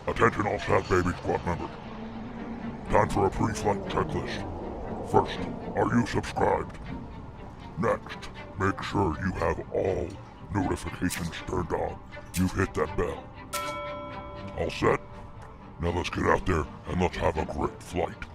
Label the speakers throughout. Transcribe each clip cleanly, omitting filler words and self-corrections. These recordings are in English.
Speaker 1: Attention all Sad Baby Squad members. Time for a pre-flight checklist. First, are you subscribed? Next, make sure you have all notifications turned on. You've hit that bell. All set? Now let's get out there and let's have a great flight.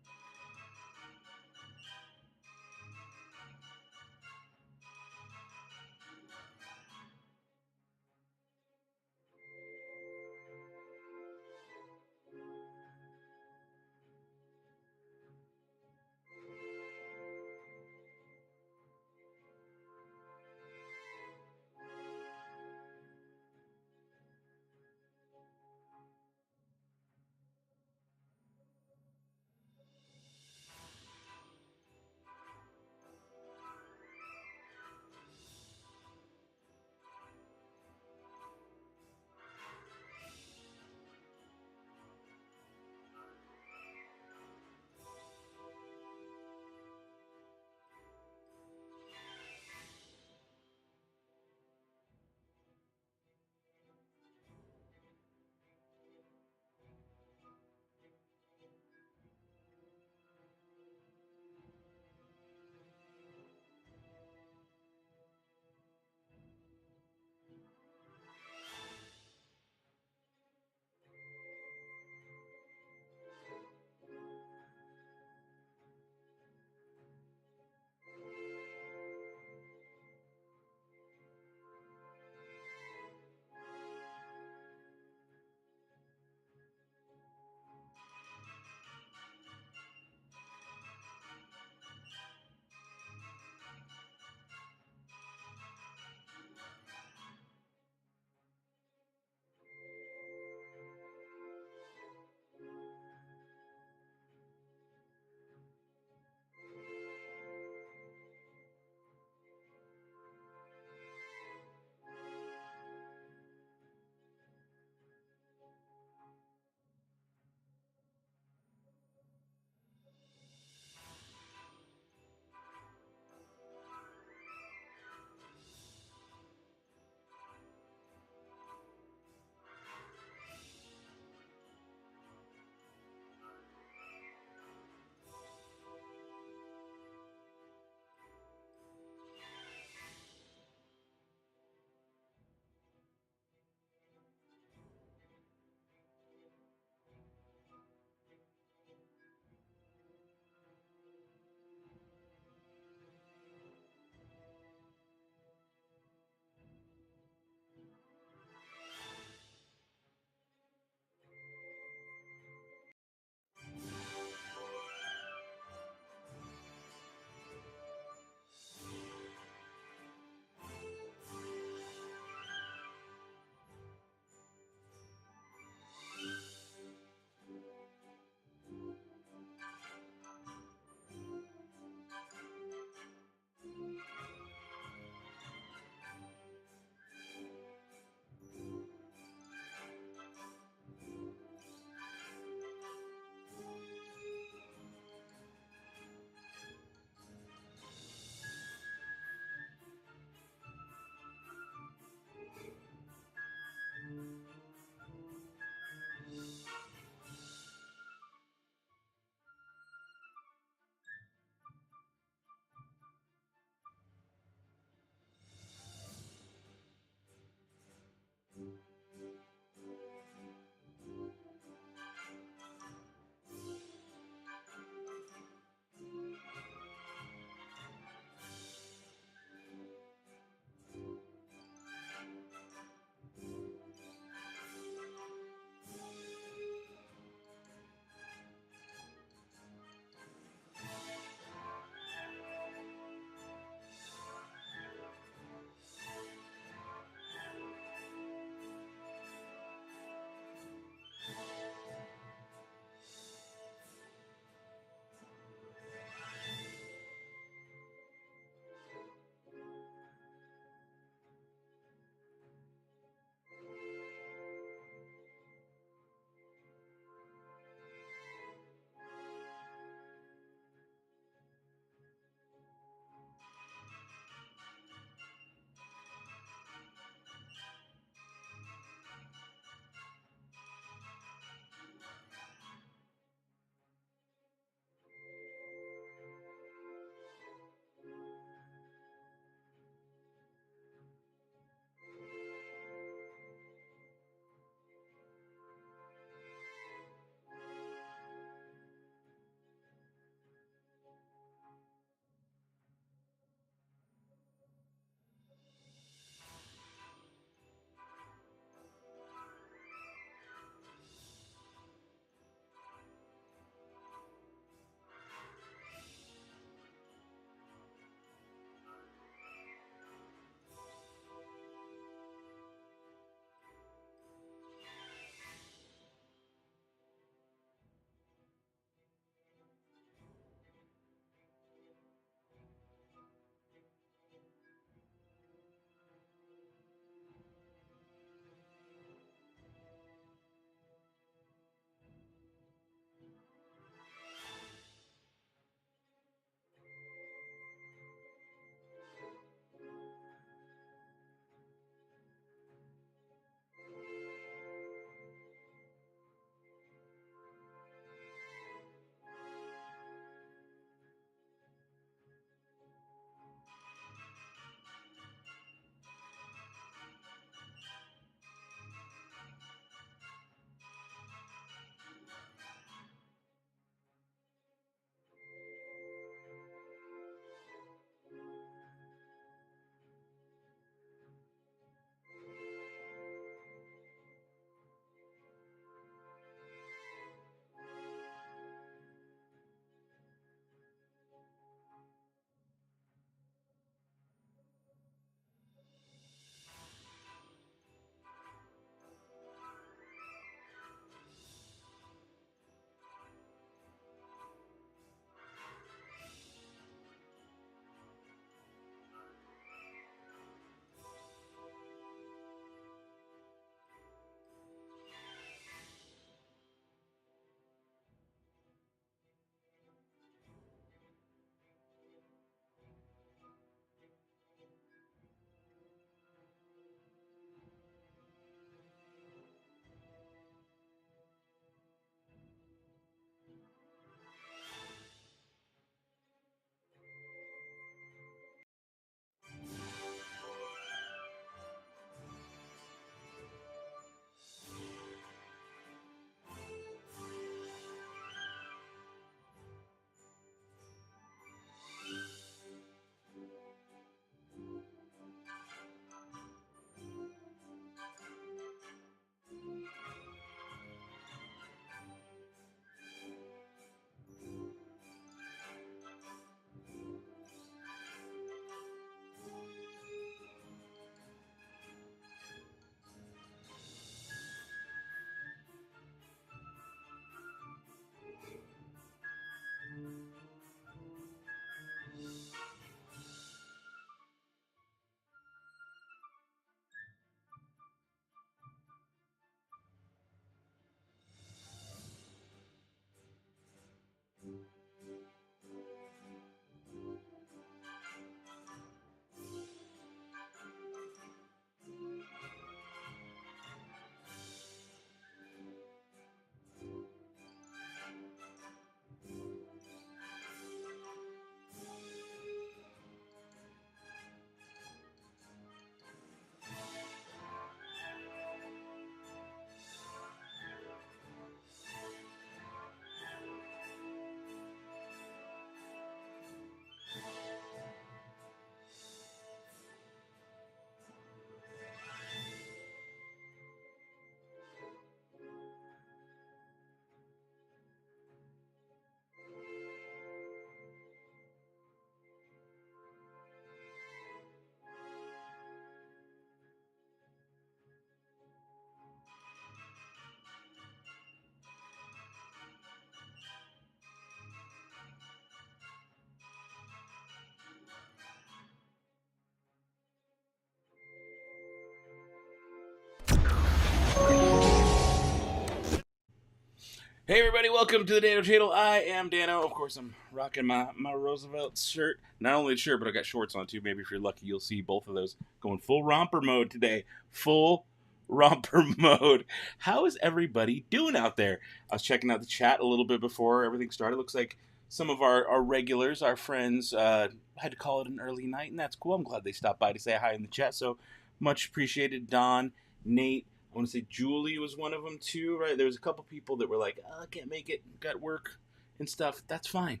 Speaker 2: Hey everybody, welcome to the Dano channel. I am Dano. Of course, I'm rocking my Roosevelt shirt. Not only a shirt, but I got shorts on too. Maybe if you're lucky, you'll see both of those going full romper mode today. Full romper mode. How is everybody doing out there? I was checking out the chat a little bit before everything started. Looks like some of our regulars, our friends, had to call it an early night, and that's cool. I'm glad they stopped by to say hi in the chat, so much appreciated. Don, Nate, I want to say Julie was one of them too, right? There was a couple people that were like, oh, I can't make it, got work and stuff. That's fine.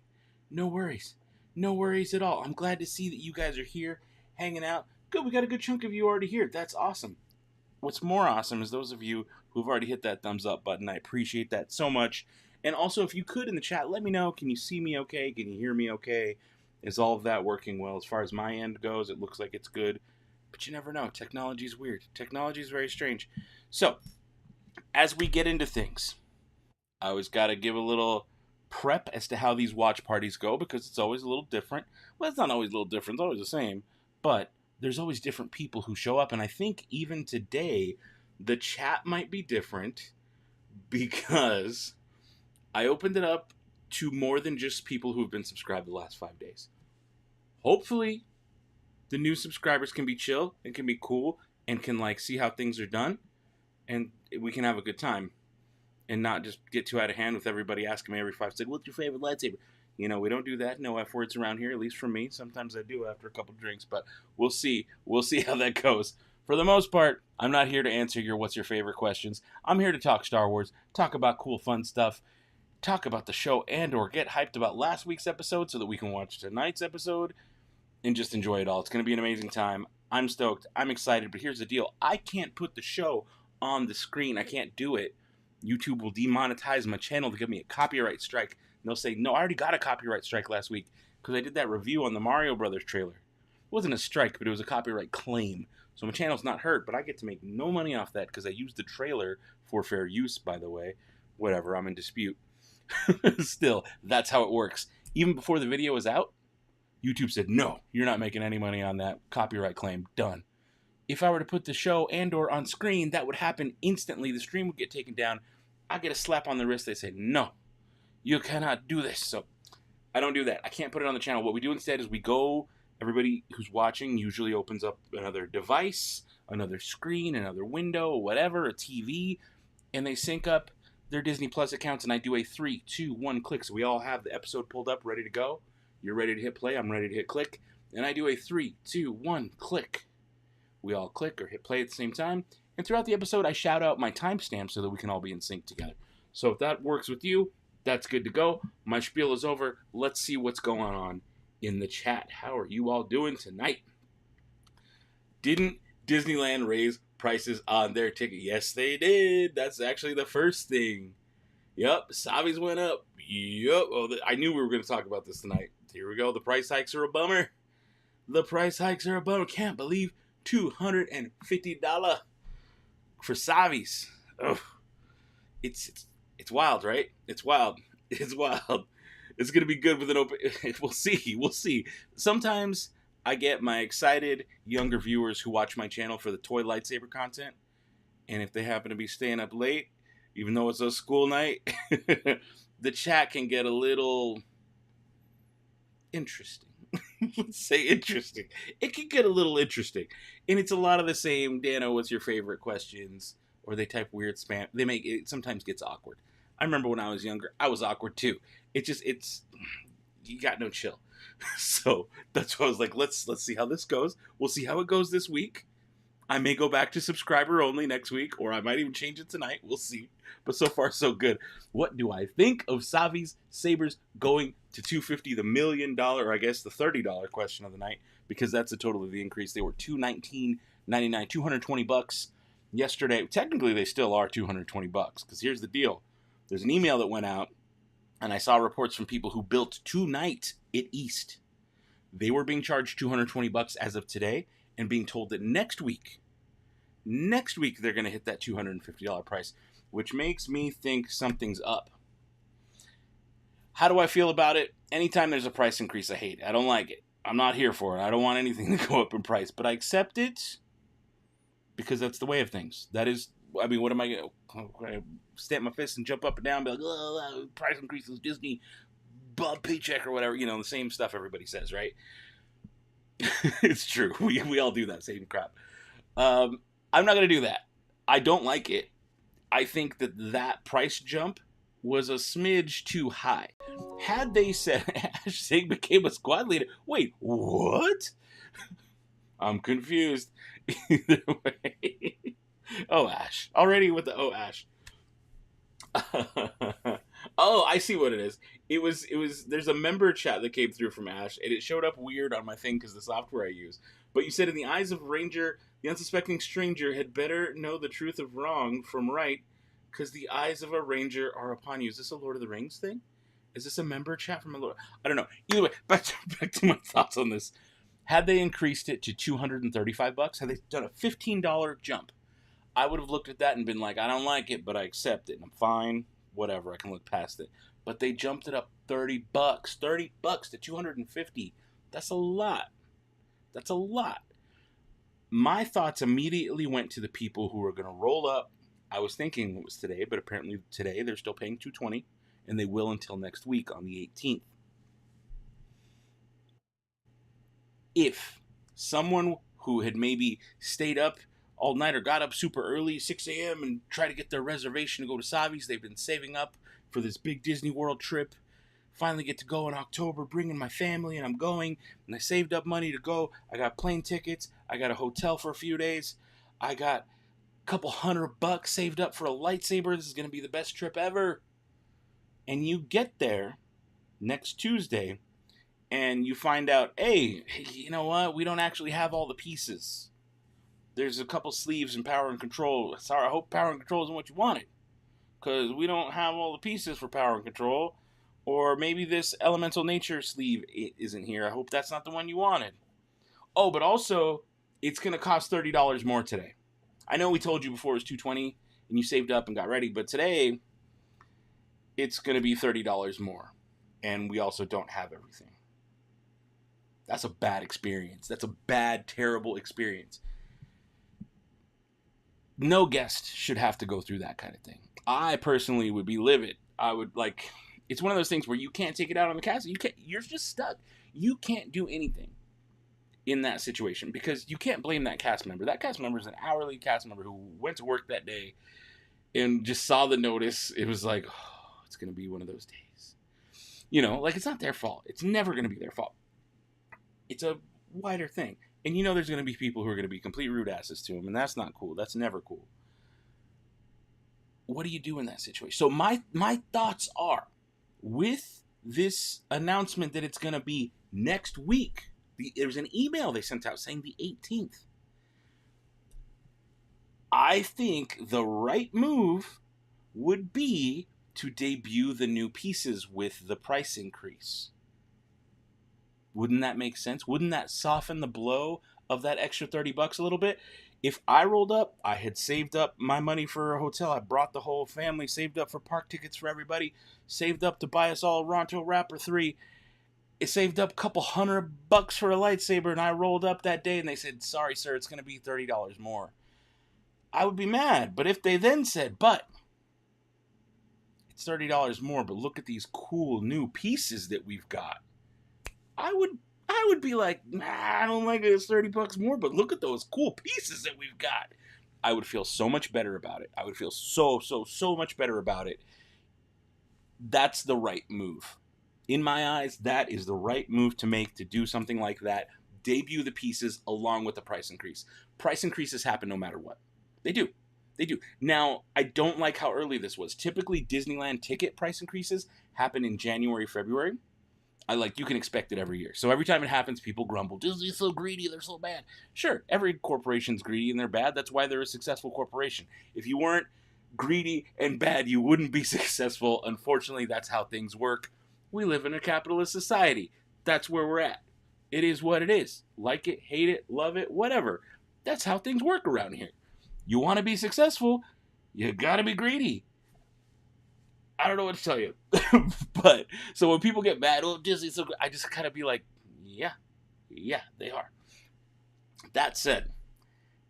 Speaker 2: No worries. No worries at all. I'm glad to see that you guys are here hanging out. Good, we got a good chunk of you already here. That's awesome. What's more awesome is those of you who've already hit that thumbs up button. I appreciate that so much. And also, if you could in the chat, let me know. Can you see me okay? Can you hear me okay? Is all of that working well? As far as my end goes, it looks like it's good. But you never know. Technology's weird. Technology's very strange. So, as we get into things, I always got to give a little prep as to how these watch parties go because it's always a little different. Well, it's not always a little different. It's always the same. But there's always different people who show up. And I think even today, the chat might be different because I opened it up to more than just people who've been subscribed the last 5 days. Hopefully, the new subscribers can be chill and can be cool and can like see how things are done. And we can have a good time and not just get too out of hand with everybody asking me every 5 seconds, what's your favorite lightsaber? You know, we don't do that. No F words around here, at least for me. Sometimes I do after a couple drinks, but we'll see. We'll see how that goes. For the most part, I'm not here to answer your what's your favorite questions. I'm here to talk Star Wars, talk about cool, fun stuff, talk about the show Andor, get hyped about last week's episode so that we can watch tonight's episode and just enjoy it all. It's going to be an amazing time. I'm stoked. I'm excited, but here's the deal. I can't put the show on the screen. I can't do it. YouTube will demonetize my channel to give me a copyright strike. And they'll say, no, I already got a copyright strike last week because I did that review on the Mario Brothers trailer. It wasn't a strike, but it was a copyright claim. So my channel's not hurt, but I get to make no money off that because I used the trailer for fair use, by the way. Whatever, I'm in dispute. Still, that's how it works. Even before the video was out, YouTube said, no, you're not making any money on that copyright claim. Done. If I were to put the show Andor on screen, that would happen instantly. The stream would get taken down. I get a slap on the wrist. They say, no, you cannot do this. So I don't do that. I can't put it on the channel. What we do instead is we go, everybody who's watching usually opens up another device, another screen, another window, whatever, a TV, and they sync up their Disney Plus accounts, and I do a 3, 2, 1 click. So we all have the episode pulled up, ready to go. You're ready to hit play. I'm ready to hit click. And I do a 3, 2, 1 click. We all click or hit play at the same time. And throughout the episode, I shout out my timestamp so that we can all be in sync together. So if that works with you, that's good to go. My spiel is over. Let's see what's going on in the chat. How are you all doing tonight? Didn't Disneyland raise prices on their ticket? Yes, they did. That's actually the first thing. Yep, Savi's went up. Yep. Oh, I knew we were going to talk about this tonight. Here we go. The price hikes are a bummer. The price hikes are a bummer. Can't believe $250 for Savis. Oh, it's wild, right? It's wild. It's wild. It's gonna be good with an open. We'll see. We'll see. Sometimes I get my excited younger viewers who watch my channel for the toy lightsaber content, and if they happen to be staying up late, even though it's a school night, the chat can get a little interesting. Let's say interesting. It can get a little interesting. And it's a lot of the same, Dano, what's your favorite questions? Or they type weird spam. They make it sometimes gets awkward. I remember when I was younger, I was awkward too. It's you got no chill. So that's why I was like, let's see how this goes. We'll see how it goes this week. I may go back to subscriber only next week, or I might even change it tonight. We'll see. But so far, so good. What do I think of Savi's sabers going to $250, the $1 million, or I guess the $30 question of the night, because that's the total of the increase. They were $219.99, $220 yesterday. Technically, they still are $220 because here's the deal. There's an email that went out, and I saw reports from people who built tonight at East. They were being charged $220 as of today, and being told that next week they're going to hit that $250 price, which makes me think something's up. How do I feel about it? Anytime there's a price increase, I hate it. I don't like it. I'm not here for it. I don't want anything to go up in price, but I accept it because that's the way of things. That is I mean, what am I going to stamp my fist and jump up and down and be like, oh, price increases, Disney, Bob paycheck or whatever, the same stuff everybody says, right? It's true. We all do that same crap. I'm not going to do that. I don't like it. I think that price jump was a smidge too high. Had they said Ash Singh became a squad leader, wait, what? I'm confused. Either way. Oh, Ash. Already with the Ash. Oh, I see what it is. It was there's a member chat that came through from Ash, and it showed up weird on my thing because the software I use. But you said, in the eyes of Ranger, the unsuspecting stranger had better know the truth of wrong from right, because the eyes of a ranger are upon you. Is this a Lord of the Rings thing? Is this a member chat from a Lord? I don't know. Either way, back to my thoughts on this. Had they increased it to $235, had they done a $15 jump, I would have looked at that and been like, I don't like it, but I accept it, and I'm fine. Whatever, I can look past it. But they jumped it up $30. $30 to $250. That's a lot. That's a lot. My thoughts immediately went to the people who were going to roll up. I was thinking it was today, but apparently today they're still paying $220, and they will until next week on the 18th. If someone who had maybe stayed up all night or got up super early, 6 a.m., and tried to get their reservation to go to Savi's, they've been saving up for this big Disney World trip, finally get to go in October, bringing my family, and I'm going, and I saved up money to go. I got plane tickets, I got a hotel for a few days, I got a couple $100 saved up for a lightsaber. This is going to be the best trip ever. And you get there next Tuesday, and you find out, hey, you know what? We don't actually have all the pieces. There's a couple sleeves in Power and Control. Sorry, I hope Power and Control isn't what you wanted, because we don't have all the pieces for Power and Control. Or maybe this Elemental Nature sleeve isn't here. I hope that's not the one you wanted. Oh, but also, it's going to cost $30 more today. I know we told you before it was $220, and you saved up and got ready, but today, it's going to be $30 more. And we also don't have everything. That's a bad experience. That's a bad, terrible experience. No guest should have to go through that kind of thing. I personally would be livid. I would it's one of those things where you can't take it out on the cast. You're just stuck. You can't do anything in that situation because you can't blame that cast member. That cast member is an hourly cast member who went to work that day and just saw the notice. It was like, oh, it's going to be one of those days. It's not their fault. It's never going to be their fault. It's a wider thing. And there's going to be people who are going to be complete rude asses to him, and that's not cool. That's never cool. What do you do in that situation? So my thoughts are, with this announcement that it's going to be next week, there's an email they sent out saying the 18th. I think the right move would be to debut the new pieces with the price increase. Wouldn't that make sense? Wouldn't that soften the blow of that extra $30 a little bit? If I rolled up, I had saved up my money for a hotel. I brought the whole family, saved up for park tickets for everybody, saved up to buy us all Ronto Rapper 3. It saved up a couple $100 for a lightsaber, and I rolled up that day and they said, sorry, sir, it's going to be $30 more. I would be mad. But if they then said, but it's $30 more, but look at these cool new pieces that we've got, I would be like, nah, I don't like it. It's $30 more, but look at those cool pieces that we've got. I would feel so much better about it. I would feel so much better about it. That's the right move. In my eyes, that is the right move to make, to do something like that. Debut the pieces along with the price increase. Price increases happen no matter what. They do. Now, I don't like how early this was. Typically, Disneyland ticket price increases happen in January, February. You can expect it every year. So every time it happens, people grumble, Disney's so greedy, they're so bad. Sure, every corporation's greedy and they're bad. That's why they're a successful corporation. If you weren't greedy and bad, you wouldn't be successful. Unfortunately, that's how things work. We live in a capitalist society. That's where we're at. It is what it is. Like it, hate it, love it, whatever. That's how things work around here. You want to be successful, you gotta be greedy. I don't know what to tell you. But, so when people get mad, oh, Disney's so good, I just kind of be like, yeah, they are. That said,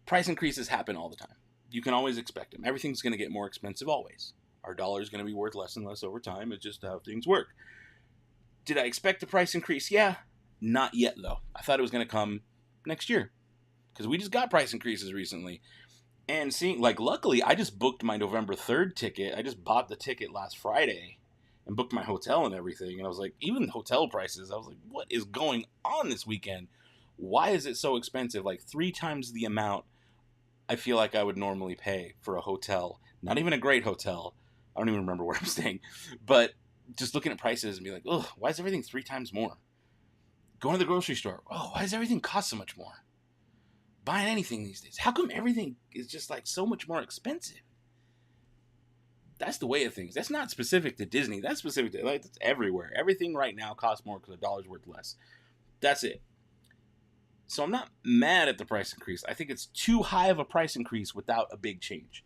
Speaker 2: price increases happen all the time. you can always expect them. Everything's going to get more expensive always. Our dollar is going to be worth less and less over time. It's just how things work. Did I expect the price increase? Yeah. Not yet, though. I thought it was going to come next year because we just got price increases recently. And seeing, like, luckily, I just booked my November 3rd ticket. I just bought the ticket last Friday and booked my hotel and everything. And I was like, even hotel prices, I was like, what is going on this weekend? Why is it so expensive? Like 3 times the amount I feel like I would normally pay for a hotel. Not even a great hotel. I don't even remember where I'm staying. But just looking at prices and be like, ugh, why is everything 3 times more? Going to the grocery store. Oh, why does everything cost so much more? Buying anything these days. How come everything is just like so much more expensive? That's the way of things. That's not specific to Disney. That's specific to, like, that's everywhere. Everything right now costs more because the dollar's worth less. That's it. So I'm not mad at the price increase. I think it's too high of a price increase without a big change.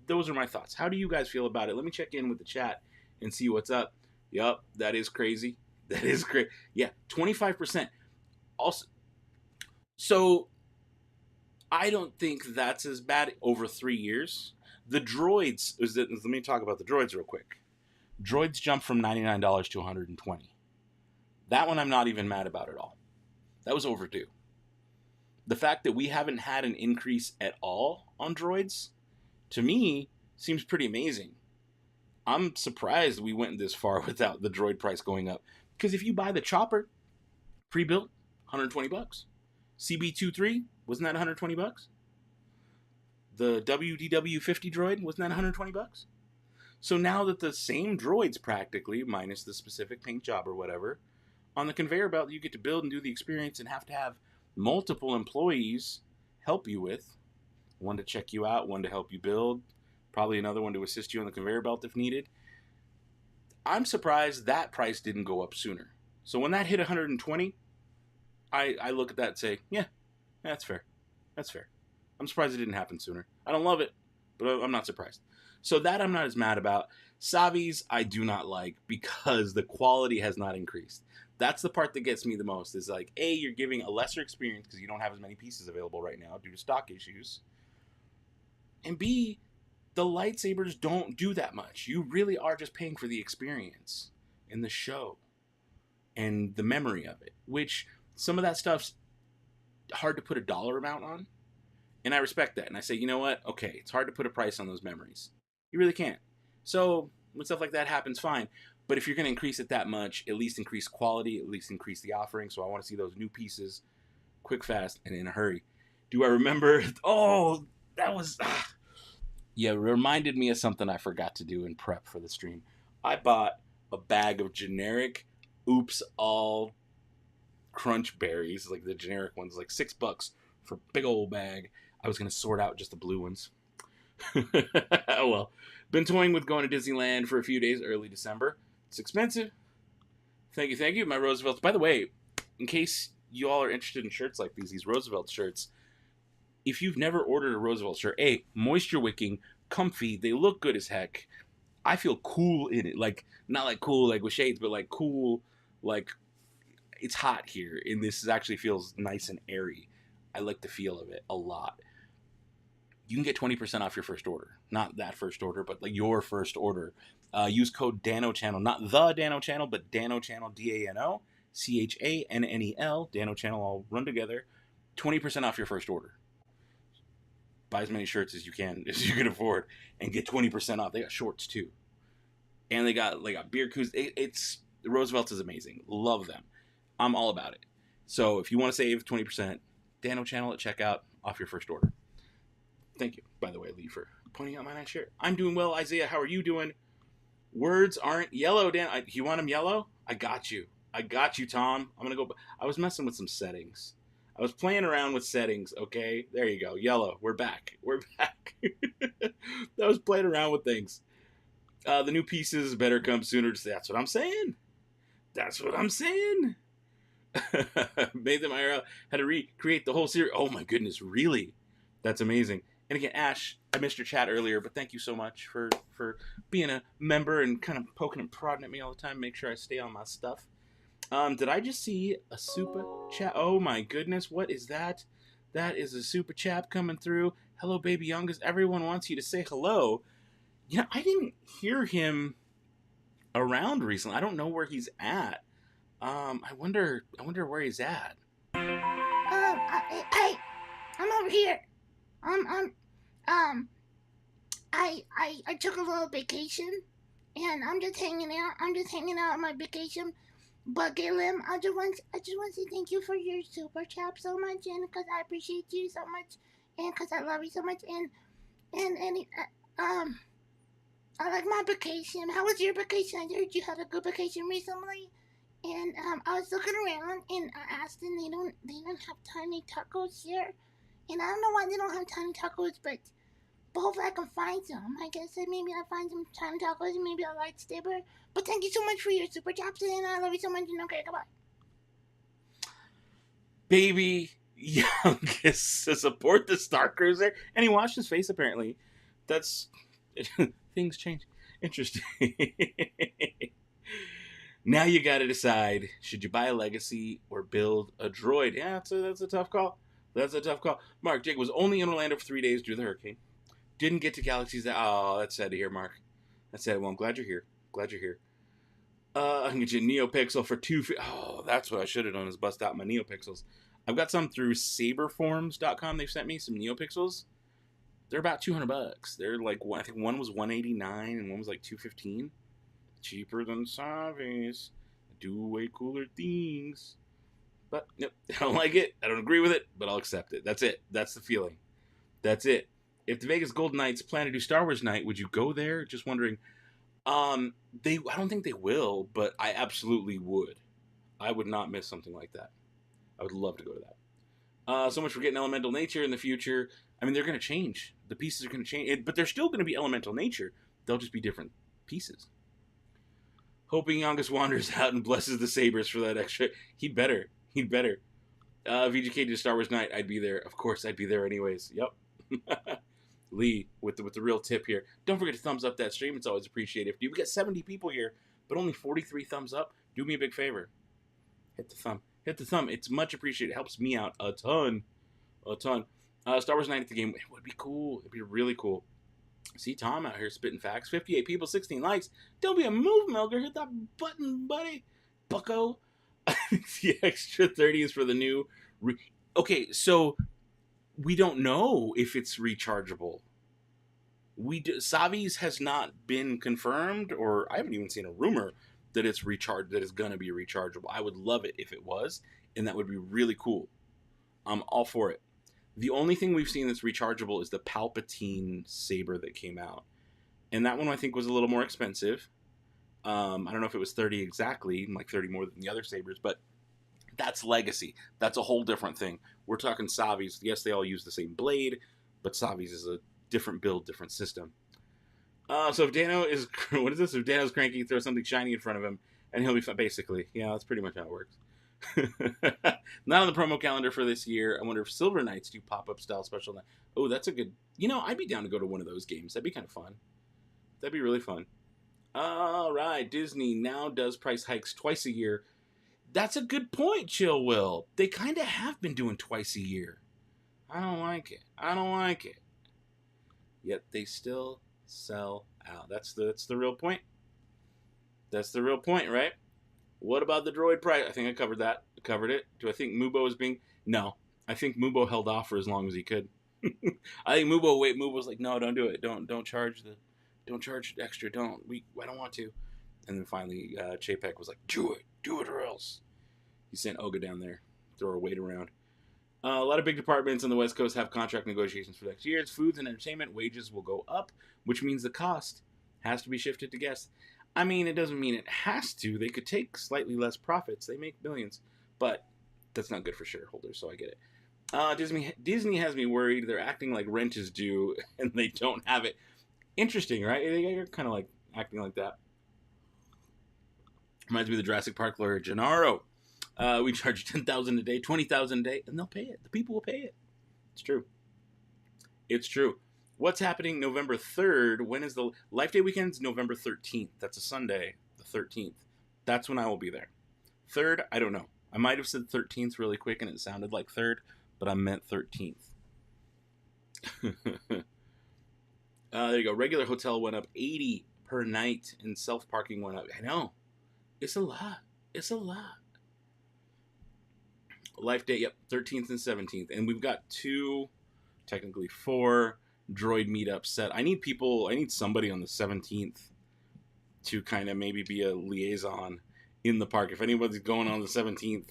Speaker 2: Those are my thoughts. How do you guys feel about it? Let me check in with the chat and see what's up. Yup, that is crazy. That is great. Yeah, 25%. Also, so I don't think that's as bad over 3 years. The droids, let me talk about the droids real quick. Droids jumped from $99 to $120. That one I'm not even mad about at all. That was overdue. The fact that we haven't had an increase at all on droids, to me, seems pretty amazing. I'm surprised we went this far without the droid price going up. Because if you buy the chopper, pre-built, $120. CB23, wasn't that $120? The WDW50 droid, wasn't that $120? So now that the same droids practically, minus the specific paint job or whatever, on the conveyor belt you get to build and do the experience and have to have multiple employees help you with. One to check you out, one to help you build, probably another one to assist you on the conveyor belt if needed. I'm surprised that price didn't go up sooner. So when that hit 120, I look at that and say, yeah, that's fair. That's fair. I'm surprised it didn't happen sooner. I don't love it, but I'm not surprised. So that I'm not as mad about. Savi's I do not like because the quality has not increased. That's the part that gets me the most, is like, A, you're giving a lesser experience because you don't have as many pieces available right now due to stock issues. And B, the lightsabers don't do that much. You really are just paying for the experience and the show and the memory of it, which some of that stuff's hard to put a dollar amount on. And I respect that. And I say, you know what? Okay, it's hard to put a price on those memories. You really can't. So when stuff like that happens, fine. But if you're going to increase it that much, at least increase quality, at least increase the offering. So I want to see those new pieces quick, fast, and in a hurry. Do I remember? Oh, that was... Yeah, it reminded me of something I forgot to do in prep for the stream. I bought a bag of generic Oops All Crunch Berries, like the generic ones, like $6 for a big old bag. I was going to sort out just the blue ones. Oh well. Been toying with going to Disneyland for a few days early December. It's expensive. Thank you, thank you. My Roosevelts. By the way, in case you all are interested in shirts like these Roosevelt shirts, if you've never ordered a Roosevelt shirt, A, moisture wicking, comfy, they look good as heck. I feel cool in it. Like, not like cool like with shades, but like cool, like it's hot here. And this actually feels nice and airy. I like the feel of it a lot. You can get 20% off your first order. Not that first order, but like your first order. Use code DanoChannel. Not the Dano Channel, but Dano Channel, DANO, CHANNEL, Dano Channel, all run together. 20% off your first order. Buy as many shirts as you can afford, and get 20% off. They got shorts too. And they got beer coos. It's Roosevelt's is amazing. Love them. I'm all about it. So if you want to save 20%, Dano Channel at checkout off your first order. Thank you, by the way, Lee, for pointing out my nice shirt. I'm doing well, Isaiah. How are you doing? Words aren't yellow, Dan. You want them yellow? I got you. I got you, Tom. I'm going to go. I was messing with some settings. I was playing around with settings, okay? There you go. Yellow. We're back. We're back. I was playing around with things. The new pieces better come sooner. That's what I'm saying. That's what I'm saying. Made them IRL. Had to recreate the whole series. Oh, my goodness. Really? That's amazing. And again, Ash, I missed your chat earlier, but thank you so much for being a member and kind of poking and prodding at me all the time. Make sure I stay on my stuff. Did I just see a super chat? Oh my goodness, what is that? That is a super chat coming through. Hello, Baby Youngus. Everyone wants you to say hello. I didn't hear him around recently. I don't know where he's at. I wonder where he's at.
Speaker 3: I'm over here. Um, um, I took a little vacation, and I'm just hanging out. I'm just hanging out on my vacation. But Galen, I just want to say thank you for your super chat so much, and because I appreciate you so much, and because I love you so much, and I like my vacation. How was your vacation? I heard you had a good vacation recently. And I was looking around and I asked them they don't have tiny tacos here. And I don't know why they don't have tiny tacos, but hopefully I can find some. I guess that maybe I'll find some tiny tacos and maybe a lightsaber. But thank you so much for your super chats and I love you so much and okay, goodbye.
Speaker 2: Baby Youngest to support the Star Cruiser. And he washed his face apparently. That's things change. Interesting. Now you got to decide, should you buy a legacy or build a droid? Yeah, that's a tough call. That's a tough call. Mark, Jake was only in Orlando for 3 days due to the hurricane. Didn't get to Galaxies. Oh, that's sad to hear, Mark. That's sad. Well, I'm glad you're here. Glad you're here. I can get you a NeoPixel for $250. Oh, that's what I should have done is bust out my NeoPixels. I've got some through saberforms.com. They've sent me some NeoPixels. They're about $200. They're like, I think one was $189 and one was like $215. Cheaper than Savis. Do way cooler things. But nope, I don't like it. I don't agree with it, but I'll accept it. That's it. That's the feeling. That's it. If the Vegas Golden Knights plan to do Star Wars Night, would you go there? Just wondering. I don't think they will, but I absolutely would. I would not miss something like that. I would love to go to that. So much for getting Elemental Nature in the future. I mean, they're going to change. The pieces are going to change, but they're still going to be Elemental Nature. They'll just be different pieces. Hoping Youngest wanders out and blesses the Sabres for that extra. He'd better. If VGK did Star Wars Night, I'd be there. Of course, I'd be there anyways. Yep. Lee, with the real tip here. Don't forget to thumbs up that stream. It's always appreciated. If you get 70 people here, but only 43 thumbs up, do me a big favor. Hit the thumb. Hit the thumb. It's much appreciated. It helps me out a ton. Star Wars Night at the game. It would be cool. It'd be really cool. See Tom out here spitting facts. 58 people, 16 likes. Don't be a move milker. Hit that button, buddy. Bucko. The extra 30 is for the new... Okay, so we don't know if it's rechargeable. Savi's has not been confirmed, or I haven't even seen a rumor that it's that it's going to be rechargeable. I would love it if it was, and that would be really cool. I'm all for it. The only thing we've seen that's rechargeable is the Palpatine saber that came out. And that one I think was a little more expensive. I don't know if it was 30 exactly, like 30 more than the other sabers, but that's legacy. That's a whole different thing. We're talking Savi's. Yes, they all use the same blade, but Savi's is a different build, different system. So if Dano is... What is this? If Dano's cranky, throw something shiny in front of him, and he'll be fine. Basically. Yeah, that's pretty much how it works. Not on the promo calendar for this year. I wonder if Silver Knights do pop-up style special night. Oh, that's a good... I'd be down to go to one of those games. That'd be kind of fun. That'd be really fun. All right, Disney now does price hikes twice a year. That's a good point, Chill Will. They kind of have been doing twice a year. I don't like it. Yet they still sell out. That's the real point. That's the real point, right? What about the droid price? I think I covered that. Covered it. Do I think Mubo is being... No. I think Mubo held off for as long as he could. I think Mubo's like, no, don't do it. Don't charge extra. I don't want to. And then finally, Chapek was like, do it or else. He sent Oga down there, throw her weight around. A lot of big departments on the West Coast have contract negotiations for next year. It's foods and entertainment. Wages will go up, which means the cost has to be shifted to guests. I mean, it doesn't mean it has to. They could take slightly less profits. They make billions, but that's not good for shareholders, so I get it. Disney has me worried. They're acting like rent is due, and they don't have it. Interesting, right? They're kind of like acting like that. Reminds me of the Jurassic Park lawyer, Gennaro. We charge $10,000 a day, $20,000 a day, and they'll pay it. The people will pay it. It's true. What's happening November 3rd? When is the Life Day weekend? November 13th. That's a Sunday, the 13th. That's when I will be there. 3rd, I don't know. I might have said 13th really quick and it sounded like 3rd, but I meant 13th. There you go. Regular hotel went up 80 per night, and self parking went up. I know. It's a lot. It's a lot. Life date, yep, 13th and 17th. And we've got 2, technically 4 droid meetups set. I need somebody on the 17th to kind of maybe be a liaison in the park. If anybody's going on the 17th,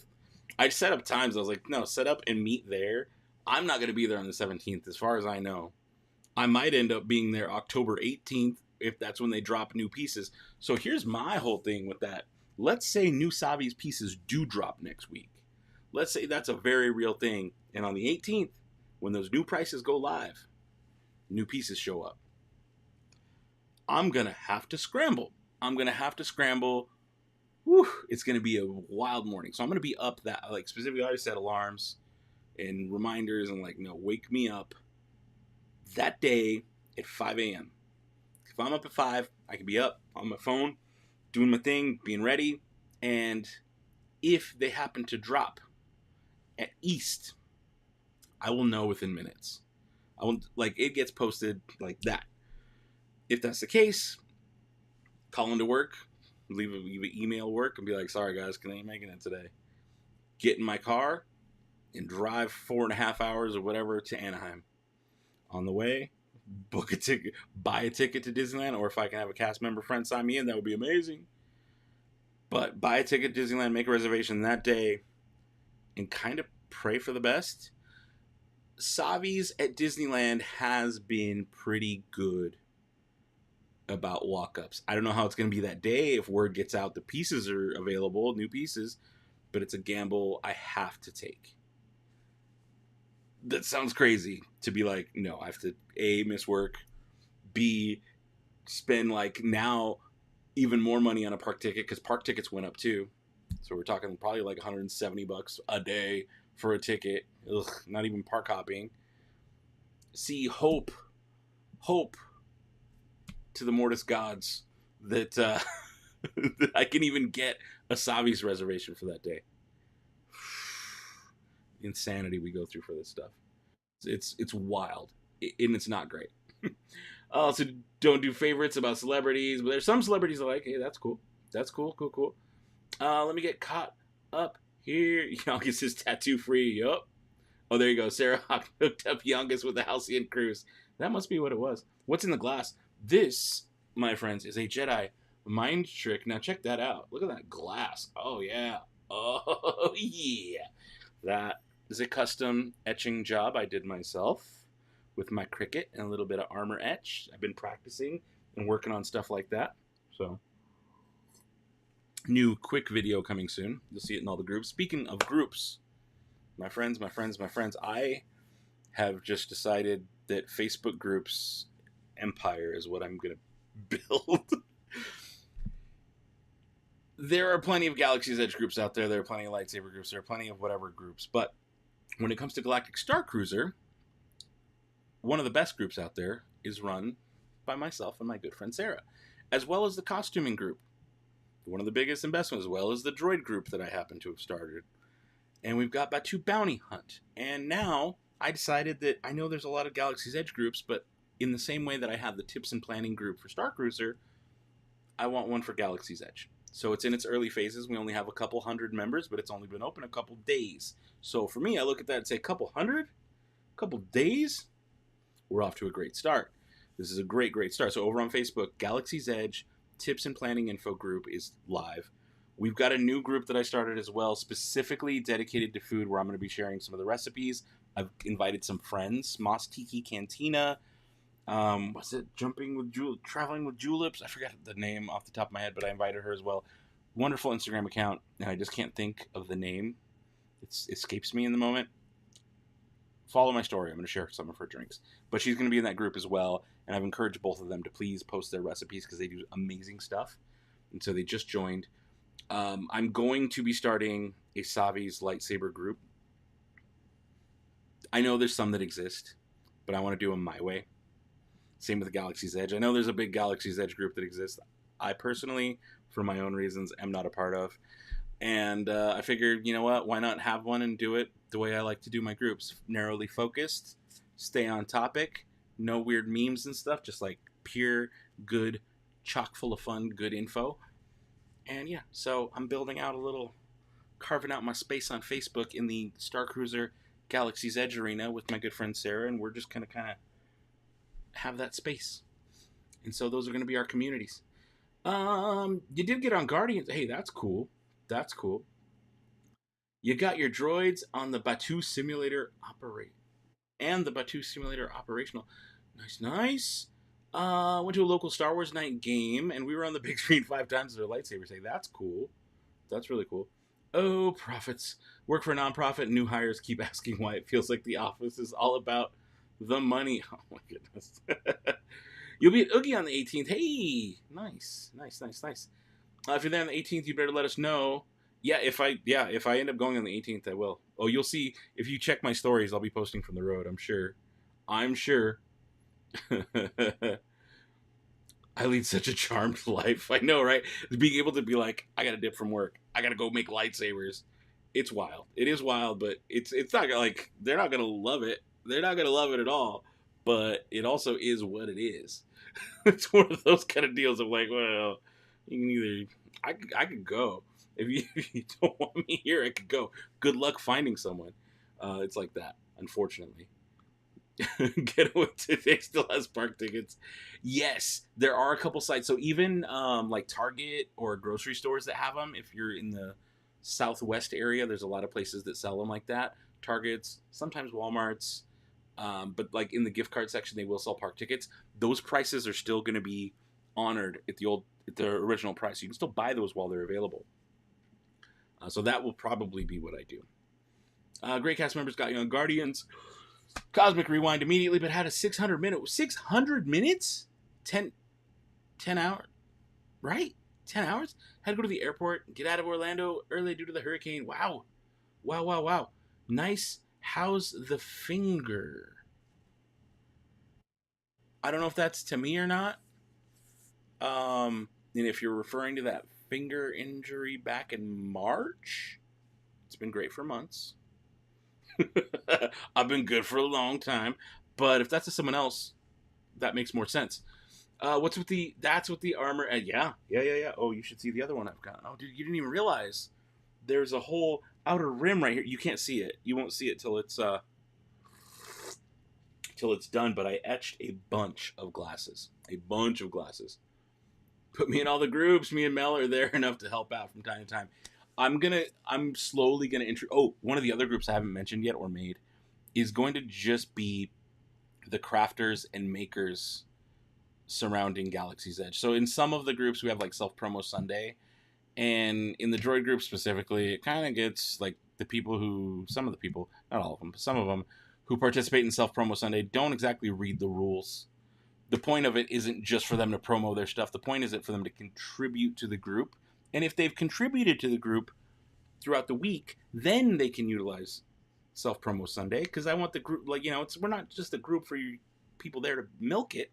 Speaker 2: I set up times. I was like, no, set up and meet there. I'm not going to be there on the 17th, as far as I know. I might end up being there October 18th if that's when they drop new pieces. So here's my whole thing with that. Let's say new Savi's pieces do drop next week. Let's say that's a very real thing. And on the 18th, when those new prices go live, new pieces show up. I'm going to have to scramble. Whew, it's going to be a wild morning. So I'm going to be up that, like, specifically, I already set alarms and reminders and, like, no, wake me up that day at 5 a.m. If I'm up at 5, I can be up on my phone, doing my thing, being ready. And if they happen to drop at East, I will know within minutes. I won't, like, it gets posted like that. If that's the case, call into work, leave an email work, and be like, sorry guys, I ain't making it today. Get in my car and drive 4.5 hours or whatever to Anaheim. On the way, book a ticket, buy a ticket to Disneyland, or if I can have a cast member friend sign me in, that would be amazing. But buy a ticket to Disneyland, make a reservation that day, and kind of pray for the best. Savi's at Disneyland has been pretty good about walk-ups. I don't know how it's going to be that day if word gets out the pieces are available, new pieces, but it's a gamble I have to take. That sounds crazy to be like, no, I have to A, miss work, B, spend like now even more money on a park ticket, because park tickets went up too. So we're talking probably like $170 a day for a ticket. Ugh, not even park hopping. See, hope to the Mortis gods that, that I can even get a Savi's reservation for that day. Insanity we go through for this stuff. It's wild, and it's not great. I also don't do favorites about celebrities, but there's some celebrities I like. Hey, that's cool. That's cool. Let me get caught up here. Youngest is tattoo free. Yup. Oh, there you go. Sarah Hawk hooked up Youngest with the Halcyon Cruise. That must be what it was. What's in the glass? This, my friends, is a Jedi mind trick. Now check that out. Look at that glass. Oh, yeah. Oh, yeah. That is a custom etching job I did myself with my Cricut and a little bit of armor etch. I've been practicing and working on stuff like that. So, new quick video coming soon. You'll see it in all the groups. Speaking of groups, my friends, I have just decided that Facebook groups empire is what I'm going to build. There are plenty of Galaxy's Edge groups out there. There are plenty of lightsaber groups. There are plenty of whatever groups. But when it comes to Galactic Star Cruiser, one of the best groups out there is run by myself and my good friend Sarah, as well as the costuming group, one of the biggest and best ones, as well as the droid group that I happen to have started. And we've got Batu Bounty Hunt. And now I decided that I know there's a lot of Galaxy's Edge groups, but in the same way that I have the tips and planning group for Star Cruiser, I want one for Galaxy's Edge. So it's in its early phases. We only have a couple hundred members, but it's only been open a couple days. So for me, I look at that and say, couple days? We're off to a great start. This is a great start. So over on Facebook, Galaxy's Edge Tips and Planning Info group is live. We've got a new group that I started as well, specifically dedicated to food, where I'm going to be sharing some of the recipes. I've invited some friends, Moss Tiki Cantina. Was it Traveling with Juleps? I forgot the name off the top of my head, but I invited her as well. Wonderful Instagram account, and I just can't think of the name. It escapes me in the moment. Follow my story. I'm going to share some of her drinks. But she's going to be in that group as well, and I've encouraged both of them to please post their recipes because they do amazing stuff. And so they just joined. I'm going to be starting a Savi's lightsaber group. I know there's some that exist, but I want to do them my way. Same with the Galaxy's Edge. I know there's a big Galaxy's Edge group that exists. I personally, for my own reasons, am not a part of. And I figured, you know what? Why not have one and do it the way I like to do my groups? Narrowly focused, stay on topic, no weird memes and stuff, just like pure, good, chock full of fun, good info. And yeah, so I'm building out a little, carving out my space on Facebook in the Star Cruiser Galaxy's Edge arena with my good friend Sarah, and we're just gonna kind of have that space. And so those are gonna be our communities. You did get on Guardians. Hey, that's cool. That's cool. You got your droids on the Batu Simulator Operate and the Batu Simulator Operational. Nice, nice. Went to a local Star Wars night game, and we were on the big screen 5 times with our lightsabers. Hey, that's cool. That's really cool. Oh, profits. Work for a nonprofit. New hires keep asking why it feels like the office is all about the money. Oh my goodness. You'll be at Oogie on the 18th. Hey, nice, nice, nice, nice. If you're there on the 18th, you better let us know. Yeah, if I end up going on the 18th, I will. Oh, you'll see if you check my stories. I'll be posting from the road. I'm sure. I lead such a charmed life. I know, right? Being able to be like, I gotta dip from work. I gotta go make lightsabers. It's wild. It is wild, but it's not like they're not gonna love it. They're not gonna love it at all. But it also is what it is. It's one of those kind of deals of like, well, you can either I could go if you don't want me here. I could go. Good luck finding someone. It's like that, unfortunately. Getaway Today still has park tickets. Yes, there are a couple sites. So even like Target or grocery stores that have them. If you're in the Southwest area, there's a lot of places that sell them like that. Targets, sometimes Walmarts, but like in the gift card section, they will sell park tickets. Those prices are still going to be honored at the original price. You can still buy those while they're available. So that will probably be what I do. Great cast members got you on Guardians. Cosmic Rewind immediately, but had a 600 minutes? 10 hours, right? 10 hours? Had to go to the airport, get out of Orlando early due to the hurricane. Wow. Nice. How's the finger? I don't know if that's to me or not. And if you're referring to that finger injury back in March, it's been great for months. I've been good for a long time, but if that's to someone else, that makes more sense. That's with the armor. Yeah. Oh, you should see the other one I've got. Oh, dude, you didn't even realize there's a whole outer rim right here. You can't see it. You won't see it till it's done. But I etched a bunch of glasses. Put me in all the groups. Me and Mel are there enough to help out from time to time. I'm slowly gonna one of the other groups I haven't mentioned yet or made is going to just be the crafters and makers surrounding Galaxy's Edge. So in some of the groups we have like self-promo Sunday, and in the droid group specifically, it kind of gets like some of the people, not all of them, but some of them who participate in self-promo Sunday don't exactly read the rules. The point of it isn't just for them to promo their stuff. The point is for them to contribute to the group. And if they've contributed to the group throughout the week, then they can utilize self-promo Sunday. Because I want the group, we're not just a group for you people there to milk it.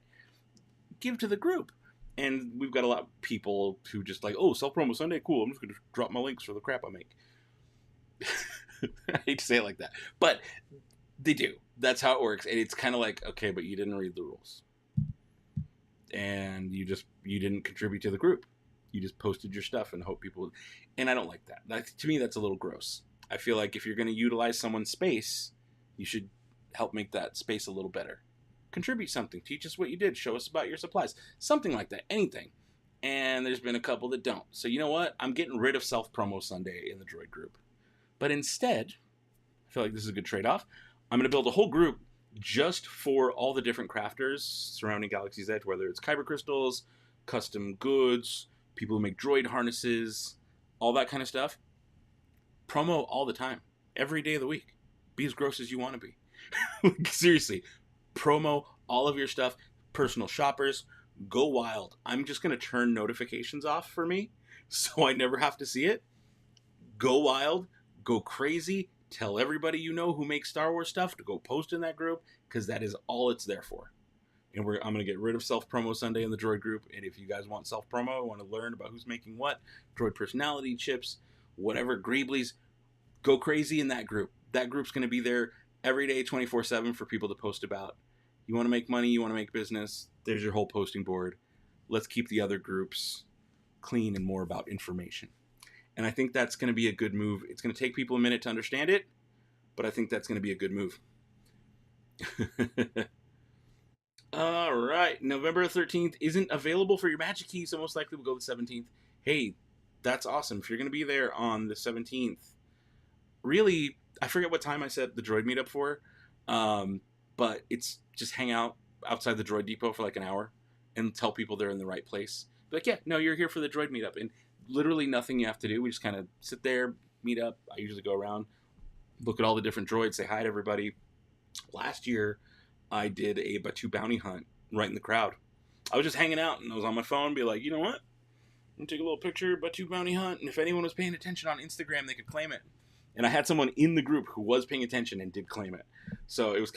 Speaker 2: Give to the group. And we've got a lot of people who just like, oh, self-promo Sunday, cool. I'm just going to drop my links for the crap I make. I hate to say it like that. But they do. That's how it works. And it's kind of like, okay, but you didn't read the rules. And you didn't contribute to the group. You just posted your stuff and hope people... And I don't like that. To me, that's a little gross. I feel like if you're going to utilize someone's space, you should help make that space a little better. Contribute something. Teach us what you did. Show us about your supplies. Something like that. Anything. And there's been a couple that don't. So you know what? I'm getting rid of self-promo Sunday in the droid group. But instead, I feel like this is a good trade-off. I'm going to build a whole group just for all the different crafters surrounding Galaxy's Edge, whether it's kyber crystals, custom goods, people who make droid harnesses, all that kind of stuff. Promo all the time, every day of the week. Be as gross as you want to be. Seriously, promo all of your stuff. Personal shoppers, go wild. I'm just going to turn notifications off for me so I never have to see it. Go wild, go crazy. Tell everybody you know who makes Star Wars stuff to go post in that group, because that is all it's there for. And I'm going to get rid of self-promo Sunday in the droid group. And if you guys want self-promo, want to learn about who's making what, droid personality chips, whatever, Greeblies, go crazy in that group. That group's going to be there every day, 24/7 for people to post about. You want to make money, you want to make business, there's your whole posting board. Let's keep the other groups clean and more about information. And I think that's going to be a good move. It's going to take people a minute to understand it, but I think that's going to be a good move. All right. November 13th isn't available for your Magic Key, so most likely we'll go the 17th. Hey, that's awesome. If you're going to be there on the 17th, really, I forget what time I set the droid meetup for, but it's just hang out outside the droid depot for like an hour and tell people they're in the right place. Be like, yeah, no, you're here for the droid meetup. And literally nothing you have to do. We just kind of sit there, meet up. I usually go around, look at all the different droids, say hi to everybody. Last year, I did a Batu bounty hunt right in the crowd. I was just hanging out and I was on my phone, be like, you know what? I'm going to take a little picture, Batu bounty hunt. And if anyone was paying attention on Instagram, they could claim it. And I had someone in the group who was paying attention and did claim it. So it was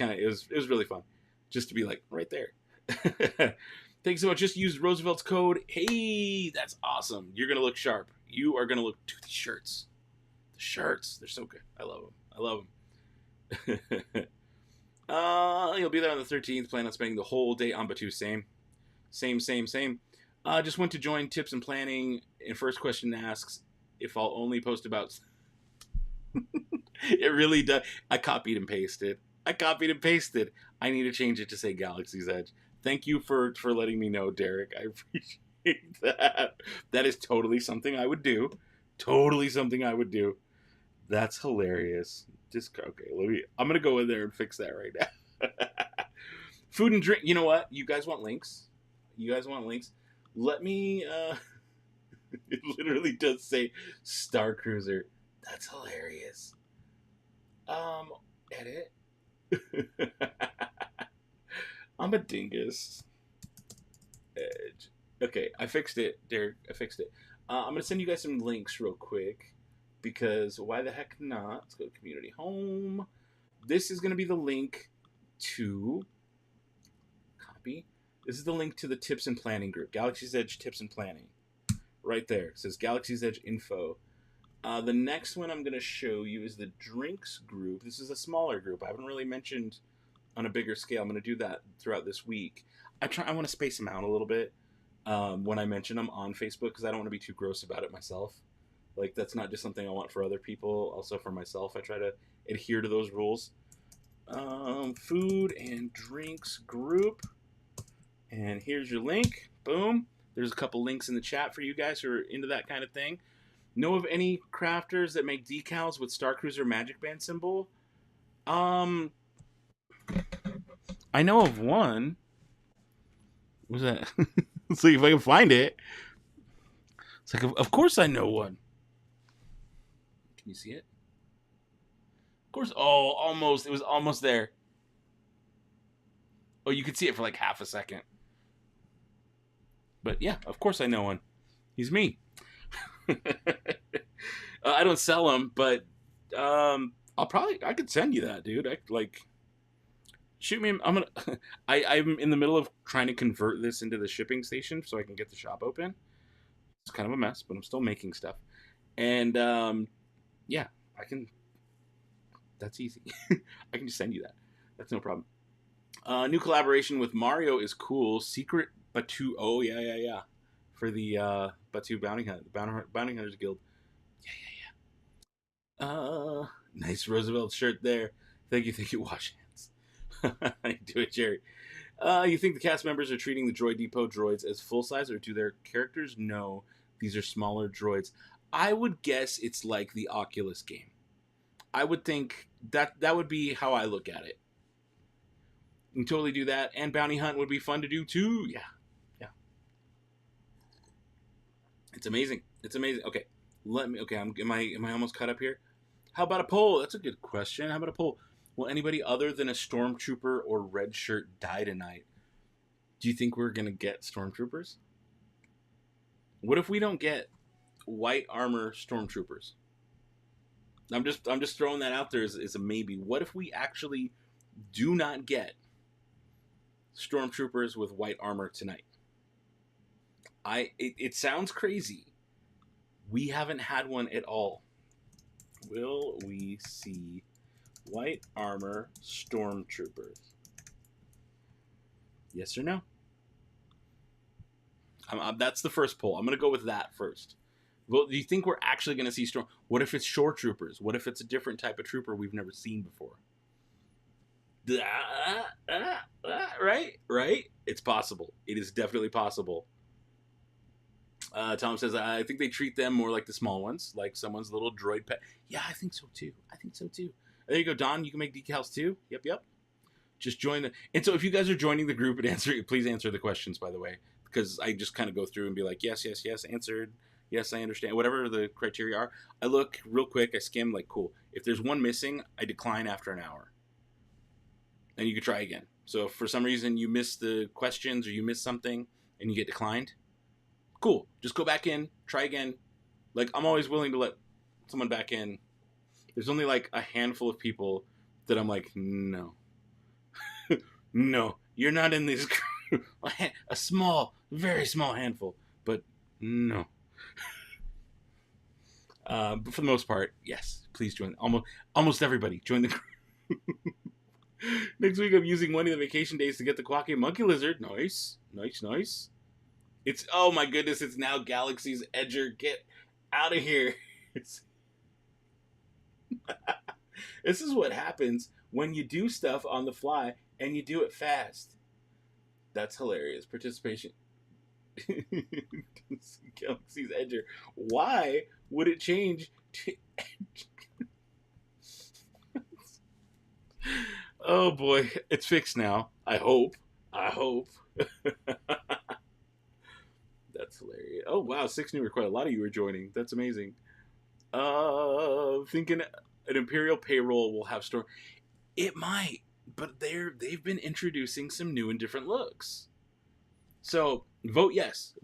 Speaker 2: really fun just to be like right there. Thanks so much. Just use Roosevelt's code. Hey, that's awesome. You're going to look sharp. You are going to look to these shirts. The shirts, they're so good. I love them. You'll be there on the 13th. Plan on spending the whole day on Batu. Same. Just went to join tips and planning. And first question asks if I'll only post about... It really does. I copied and pasted. I need to change it to say Galaxy's Edge. Thank you for letting me know, Derek. I appreciate that. That is totally something I would do. That's hilarious. I'm gonna go in there and fix that right now. Food and drink. You know what? You guys want links? Let me. It literally does say Star Cruiser. That's hilarious. Edit. I'm a dingus. Edge. Okay, I fixed it, Derek. I'm gonna send you guys some links real quick because why the heck not? Let's go to community home. This is gonna be the link to copy. This is the link to the tips and planning group, Galaxy's Edge Tips and Planning. Right there. It says Galaxy's Edge Info. The next one I'm going to show you is the drinks group. This is a smaller group. I haven't really mentioned on a bigger scale. I'm going to do that throughout this week. I want to space them out a little bit when I mention them on Facebook because I don't want to be too gross about it myself. Like, that's not just something I want for other people. Also for myself, I try to adhere to those rules. Food and drinks group. And here's your link. Boom. There's a couple links in the chat for you guys who are into that kind of thing. Know of any crafters that make decals with Star Cruiser Magic Band symbol? I know of one. What's that? Let's see if I can find it. It's like, of course I know one. Can you see it? Of course. Oh, almost. It was almost there. Oh, you could see it for like half a second. But yeah, of course I know one. He's me. I don't sell them, but I could send you that, dude. Shoot me. I'm in the middle of trying to convert this into the shipping station so I can get the shop open. It's kind of a mess, but I'm still making stuff. And yeah, I can. That's easy. I can just send you that. That's no problem. New collaboration with Mario is cool. Secret Batu. Oh yeah. For the Batu Bounty Hunt, the Bounty Hunters Guild. Yeah. Nice Roosevelt shirt there. Thank you, wash hands. How you doing, Jerry? You think the cast members are treating the Droid Depot droids as full size, or do their characters know these are smaller droids? I would guess it's like the Oculus game. I would think that would be how I look at it. You can totally do that, and Bounty Hunt would be fun to do too. Yeah. It's amazing. Okay, am I almost caught up here? How about a poll? That's a good question. How about a poll? Will anybody other than a stormtrooper or red shirt die tonight? Do you think we're gonna get stormtroopers? What if we don't get white armor stormtroopers? I'm just throwing that out there as a maybe. What if we actually do not get stormtroopers with white armor tonight? It sounds crazy. We haven't had one at all. Will we see White armor stormtroopers. Yes or no? That's the first poll. I'm going to go with that first. Well, do you think we're actually going to see storm? What if it's shore troopers? What if it's a different type of trooper we've never seen before? Right? It's possible. It is definitely possible. Tom says, I think they treat them more like the small ones, like someone's little droid pet. Yeah, I think so too. There you go, Don. You can make decals too. Yep. Just join the. And so if you guys are joining the group and please answer the questions, by the way, because I just kind of go through and be like, yes, answered. Yes, I understand. Whatever the criteria are. I look real quick. I skim like, cool. If there's one missing, I decline after an hour. And you can try again. So if for some reason you miss the questions or you miss something and you get declined, cool. Just go back in, try again. Like, I'm always willing to let someone back in. There's only like a handful of people that I'm like, no. No, you're not in this group. A small, very small handful, but no. But for the most part, yes, please join. Almost everybody join the group. Next week, I'm using one of the vacation days to get the Quacky Monkey Lizard. Nice. It's, oh my goodness, it's now Galaxy's Edger. Get out of here. This is what happens when you do stuff on the fly and you do it fast. That's hilarious. Participation. Galaxy's Edger. Why would it change to Oh boy, it's fixed now. I hope. That's hilarious. Oh wow, 6 new requests. A lot of you are joining. That's amazing. Thinking an Imperial payroll will have store. It might, but they've been introducing some new and different looks. So vote yes,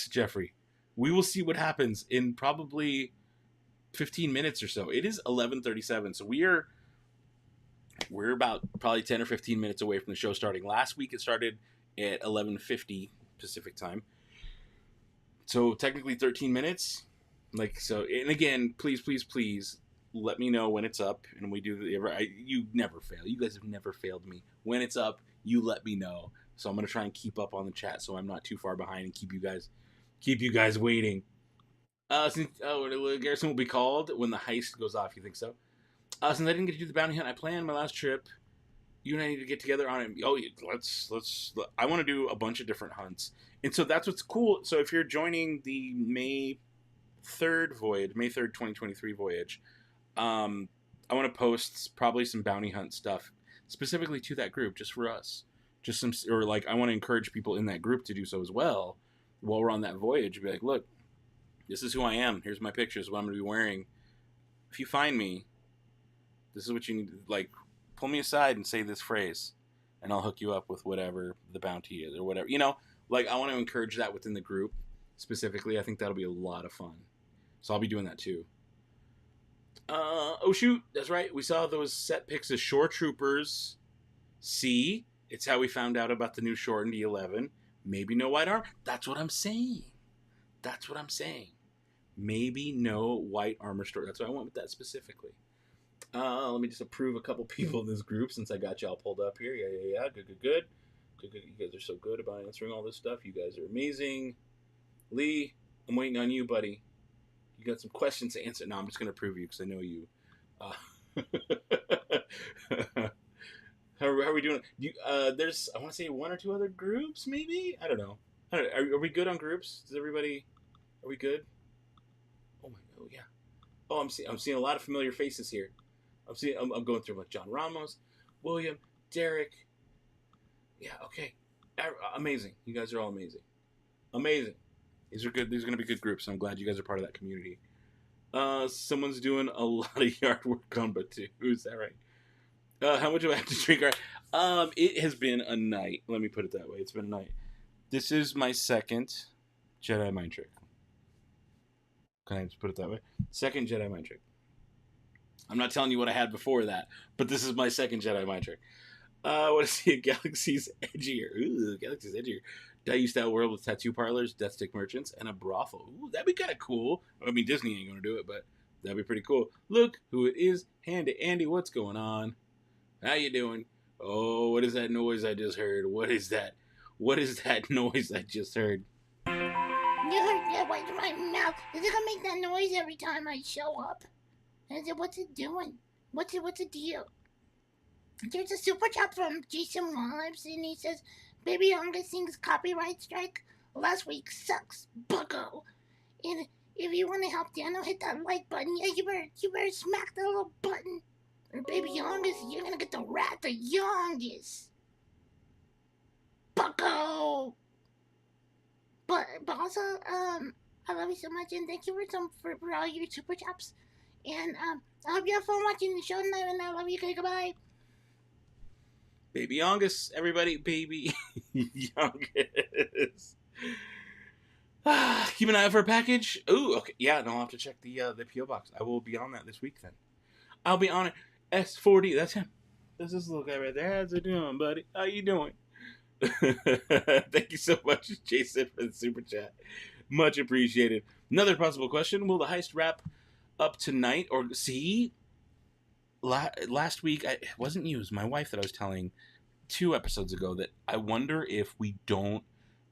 Speaker 2: Jeffrey. We will see what happens in probably 15 minutes or so. It is 11:37, so we're about probably 10 or 15 minutes away from the show starting. Last week it started at 11:50 Pacific time. So technically 13 minutes. Like, so, and again, please let me know when it's up, and we do you never fail. You guys have never failed me. When it's up, you let me know. So I'm going to try and keep up on the chat so I'm not too far behind and keep you guys waiting. Garrison will be called when the heist goes off. You think so? Since I didn't get to do the bounty hunt I planned my last trip, you and I need to get together on it. Oh, let's. I want to do a bunch of different hunts, and so that's what's cool. So if you're joining the May 3rd, 2023 voyage, I want to post probably some bounty hunt stuff specifically to that group, just for us. Just some, or like I want to encourage people in that group to do so as well while we're on that voyage. Be like, look, this is who I am. Here's my pictures. What I'm going to be wearing. If you find me, this is what you need to, like, pull me aside and say this phrase, and I'll hook you up with whatever the bounty is or whatever. You know, like, I want to encourage that within the group specifically. I think that'll be a lot of fun. So I'll be doing that too. Oh shoot, that's right. We saw those set pics of shore troopers. See, it's how we found out about the new shortened E11. Maybe no white armor. That's what I'm saying. Maybe no white armor store. That's why I went with that specifically. Let me just approve a couple people in this group since I got y'all pulled up here. Yeah. Good. You guys are so good about answering all this stuff. You guys are amazing. Lee, I'm waiting on you, buddy. You got some questions to answer. No, I'm just going to approve you because I know you. How are we doing? There's, I want to say 1 or 2 other groups, maybe? I don't know. Are we good on groups? Are we good? Oh yeah. Oh, I'm seeing a lot of familiar faces here. I'm going through like John Ramos, William, Derek. Yeah, okay. Amazing. You guys are all amazing. These are good. These are going to be good groups. I'm glad you guys are part of that community. Someone's doing a lot of yard work on Batu. Is that right? How much do I have to drink? It has been a night. Let me put it that way. It's been a night. This is my second Jedi mind trick. Can I just put it that way? Second Jedi mind trick. I'm not telling you what I had before that, but this is my second Jedi mind trick. I want to see a Galaxy's Edgier. Ooh, Galaxy's Edgier. Daiyu-style world with tattoo parlors, death stick merchants, and a brothel. Ooh, that'd be kind of cool. I mean, Disney ain't going to do it, but That'd be pretty cool. Look who it is. Handy Andy, what's going on? How you doing? Oh, what is that noise I just heard? What is that? What is that noise I just heard?
Speaker 3: You heard that right in my mouth. Is it gonna make that noise every time I show up? What's it doing? What's the deal? There's a super chat from Jason Wallace, and he says, Baby Youngest sings copyright strike. Last week sucks, bucko. And if you want to help Dano hit that like button, yeah, you better smack that little button. Or Baby Youngest, you're gonna get the wrath of Youngest. Bucko! But also, I love you so much, and thank you for all your super chats. And I hope you have fun watching the show tonight, and I love you. Okay, goodbye.
Speaker 2: Baby Youngest, everybody, Baby Youngest. Keep an eye out for a package. Ooh, okay, yeah, no, I'll have to check the PO box. I will be on that this week then. I'll be on it. S40, that's him. That's this little guy right there. How's it doing, buddy? How you doing? Thank you so much, Jason, for the super chat. Much appreciated. Another possible question: will the heist wrap up tonight? Or see, last week it wasn't you, it was my wife that I was telling 2 episodes ago that I wonder if we don't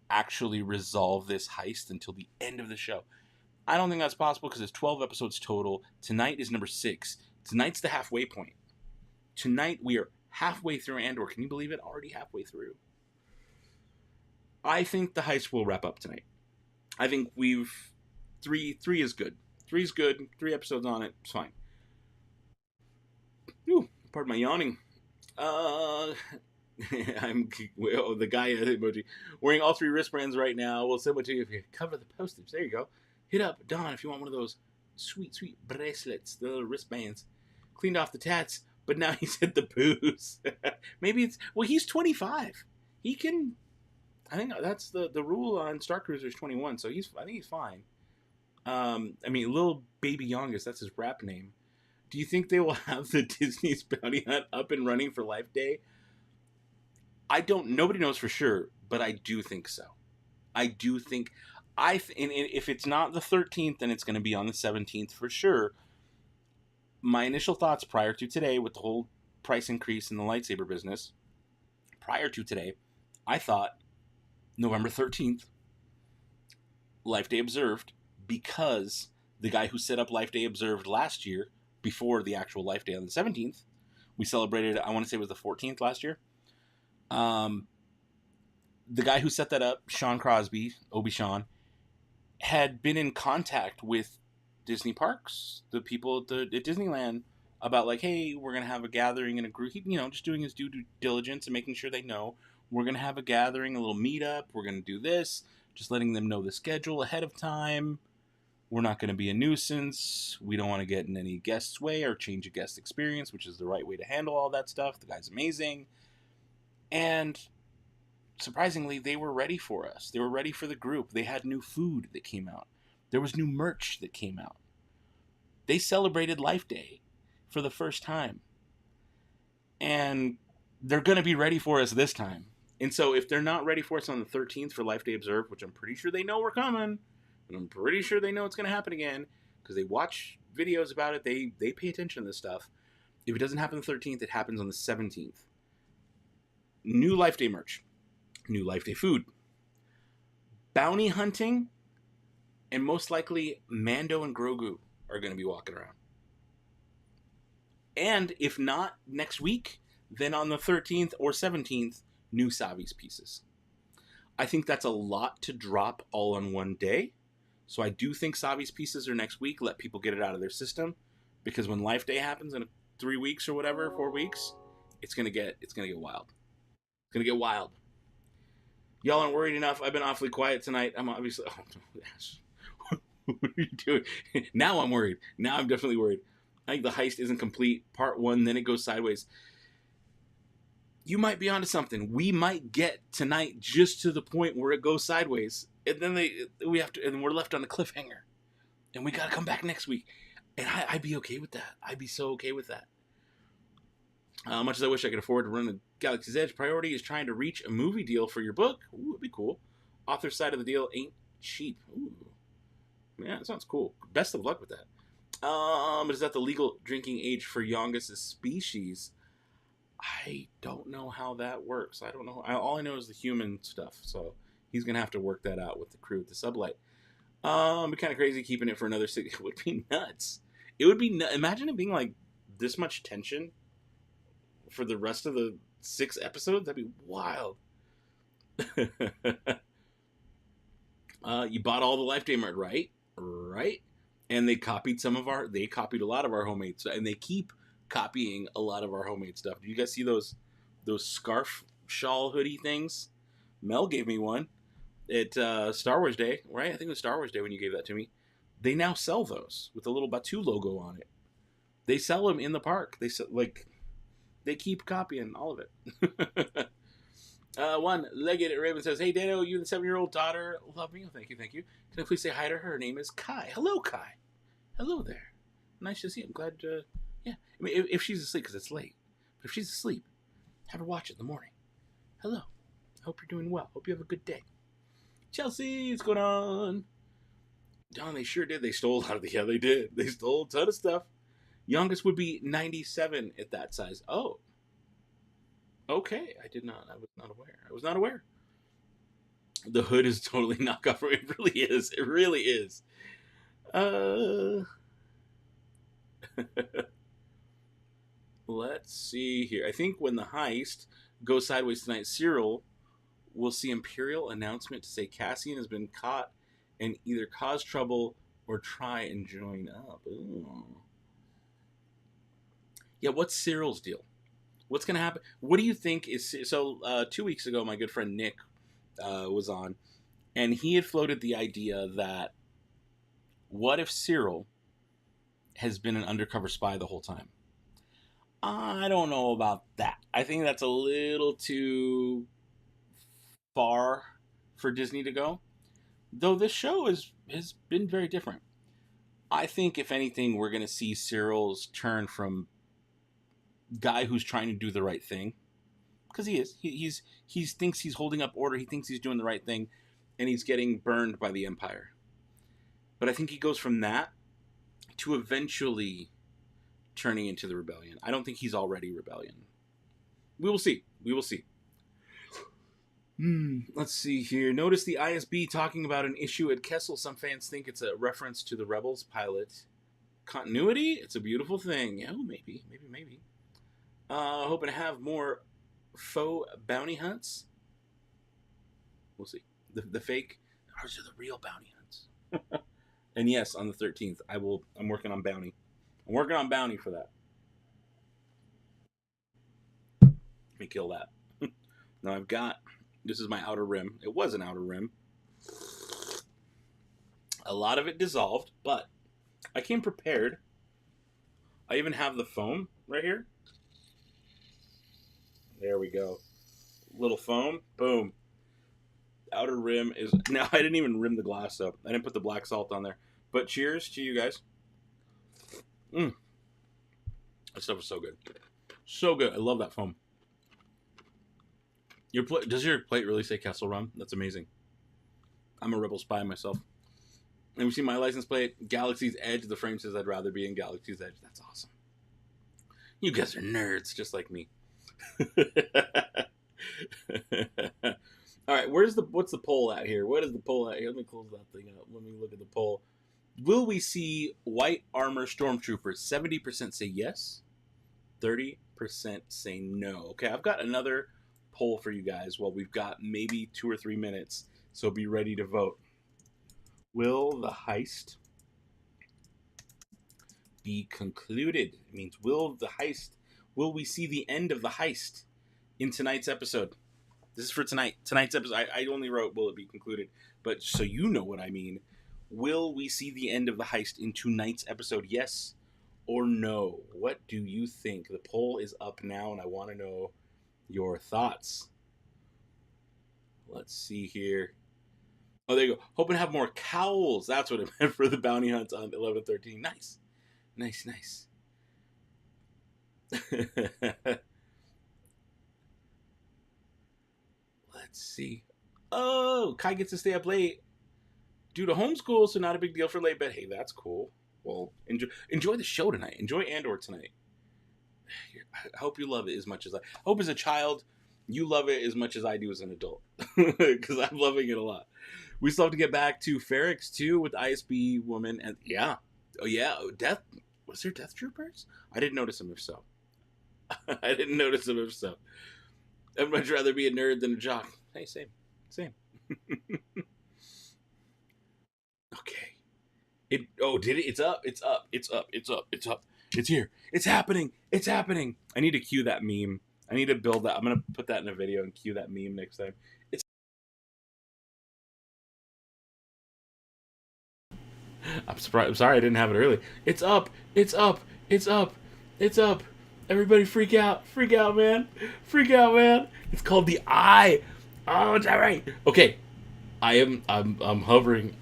Speaker 2: actually resolve this heist until the end of the show. I don't think that's possible because it's 12 episodes total. Tonight is number 6. Tonight's the halfway point. Tonight we are halfway through Andor. Can you believe it? Already halfway through. I think the heist will wrap up tonight. I think we've... Three is good. 3 is good. 3 episodes on it. It's fine. Ooh, pardon my yawning. I'm the guy emoji wearing all 3 wristbands right now. We'll send one to you if you cover the postage. There you go. Hit up Don if you want one of those sweet bracelets, the little wristbands. Cleaned off the tats, but now he's hit the booze. Maybe it's... Well, he's 25. He can... I think that's the rule on Star Cruiser is 21, so I think he's fine. I mean, little Baby Youngest, that's his rap name. Do you think they will have the Disney's Bounty Hunt up and running for Life Day? Nobody knows for sure, but I do think so. I do think, and if it's not the 13th, then it's going to be on the 17th for sure. My initial thoughts prior to today with the whole price increase in the lightsaber business, prior to today, I thought November 13th, Life Day Observed, because the guy who set up Life Day Observed last year, before the actual Life Day on the 17th, we celebrated, I want to say it was the 14th last year. The guy who set that up, Sean Crosby, Obi-Sean, had been in contact with Disney Parks, the people at Disneyland, about like, hey, we're going to have a gathering in a group, just doing his due diligence and making sure they know. We're going to have a gathering, a little meetup. We're going to do this. Just letting them know the schedule ahead of time. We're not going to be a nuisance. We don't want to get in any guest's way or change a guest experience, which is the right way to handle all that stuff. The guy's amazing. And surprisingly, they were ready for us. They were ready for the group. They had new food that came out. There was new merch that came out. They celebrated Life Day for the first time. And they're going to be ready for us this time. And so if they're not ready for us on the 13th for Life Day Observed, which I'm pretty sure they know we're coming, and I'm pretty sure they know it's going to happen again, because they watch videos about it, they pay attention to this stuff. If it doesn't happen the 13th, it happens on the 17th. New Life Day merch. New Life Day food. Bounty hunting, and most likely Mando and Grogu are going to be walking around. And if not next week, then on the 13th or 17th, new Savi's pieces. I think that's a lot to drop all on one day. So I do think Savi's pieces are next week. Let people get it out of their system. Because when Life Day happens in 3 weeks or whatever, 4 weeks, it's gonna get wild. It's gonna get wild. Y'all aren't worried enough. I've been awfully quiet tonight. I'm obviously... Oh, gosh. What are you doing? Now I'm worried. Now I'm definitely worried. I think the heist isn't complete. Part 1, then it goes sideways. You might be onto something. We might get tonight just to the point where it goes sideways, and then and we're left on a cliffhanger, and we gotta come back next week. And I'd be okay with that. I'd be so okay with that. Much as I wish I could afford to run the Galaxy's Edge, priority is trying to reach a movie deal for your book. Ooh, it'd be cool. Author side of the deal ain't cheap. Ooh, man, that sounds cool. Best of luck with that. Is that the legal drinking age for youngest species? I don't know how that works. I don't know. All I know is the human stuff. So he's gonna have to work that out with the crew at the sublight. It'd be kind of crazy keeping it for another 6. It would be nuts. It would be imagine it being like this much tension for the rest of the 6 episodes. That'd be wild. You bought all the Life Day merch, right? Right. And they copied a lot of our homemade stuff, and they keep copying a lot of our homemade stuff. Do you guys see those scarf shawl hoodie things? Mel gave me one at Star Wars Day, right? I think it was Star Wars Day when you gave that to me. They now sell those with the little Batu logo on it. They sell them in the park. They keep copying all of it. One-legged Raven says, "Hey Dano, you and the 7-year-old daughter love me." Oh, thank you. Can I please say hi to her? Her name is Kai. Hello, Kai. Hello there. Nice to see you. I'm glad. Yeah. I mean, if she's asleep, because it's late. But if she's asleep, have her watch it in the morning. Hello. Hope you're doing well. Hope you have a good day. Chelsea, what's going on? Don, they sure did. They stole a lot of the. Yeah, they did. They stole a ton of stuff. Youngest would be 97 at that size. Oh. Okay, I was not aware. The hood is totally knockoff. It really is. It really is. Let's see here. I think when the heist goes sideways tonight, Cyril will see Imperial announcement to say Cassian has been caught and either cause trouble or try and join up. Ooh. Yeah, what's Cyril's deal? What's going to happen? What do you think is... So, 2 weeks ago, my good friend Nick was on, and he had floated the idea that what if Cyril has been an undercover spy the whole time? I don't know about that. I think that's a little too far for Disney to go. Though this show has been very different. I think, if anything, we're going to see Cyril's turn from guy who's trying to do the right thing, because he is. He thinks he's holding up order. He thinks he's doing the right thing, and he's getting burned by the Empire. But I think he goes from that to eventually turning into the rebellion. I don't think he's already rebellion. We will see. Let's see here. Notice the ISB talking about an issue at Kessel. Some fans think it's a reference to the Rebels pilot. Continuity? It's a beautiful thing. Oh, maybe. Hoping to have more faux bounty hunts. We'll see. The fake, ours are the real bounty hunts. And yes, on the 13th, I'm working on bounty. I'm working on bounty for that. Let me kill that. Now I've got, this is my outer rim. It was an outer rim. A lot of it dissolved, but I came prepared. I even have the foam right here. There we go. Little foam. Boom. Outer rim is... Now, I didn't even rim the glass up. I didn't put the black salt on there. But cheers to you guys. That stuff is so good. So good. I love that foam. Does your plate really say Kessel Rum? That's amazing. I'm a Rebel spy myself. And we see my license plate, Galaxy's Edge. The frame says I'd rather be in Galaxy's Edge. That's awesome. You guys are nerds, just like me. All right, what's the poll at here? What is the poll at here? Let me close that thing up. Let me look at the poll. Will we see white armor stormtroopers? 70% say yes. 30% say no. Okay, I've got another poll for you guys. Well, we've got maybe 2 or 3 minutes, so be ready to vote. Will the heist be concluded? It means will we see the end of the heist in tonight's episode? This is for tonight's episode. I only wrote will it be concluded, but so you know what I mean. Will we see the end of the heist in tonight's episode? Yes or no? What do you think? The poll is up now, and I want to know your thoughts. Let's see here. Oh, there you go. Hoping to have more cowls. That's what it meant for the bounty hunts on 11-13. Nice. Let's see. Oh, Kai gets to stay up late due to homeschool, so not a big deal for late bed. Hey, that's cool. Well, enjoy the show tonight. Enjoy Andor tonight. I hope you love it as much as I hope as a child you love it as much as I do as an adult, because I'm loving it a lot. We still have to get back to Ferrix 2 with the ISB woman, and Death, was there Death Troopers? I didn't notice them if so. I didn't notice them if so. I'd much rather be a nerd than a jock. Hey, same. Okay. Did it? It's up. It's here. It's happening. I need to cue that meme. I need to build that. I'm going to put that in a video and cue that meme next time. I'm surprised. I'm sorry I didn't have it early. It's up. Everybody freak out, man. It's called the Eye. Oh, is that right? Okay. I'm hovering.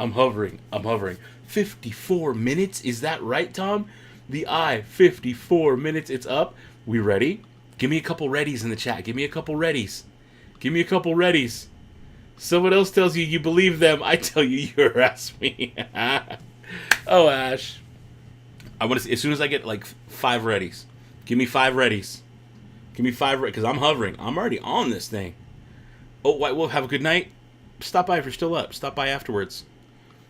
Speaker 2: 54 minutes. Is that right, Tom? The Eye, 54 minutes. It's up. We ready? Give me a couple readies in the chat. Give me a couple readies. Someone else tells you believe them. I tell you harass me. Oh, Ash. I want to see, as soon as I get like 5 readies. Give me 5 readies. Because I'm hovering. I'm already on this thing. Oh, White Wolf, have a good night. Stop by if you're still up. Stop by afterwards.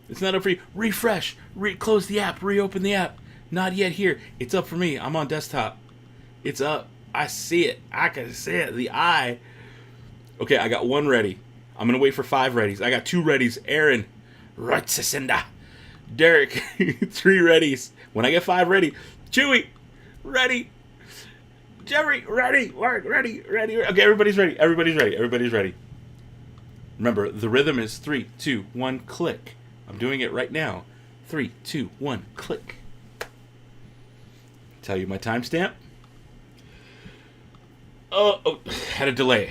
Speaker 2: It's not up for you. Refresh. Close the app. Reopen the app. Not yet here. It's up for me. I'm on desktop. It's up. I see it. I can see it. The Eye. Okay, I got 1 ready. I'm going to wait for 5 readies. I got 2 readies. Aaron. Ratsasinda. Derek. 3 readies. When I get 5 ready. Chewy. Ready. Jerry. Ready. Ready. Okay, everybody's ready. Remember, the rhythm is 3, 2, 1, click. I'm doing it right now. 3, 2, 1, click. Tell you my timestamp. Oh, had a delay.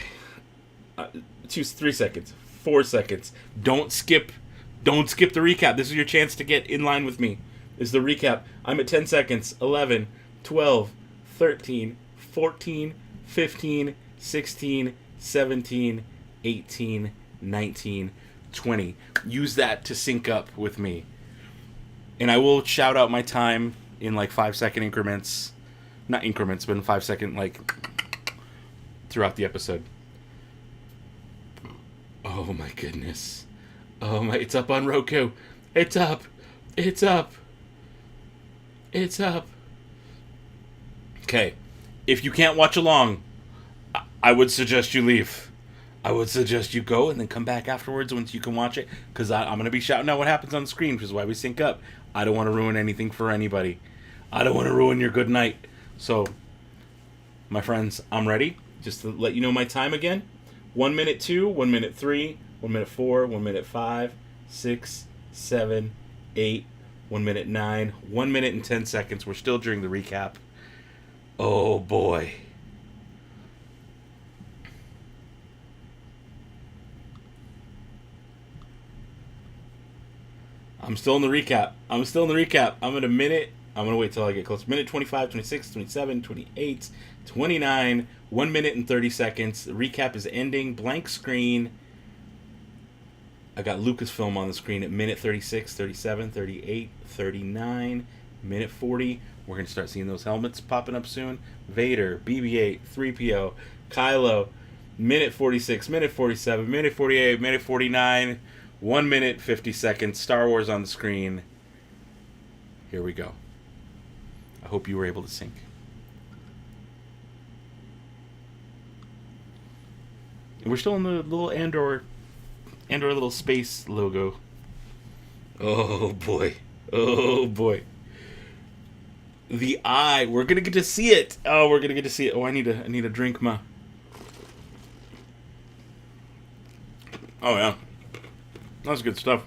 Speaker 2: 3 seconds, 4 seconds. Don't skip the recap. This is your chance to get in line with me. This is the recap. I'm at 10 seconds. 11, 12, 13, 14, 15, 16, 17, 18, 19, 20. Use that to sync up with me. And I will shout out my time in like 5-second increments. Not increments, but in 5-second, like, throughout the episode. Oh my goodness. It's up on Roku. It's up. Okay. If you can't watch along, I would suggest you leave. I would suggest you go and then come back afterwards once you can watch it, because I'm going to be shouting out what happens on the screen, which is why we sync up. I don't want to ruin anything for anybody. I don't want to ruin your good night. So, my friends, I'm ready. Just to let you know my time again. 1 minute 2, 1 minute 3, 1 minute 4, 1 minute 5, 6, 7, 8, 1 minute 9, 1 minute and 10 seconds. We're still during the recap. Oh boy. I'm still in the recap. I'm at a minute. I'm going to wait till I get close. Minute 25, 26, 27, 28, 29, 1 minute and 30 seconds. The recap is ending. Blank screen. I got Lucasfilm on the screen at minute 36, 37, 38, 39, minute 40. We're going to start seeing those helmets popping up soon. Vader, BB-8, 3PO, Kylo, minute 46, minute 47, minute 48, minute 49, 1 minute, 50 seconds. Star Wars on the screen. Here we go. I hope you were able to sync. And we're still in the little Andor little space logo. Oh boy. The Eye. We're gonna get to see it. Oh, I need a drink, ma. Oh yeah. That's good stuff.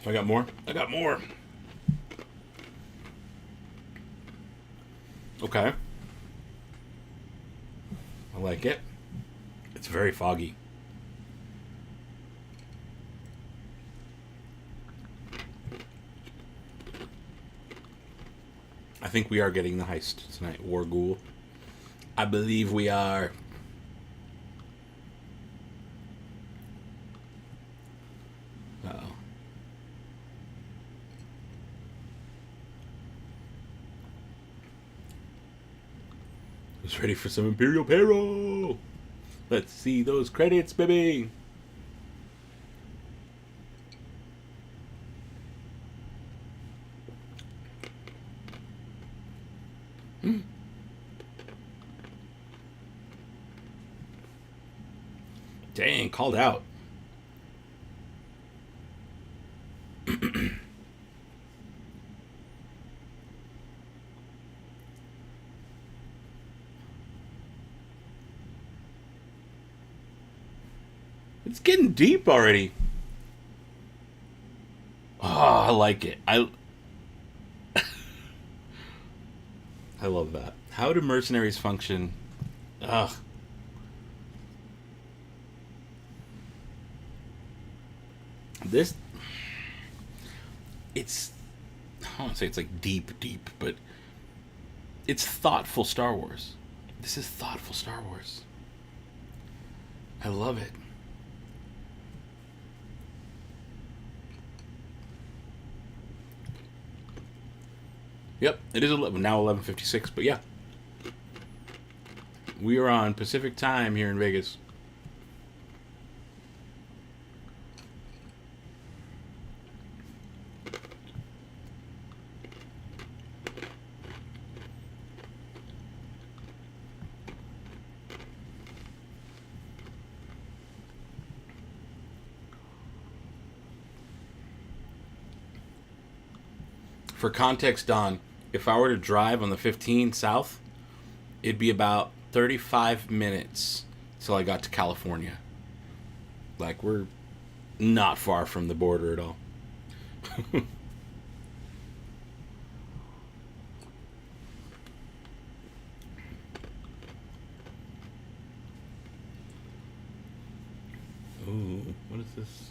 Speaker 2: I got more. Okay. I like it. It's very foggy. I think we are getting the heist tonight, War Ghoul. I believe we are. Who's ready for some Imperial payroll? Let's see those credits, baby. Dang, called out. It's getting deep already. Oh, I like it. I love that. How do mercenaries function? Ugh. This, it's, I don't want to say it's like deep, but it's thoughtful Star Wars. This is thoughtful Star Wars. I love it. Yep, it is now 11:56, but yeah. We are on Pacific time here in Vegas. For context, Don, if I were to drive on the 15 south, it'd be about 35 minutes till I got to California. Like, we're not far from the border at all. Ooh, what is this?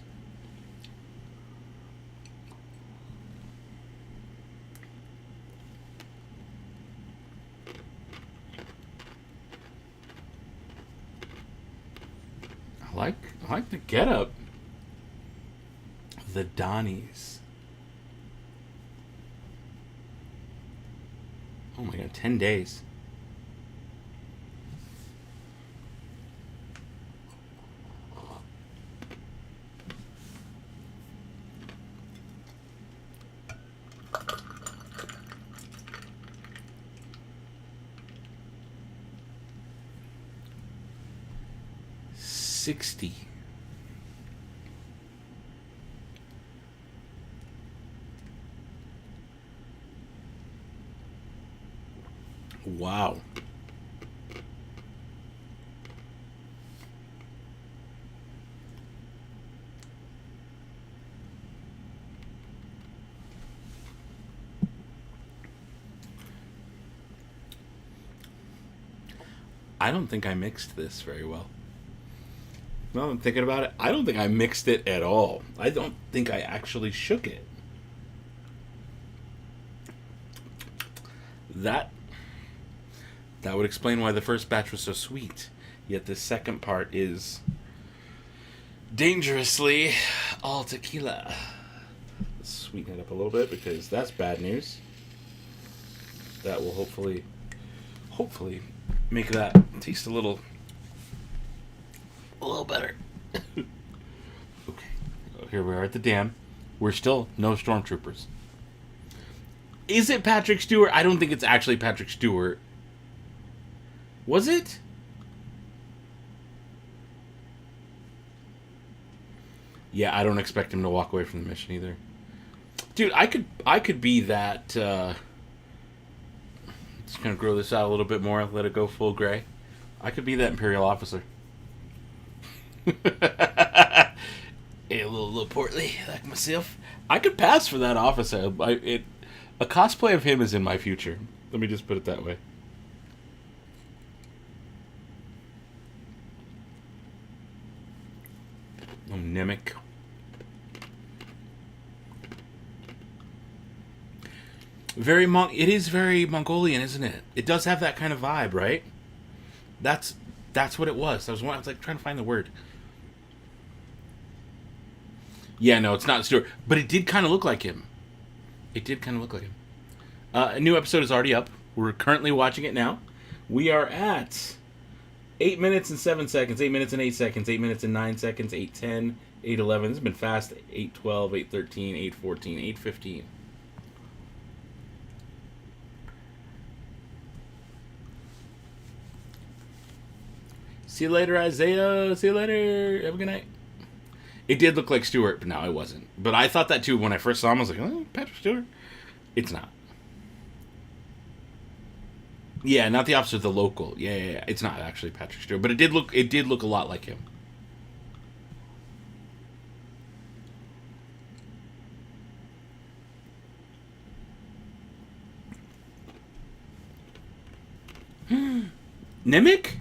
Speaker 2: I like the getup. The Donnies. Oh my god, 10 days. $60. Wow. I don't think I mixed this very well. Well, I'm thinking about it. I don't think I mixed it at all. I don't think I actually shook it. That would explain why the first batch was so sweet. Yet the second part is dangerously all tequila. Let's sweeten it up a little bit because that's bad news. That will hopefully make that taste a little better. Okay, here we are at the dam. We're still no stormtroopers. Is it Patrick Stewart? I don't think it's actually Patrick Stewart. Was it? Yeah, I don't expect him to walk away from the mission either. Dude, I could be that. Just gonna grow this out a little bit more. Let it go full gray. I could be that Imperial officer. A little portly like myself. I could pass for that officer. A cosplay of him is in my future. Let me just put it that way. Oh, Nemec. It is very Mongolian, isn't it? It does have that kind of vibe, right? That's what it was. I was like trying to find the word. Yeah, no, it's not Stewart, but it did kind of look like him. A new episode is already up. We're currently watching it now. We are at 8 minutes and 7 seconds, 8 minutes and 8 seconds, 8 minutes and 9 seconds, 8:10, 8:11. This has been fast. 8:12, 8:13, 8:14, 8:15. See you later, Isaiah. See you later. Have a good night. It did look like Stewart, but no, it wasn't. But I thought that too when I first saw him. I was like, oh, Patrick Stewart. It's not. Yeah, not the officer, the local. Yeah. It's not actually Patrick Stewart, but it did look a lot like him. Nemec?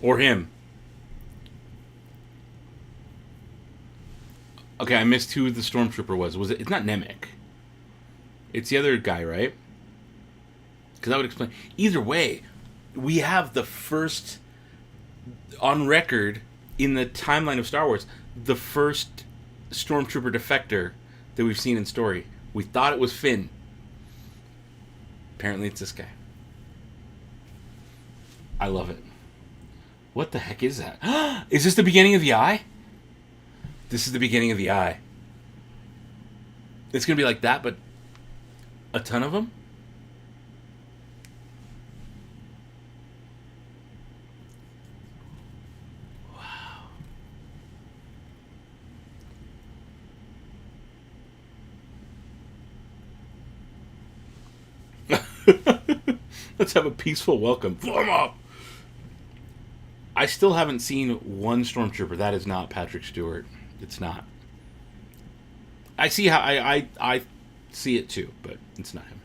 Speaker 2: Or him? Okay, I missed who the stormtrooper was. Was it? It's not Nemec. It's the other guy, right? Because that would explain. Either way, we have the first on record in the timeline of Star Wars, the first stormtrooper defector that we've seen in story. We thought it was Finn. Apparently, it's this guy. I love it. What the heck is that? Is this the beginning of the eye? This is the beginning of the eye. It's going to be like that, but a ton of them? Wow. Let's have a peaceful welcome. Form up! I still haven't seen one stormtrooper. That is not Patrick Stewart. It's not. I see how I see it too, but it's not him.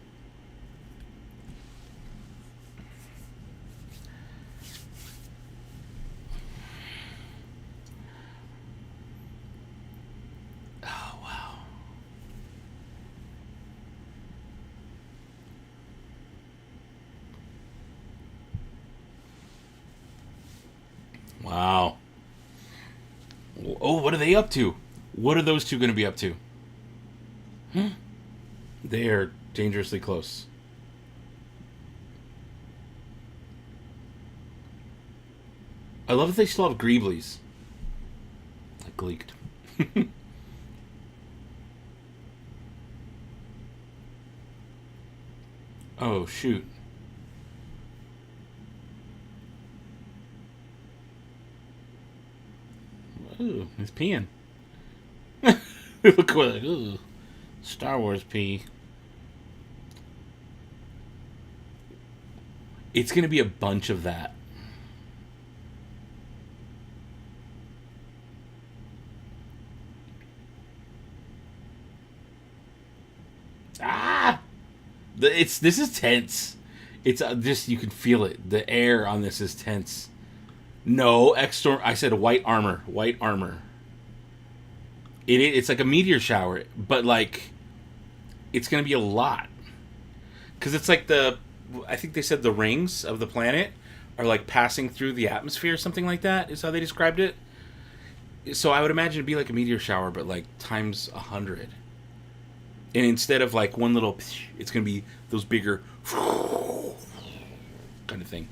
Speaker 2: Oh wow. Wow. Oh, what are they up to? What are those two going to be up to? They are dangerously close. I love that they still have Greeblies. Like leaked. Oh, shoot. Ooh, he's peeing. Look like, ooh, Star Wars pee. It's going to be a bunch of that. Ah! This is tense. It's just, you can feel it. The air on this is tense. No, X-Storm. I said white armor. White armor. It's like a meteor shower, but like, it's going to be a lot. Because it's like I think they said the rings of the planet are like passing through the atmosphere, something like that is how they described it. So I would imagine it'd be like a meteor shower, but like times 100. And instead of like one little, it's going to be those bigger kind of thing.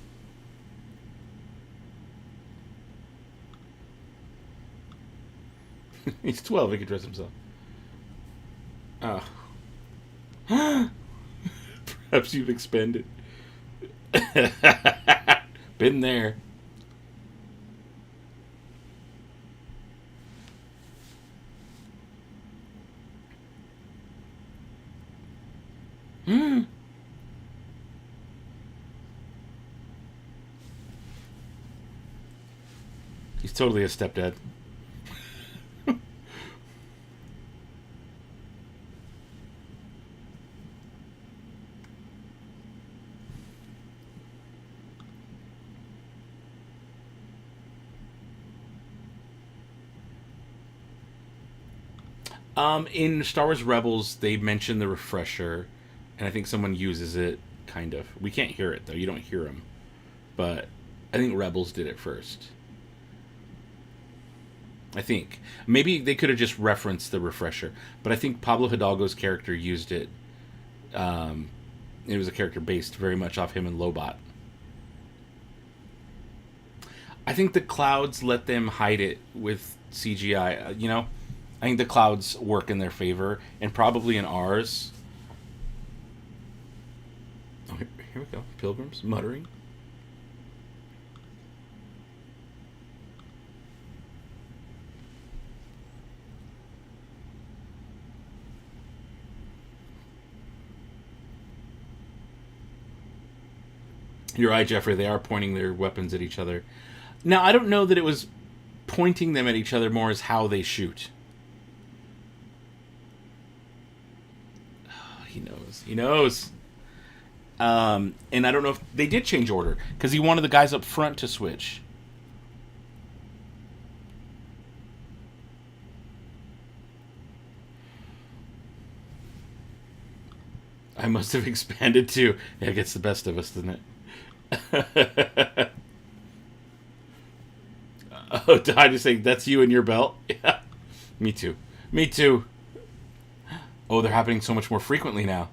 Speaker 2: He's 12. He can dress himself. Perhaps you've expended. Been there. He's totally a stepdad. In Star Wars Rebels, they mention the refresher, and I think someone uses it, kind of. We can't hear it, though. You don't hear them. But I think Rebels did it first. I think. Maybe they could have just referenced the refresher. But I think Pablo Hidalgo's character used it It was a character based very much off him and Lobot. I think the clouds let them hide it with CGI. I think the clouds work in their favor, and probably in ours. Oh, here we go. Pilgrims muttering. You're right, Jeffrey. They are pointing their weapons at each other. Now, I don't know that it was pointing them at each other more as how they shoot. Oh, he knows. He knows. And I don't know if they did change order, because he wanted the guys up front to switch. I must have expanded too. Yeah, it gets the best of us, doesn't it? Oh, I just saying that's you and your belt. Yeah, me too. Me too. Oh, they're happening so much more frequently now.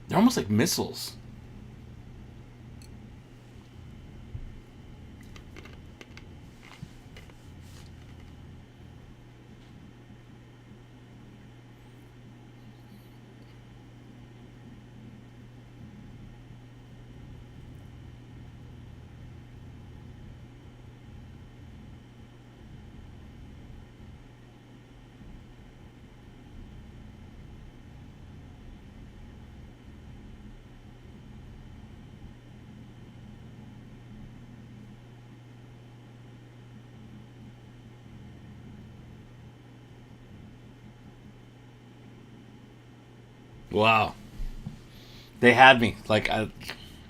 Speaker 2: They're almost like missiles. Wow. They had me. Like,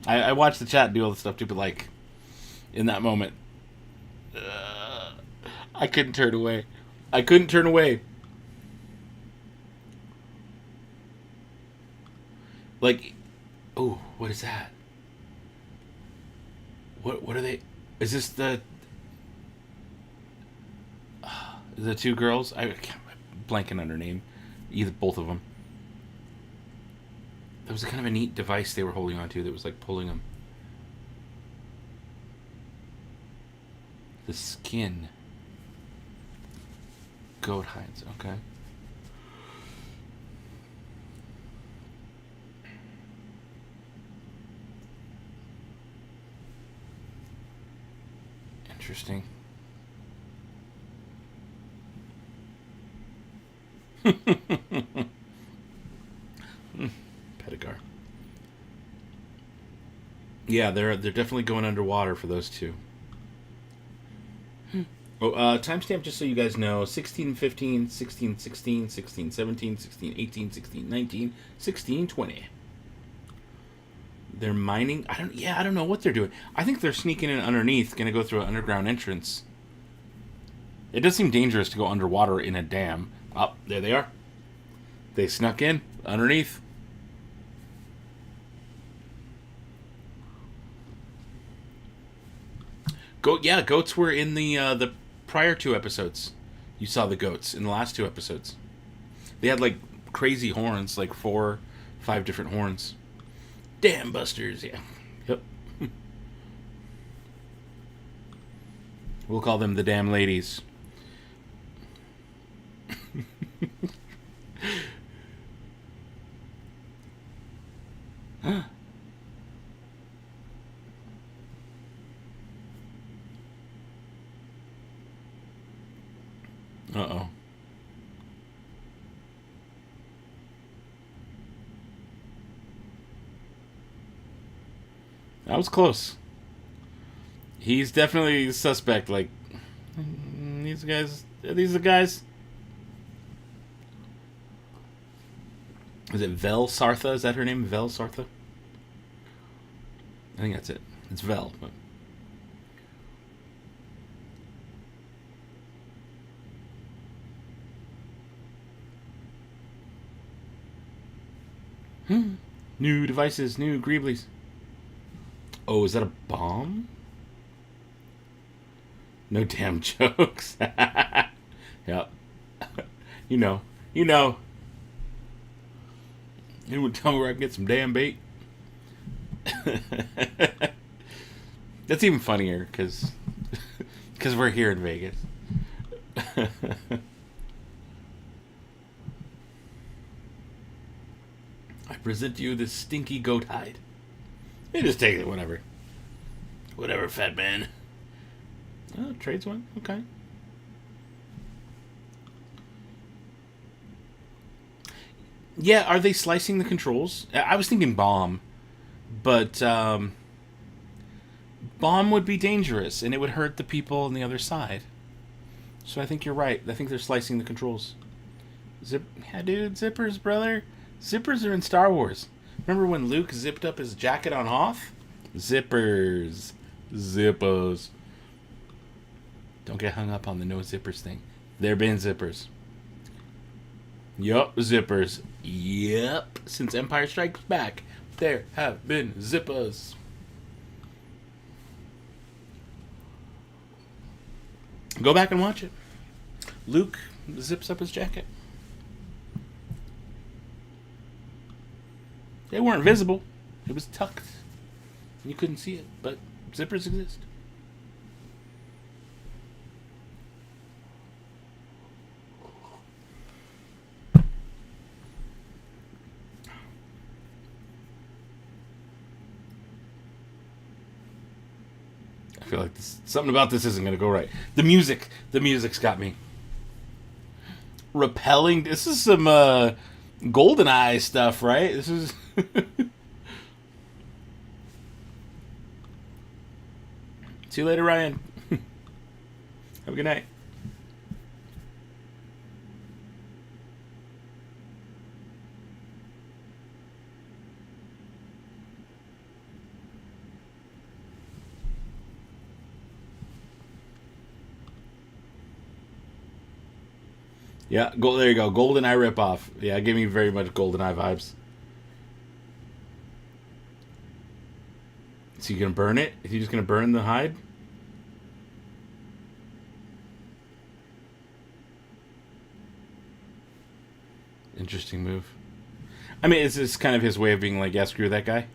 Speaker 2: I watched the chat do all the stuff too, but like, in that moment, I couldn't turn away. I couldn't turn away. Like, oh, what is that? What are they? Is this the two girls? I'm blanking on her name. Either both of them. That was kind of a neat device they were holding on to that was like pulling them. The skin. Goat hides, okay. Interesting. Pedigar. Yeah, they're definitely going underwater for those two. Oh, timestamp, just so you guys know, 1615, 1616, 1617, 1618, 1619, 1620. They're mining. I don't know what they're doing. I think they're sneaking in underneath, going to go through an underground entrance. It does seem dangerous to go underwater in a dam. Oh, there they are. They snuck in underneath. Goats were in the prior two episodes. You saw the goats in the last two episodes. They had like crazy horns, like 4, 5 different horns. Dam busters, yeah. Yep. We'll call them the damn ladies. Huh. Uh-oh. That was close. He's definitely suspect, like, these guys, are these the guys? Is it Vel Sartha? Is that her name? Vel Sartha? I think that's it. It's Vel, but... New devices, new Greeblies. Oh, is that a bomb? No damn jokes. Yep. You know. Anyone tell me where I can get some damn bait? That's even funnier because we're here in Vegas. I present to you this stinky goat hide. You just take it, whatever. Whatever, fat man. Oh, trades one? Okay. Yeah, are they slicing the controls? I was thinking bomb. But bomb would be dangerous, and it would hurt the people on the other side. So I think you're right. I think they're slicing the controls. Yeah, dude, zippers, brother. Zippers are in Star Wars. Remember when Luke zipped up his jacket on Hoth? Zippers. Zippos. Don't get hung up on the no zippers thing. There been zippers. Yup, zippers. Yep. Since Empire Strikes Back, there have been zippers. Go back and watch it. Luke zips up his jacket. They weren't visible. It was tucked. You couldn't see it, but zippers exist. I feel like something about this isn't going to go right. The music's got me. Repelling. This is some GoldenEye stuff, right? This is. See you later, Ryan. Have a good night. Yeah, there you go. GoldenEye ripoff. Yeah, give me very much GoldenEye vibes. So you gonna burn it? Is he just gonna burn the hide? Interesting move. I mean, is this kind of his way of being like, yeah, screw that guy?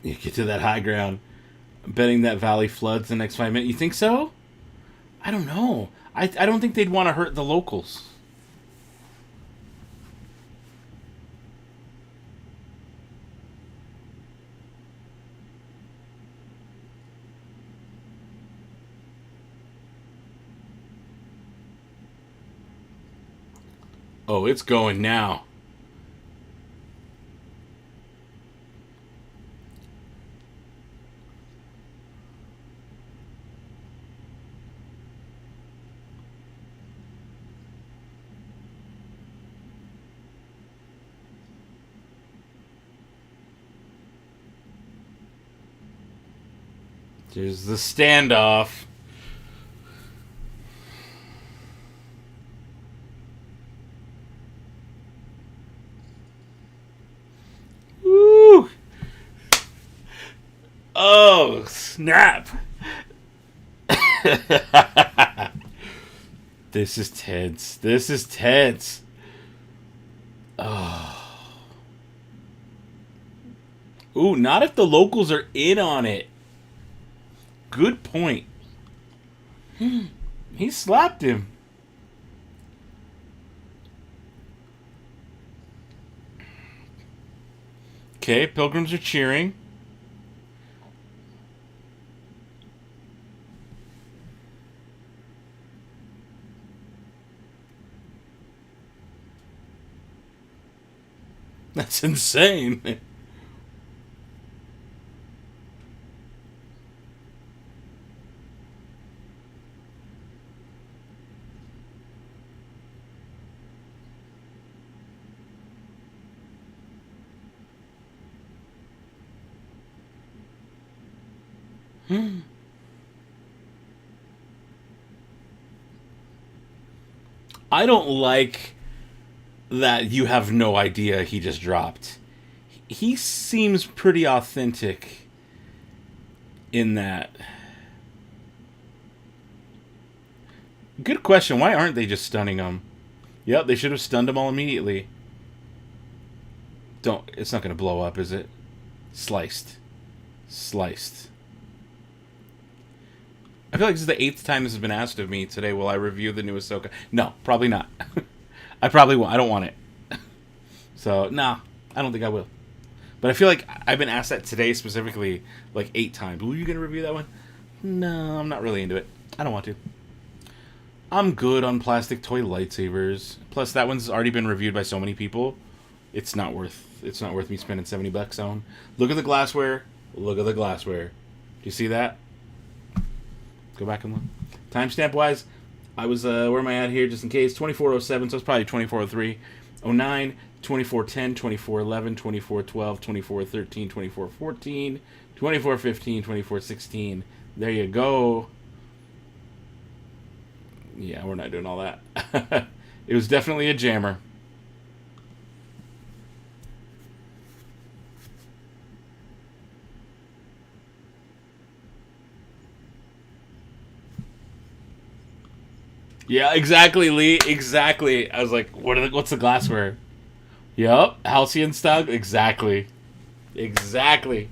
Speaker 2: You get to that high ground. I'm betting that valley floods the next 5 minutes. You think so? I don't know. I don't think they'd want to hurt the locals. Oh, it's going now. There's the standoff. Woo! Oh, snap. This is tense. This is tense. Oh. Ooh, not if the locals are in on it. Good point. He slapped him. Okay, pilgrims are cheering. That's insane. I don't like that you have no idea he just dropped. He seems pretty authentic in that. Good question. Why aren't they just stunning him? Yep, they should have stunned them all immediately. Don't. It's not going to blow up, is it? Sliced. Sliced. I feel like this is the 8th time this has been asked of me today. Will I review the new Ahsoka? No, probably not. I probably won't. I don't want it. So, nah, I don't think I will. But I feel like I've been asked that today specifically like 8 times. Will you going to review that one? No, I'm not really into it. I don't want to. I'm good on plastic toy lightsabers. Plus, that one's already been reviewed by so many people. It's not worth me spending $70 on. Look at the glassware. Look at the glassware. Do you see that? Go back and look. Timestamp wise, I was where am I at here? Just in case 2407, so it's probably 2403, 09, 2410, 2411, 2412, 2413, 2414, 2415, 2416. There you go. Yeah, we're not doing all that. It was definitely a jammer. Yeah, exactly, Lee. Exactly. I was like, what's the glassware? Yup, halcyon style. Exactly. Exactly.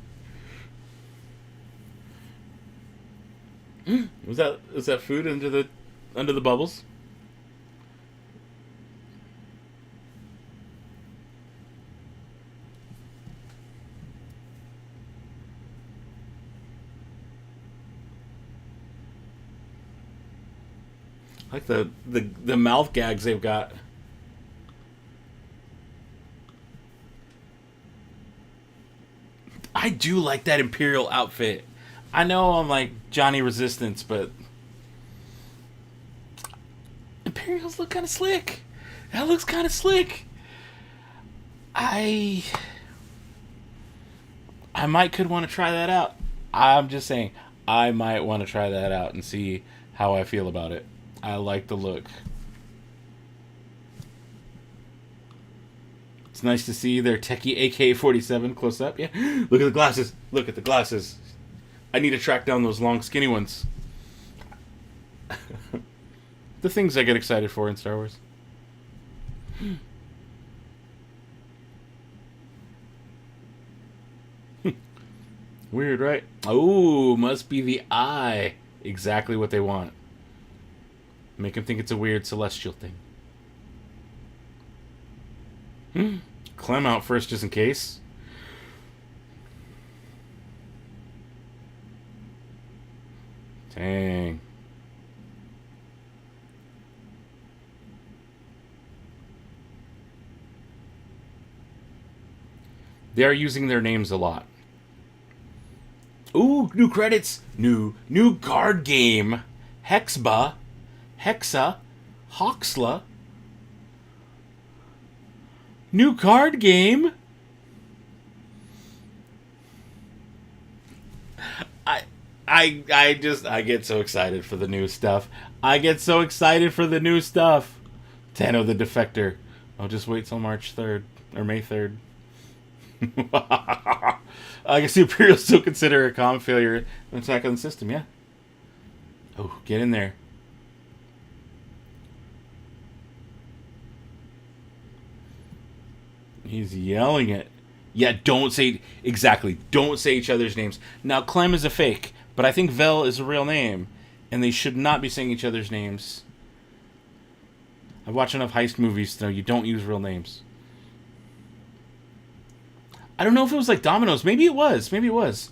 Speaker 2: Was that food under the bubbles? I like the mouth gags they've got. I do like that Imperial outfit. I know I'm like Johnny Resistance, but Imperials look kind of slick. That looks kind of slick. I could want to try that out. I'm just saying, I might want to try that out and see how I feel about it. I like the look. It's nice to see their techie AK-47 close up. Yeah, look at the glasses. Look at the glasses. I need to track down those long, skinny ones. The things I get excited for in Star Wars. Weird, right? Oh, must be the eye. Exactly what they want. Make them think it's a weird celestial thing. Clem out first just in case. Dang. They are using their names a lot. Ooh, new credits. New card game. Hexba. Hexa. Hoxla. New card game. I get so excited for the new stuff. I get so excited for the new stuff. Tano the Defector. I'll just wait till March 3rd. Or May 3rd. I guess the Imperials still consider a comm failure an attack on the system, yeah. Oh, get in there. He's yelling it. Yeah, don't say... Exactly. Don't say each other's names. Now, Clem is a fake, but I think Vel is a real name, and they should not be saying each other's names. I've watched enough heist movies to know you don't use real names. I don't know if it was like Domino's. Maybe it was. Maybe it was.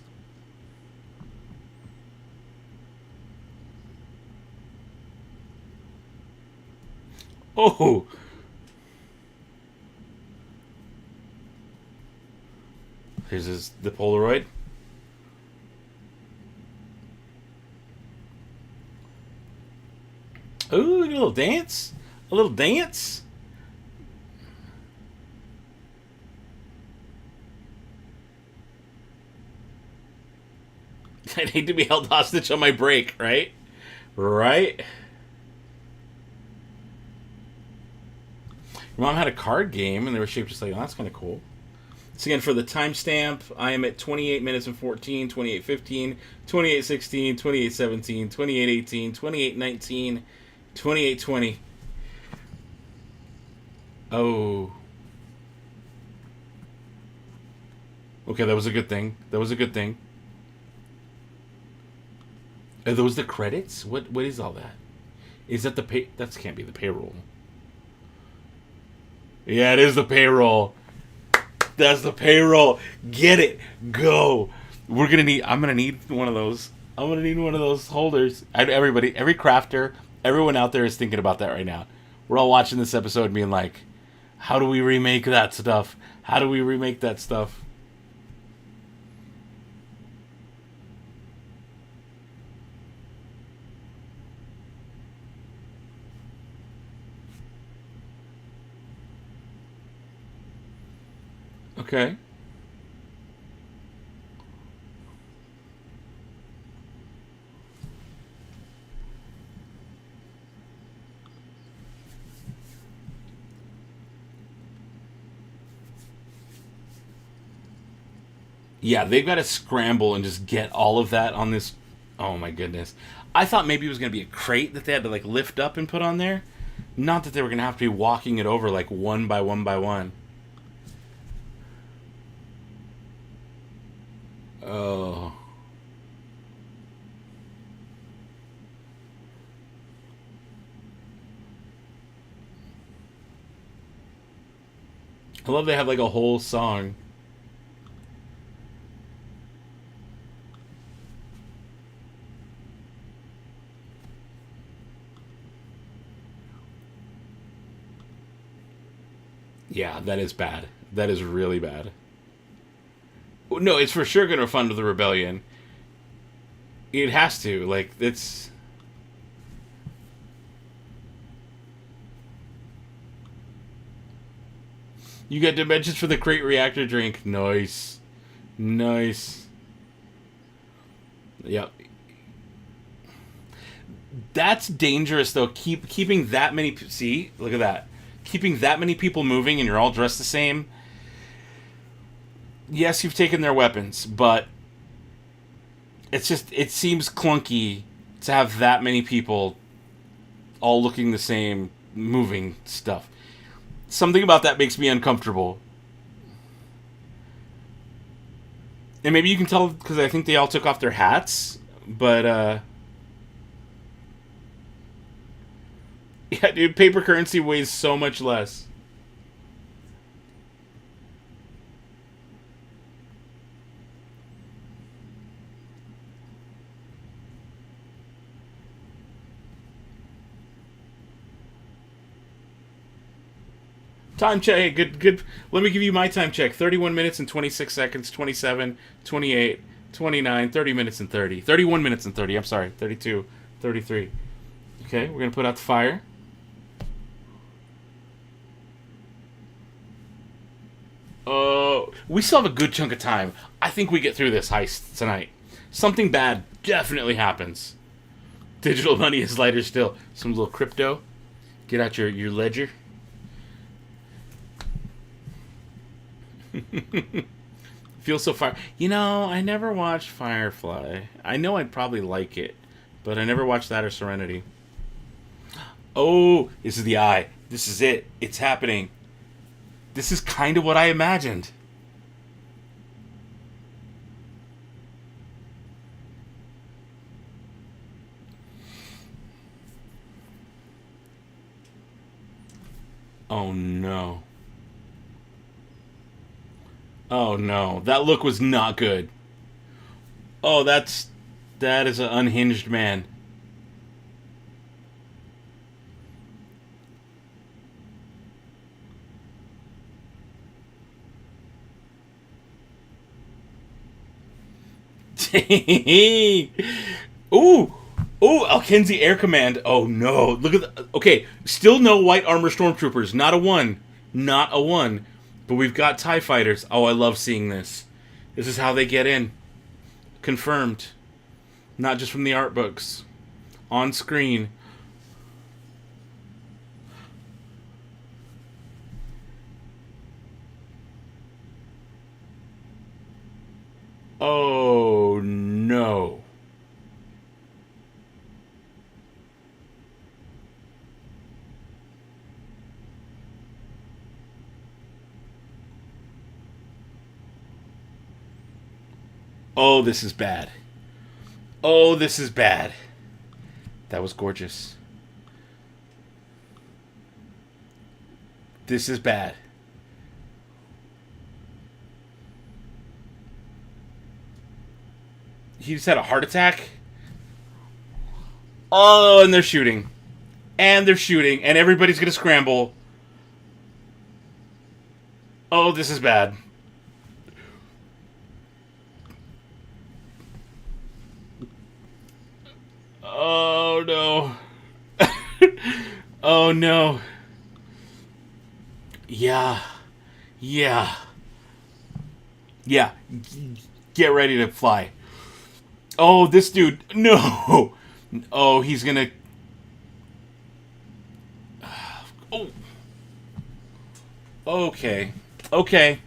Speaker 2: Oh! Here's the Polaroid. Ooh, a little dance. A little dance. I need to be held hostage on my break, right? Right? Your mom had a card game, and they were shaped just like, oh, that's kind of cool. So again, for the timestamp, I am at 28 minutes and 14, 28:15, 28:16, 28:17, 28:18, 28:19, 28:20. Oh. Okay, that was a good thing. That was a good thing. Are those the credits? What is all that? Is that the pay? That can't be the payroll. Yeah, it is the payroll. That's the payroll. Get it. Go. I'm gonna need one of those. I'm gonna need one of those holders. Everybody, every crafter, everyone out there is thinking about that right now. We're all watching this episode being like, how do we remake that stuff? How do we remake that stuff? Okay. Yeah, they've got to scramble and just get all of that on this. Oh my goodness. I thought maybe it was going to be a crate that they had to like lift up and put on there. Not that they were going to have to be walking it over like one by one by one. Oh. I love they have like a whole song. Yeah, that is bad. That is really bad. No, it's for sure going to fund the rebellion. It has to. Like, it's... You get dimensions for the crate reactor drink. Nice. Nice. Yep. That's dangerous, though. Keeping that many... See? Look at that. Keeping that many people moving and you're all dressed the same. Yes, you've taken their weapons, but... It's just... It seems clunky to have that many people all looking the same, moving stuff. Something about that makes me uncomfortable. And maybe you can tell because I think they all took off their hats, but yeah, dude, paper currency weighs so much less. Time check. Hey, good. Let me give you my time check. 31 minutes and 26 seconds, 27, 28, 29, 30 minutes and 30. 31 minutes and 30. I'm sorry. 32, 33. Okay, we're going to put out the fire. We still have a good chunk of time. I think we get through this heist tonight. Something bad definitely happens. Digital money is lighter still. Some little crypto. Get out your ledger. Feels so fire. You know, I never watched Firefly. I know I'd probably like it, but I never watched that or Serenity. Oh, this is the eye. This is it. It's happening. This is kind of what I imagined. Oh no. Oh no, that look was not good. Oh, that is an unhinged man. Ooh, ooh, Alkenzi Air Command. Oh no, look at the, okay. Still no white armor stormtroopers. Not a one. Not a one. But we've got TIE fighters. Oh, I love seeing this. This is how they get in. Confirmed. Not just from the art books. On screen. Oh, no. Oh, this is bad. Oh, this is bad. That was gorgeous. This is bad. He just had a heart attack. Oh, and they're shooting. And they're shooting. And everybody's going to scramble. Oh, this is bad. Oh, no. Oh, no. Yeah. Yeah. Yeah. Get ready to fly. Oh, this dude. No. Oh, he's gonna. Oh. Okay. Okay.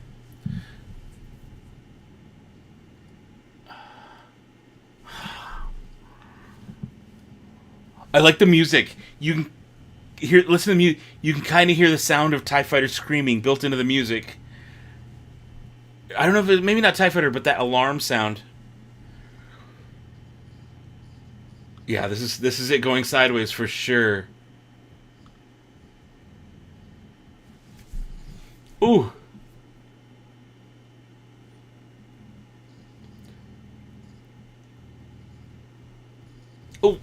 Speaker 2: I like the music. You can hear, listen to music. You can kind of hear the sound of TIE Fighter screaming built into the music. I don't know if maybe not TIE Fighter, but that alarm sound. Yeah, this is it going sideways for sure. Ooh. Oh.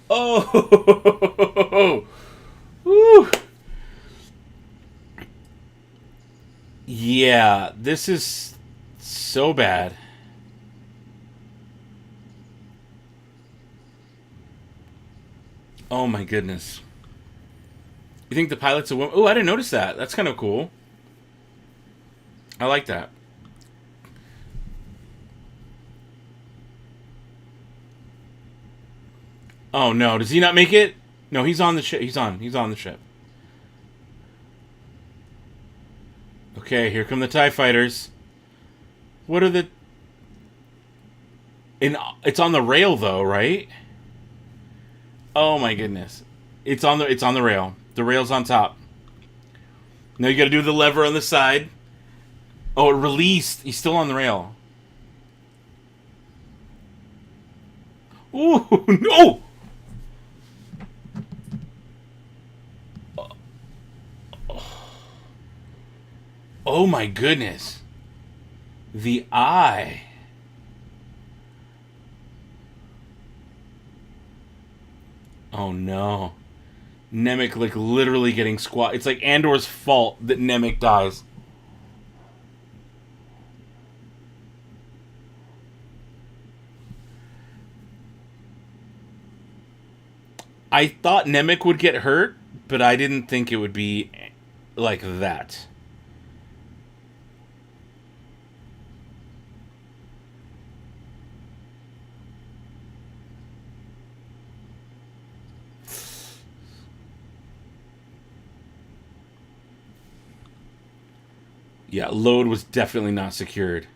Speaker 2: Oh. Woo. Yeah, this is so bad. Oh my goodness. You think the pilot's a woman? Oh, I didn't notice that. That's kind of cool. I like that. Oh no, does he not make it? No, he's on the ship. He's on the ship. Okay, here come the TIE fighters. What are the... It's on the rail though, right? Oh my goodness. It's on the rail. The rail's on top. Now you gotta do the lever on the side. Oh, it released. He's still on the rail. Ooh, no! Oh my goodness. The eye. Oh no. Nemec like literally getting squat. It's like Andor's fault that Nemec dies. I thought Nemec would get hurt, but I didn't think it would be like that. Yeah, load was definitely not secured.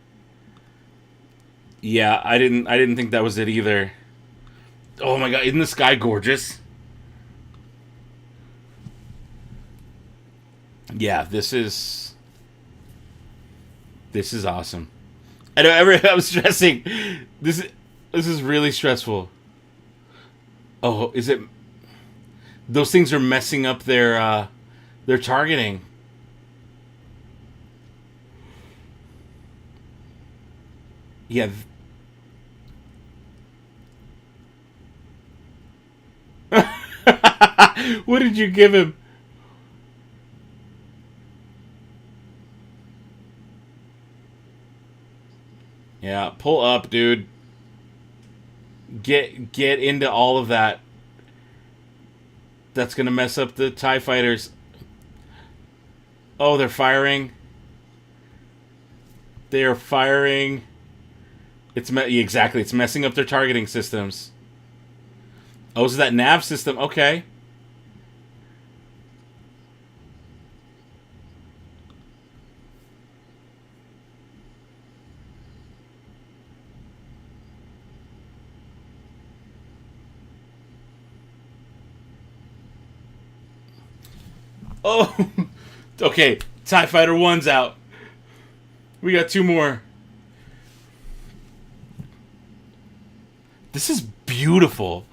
Speaker 2: Yeah, I didn't think that was it either. Oh my god, isn't this guy gorgeous? Yeah, this is awesome. I know I'm stressing. This is really stressful. Oh, is it? Those things are messing up their targeting. Yeah. What did you give him? Yeah, pull up, dude. Get into all of that. That's gonna mess up the TIE fighters. Oh, they're firing. They are firing. Exactly. It's messing up their targeting systems. Oh, is that nav system? Okay. Oh, okay. TIE Fighter 1's out. We got 2 more. This is beautiful.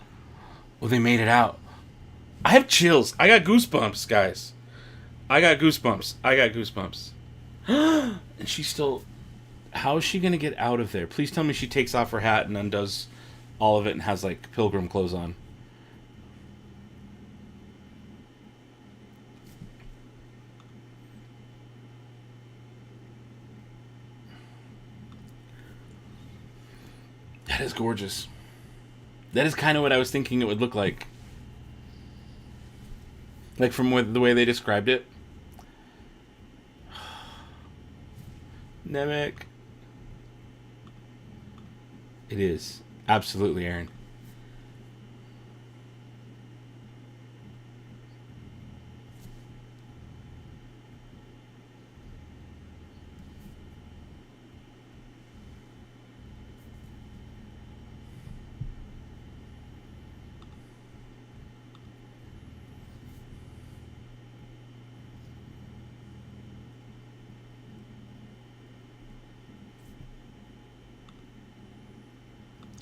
Speaker 2: Well, they made it out. I have chills. I got goosebumps, guys. I got goosebumps. And she's still... How is she going to get out of there? Please tell me she takes off her hat and undoes all of it and has, like, pilgrim clothes on. That is gorgeous. That is kind of what I was thinking it would look like. Like from the way they described it. Nemec. It is. Absolutely, Aaron.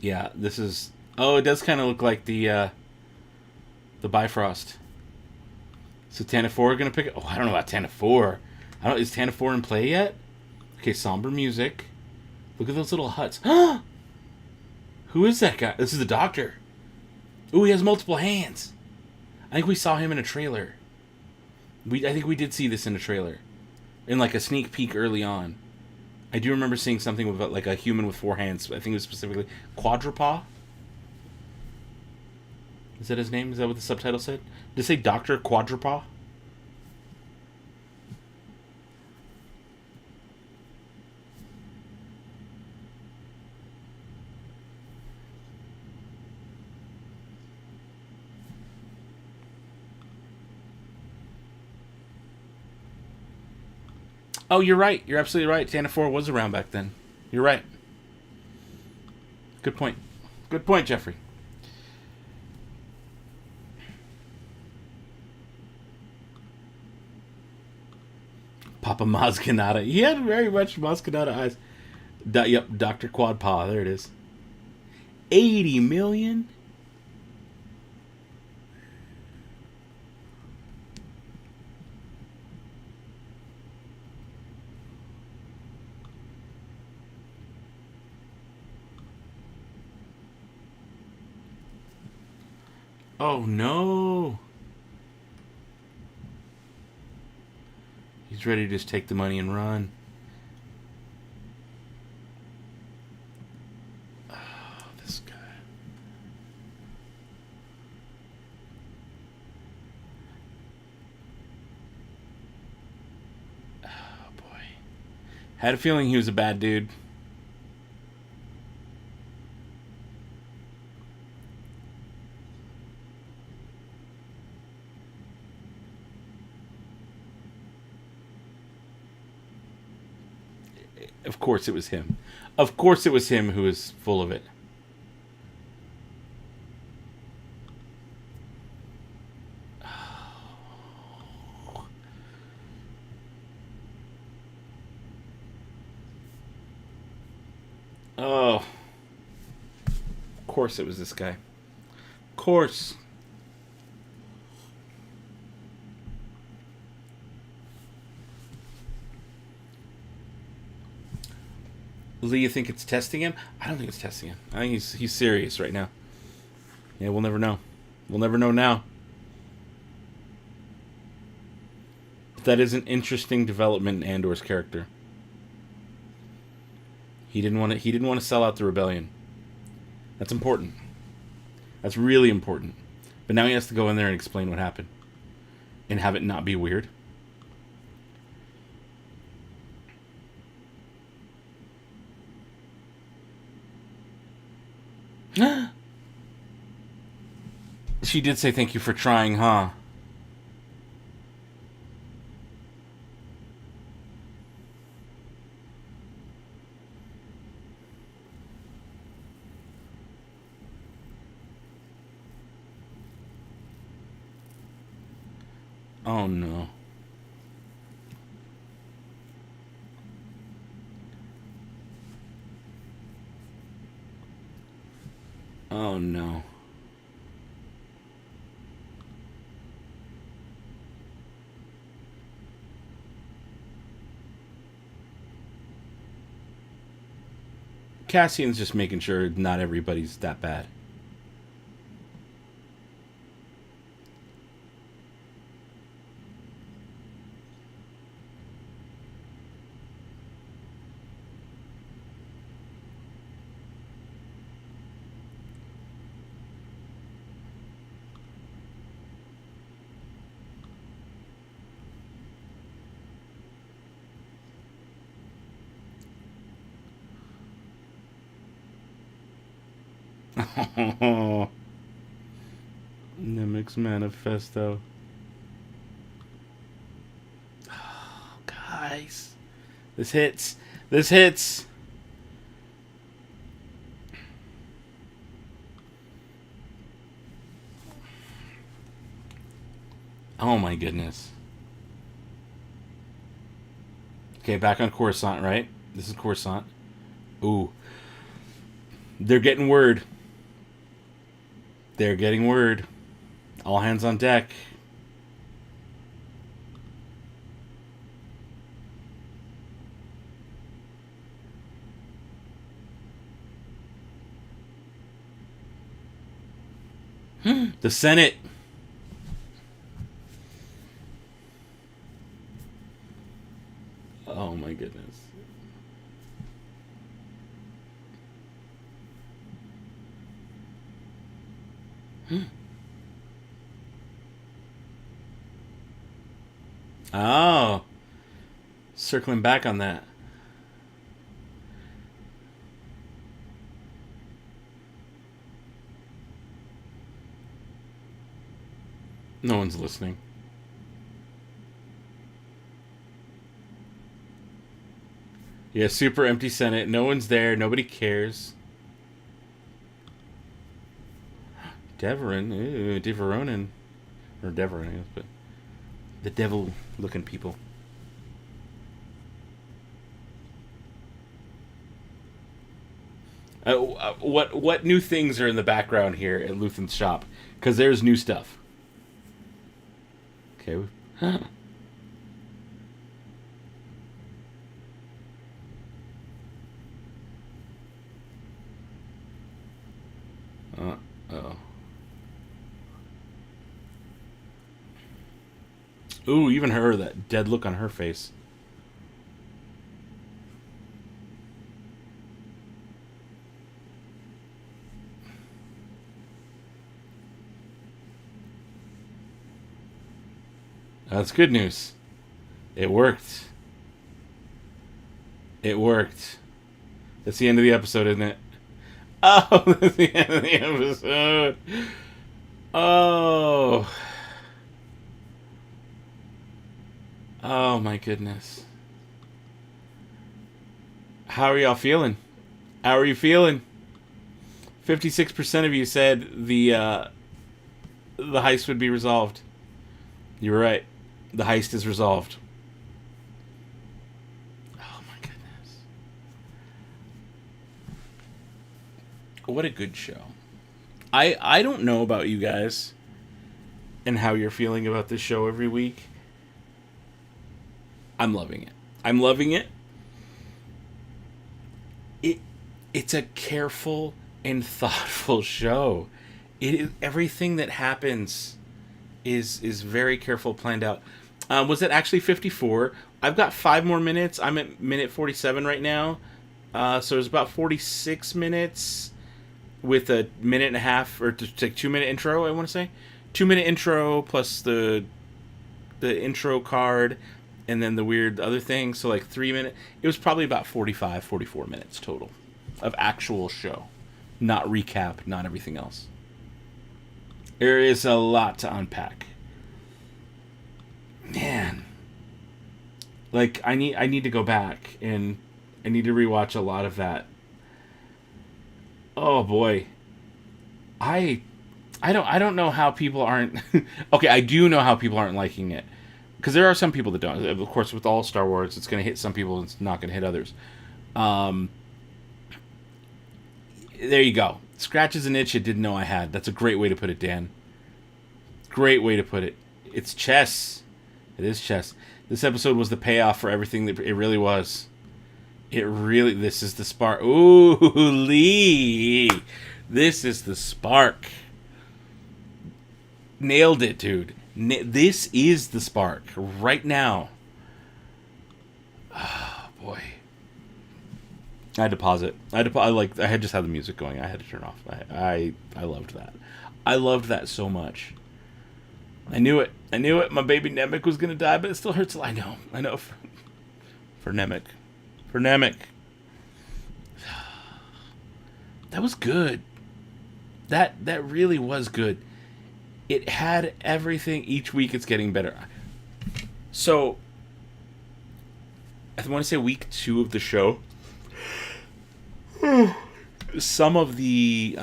Speaker 2: Yeah, this is... Oh, it does kind of look like the Bifrost. So Tantive 4 gonna pick it? Oh, I don't know about Tantive 4. Is Tantive 4 in play yet? Okay, somber music. Look at those little huts. Who is that guy? This is the Doctor. Ooh, he has multiple hands. I think we saw him in a trailer. I think we did see this in a trailer. In like a sneak peek early on. I do remember seeing something with like a human with 4 hands. I think it was specifically Quadrupaw. Is that his name? Is that what the subtitle said? Did it say Dr. Quadrupaw? Oh, you're right. You're absolutely right. Tantive 4 was around back then. You're right. Good point. Good point, Jeffrey. Papa Mazganata. He had very much Mazganata eyes. Yep, Dr. Quadpaw. There it is. 80 million? Oh, no. He's ready to just take the money and run. Oh, this guy. Oh, boy. Had a feeling he was a bad dude. Of course it was him. Of course it was him who was full of it. Oh. Of course it was this guy. Of course. Lee, you think it's testing him? I don't think it's testing him. I think he's serious right now. Yeah, we'll never know. We'll never know now. But that is an interesting development in Andor's character. He didn't want to sell out the rebellion. That's important. That's really important. But now he has to go in there and explain what happened. And have it not be weird. She did say thank you for trying, huh? Oh no. Oh no. Cassian's just making sure not everybody's that bad. Oh, Nemec's Manifesto. Oh, guys. This hits. This hits. Oh my goodness. Okay, back on Coruscant, right? This is Coruscant. Ooh. They're getting word. They're getting word. All hands on deck. The Senate. Oh my goodness. Oh. Circling back on that. No one's listening. Yeah, super empty Senate. No one's there. Nobody cares. Deveron. Ooh, Deveronin. Or Deveron, I guess, but the devil-looking people. What new things are in the background here at Luthen's shop? Because there's new stuff. Okay. Uh-oh. Ooh, even her, that dead look on her face. That's good news. It worked. It worked. That's the end of the episode, isn't it? Oh, that's the end of the episode. Oh. Oh my goodness. How are y'all feeling? How are you feeling? 56% of you said the heist would be resolved. You were right. The heist is resolved. Oh my goodness. What a good show. I don't know about you guys and how you're feeling about this show every week. I'm loving it. I'm loving it. It's a careful and thoughtful show. Everything that happens is very careful, planned out. Was it actually 54? I've got 5 more minutes. I'm at minute 47 right now. So it's about 46 minutes with a minute and a half, or like 2-minute intro, I want to say. 2-minute intro plus the intro card and then the weird other thing. So like 3 minutes. It was probably about 45, 44 minutes total of actual show. Not recap, not everything else. There is a lot to unpack. Man. Like, I need to go back and I need to rewatch a lot of that. Oh boy. I I don't know how people aren't. Okay, I do know how people aren't liking it, because there are some people that don't. Of course, with all Star Wars, it's going to hit some people, and it's not going to hit others. There you go. Scratches an itch I didn't know I had. That's a great way to put it, Dan. Great way to put it. It's chess. It is chess. This episode was the payoff for everything that it really was. This is the spark. Ooh, Lee. This is the spark. Nailed it, dude. This is the spark right now. Oh, boy. I had to pause it. I had just had the music going. I had to turn off. I loved that. I loved that so much. I knew it. My baby Nemec was gonna die, but it still hurts. I know. For Nemec. That was good. That really was good. It had everything. Each week it's getting better. So I want to say week 2 of the show. Some of the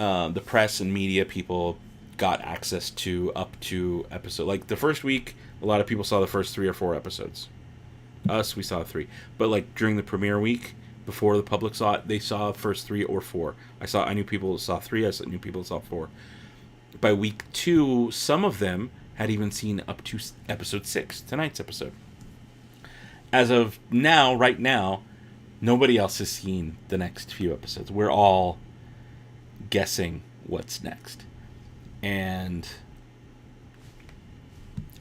Speaker 2: press and media people got access to up to episode. Like the first week, a lot of people saw the first 3 or 4 episodes. Us, we saw 3. But like during the premiere week, before the public saw it, they saw the first 3 or 4. I knew people saw 3. I knew people saw 4. By week 2, some of them had even seen up to episode 6, tonight's episode. As of now, right now, nobody else has seen the next few episodes. We're all guessing what's next. And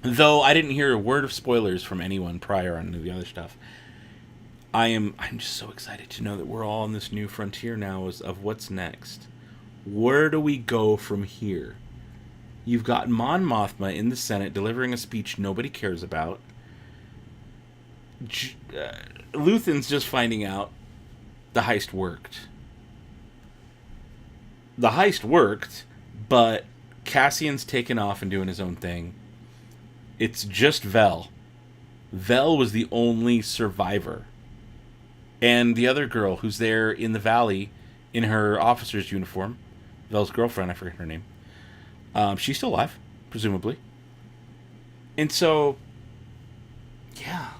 Speaker 2: though I didn't hear a word of spoilers from anyone prior on the other stuff, I'm just so excited to know that we're all on this new frontier now of what's next. Where do we go from here? You've got Mon Mothma in the Senate delivering a speech nobody cares about. Luthen's just finding out the heist worked. The heist worked, but Cassian's taken off and doing his own thing. It's just Vel. Vel was the only survivor. And the other girl who's there in the valley in her officer's uniform, Vel's girlfriend, I forget her name. She's still alive, presumably. And so, yeah.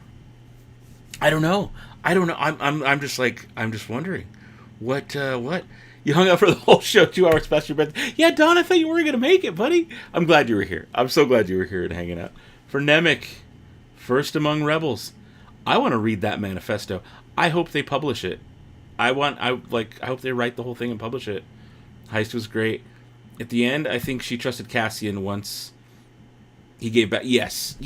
Speaker 2: I don't know. I'm just wondering. What? You hung out for the whole show, 2 hours past your bed. Yeah, Don, I thought you weren't going to make it, buddy. I'm glad you were here. I'm so glad you were here and hanging out. For Nemec, first among rebels. I want to read that manifesto. I hope they publish it. I hope they write the whole thing and publish it. Heist was great. At the end, I think she trusted Cassian once he gave back. Yes.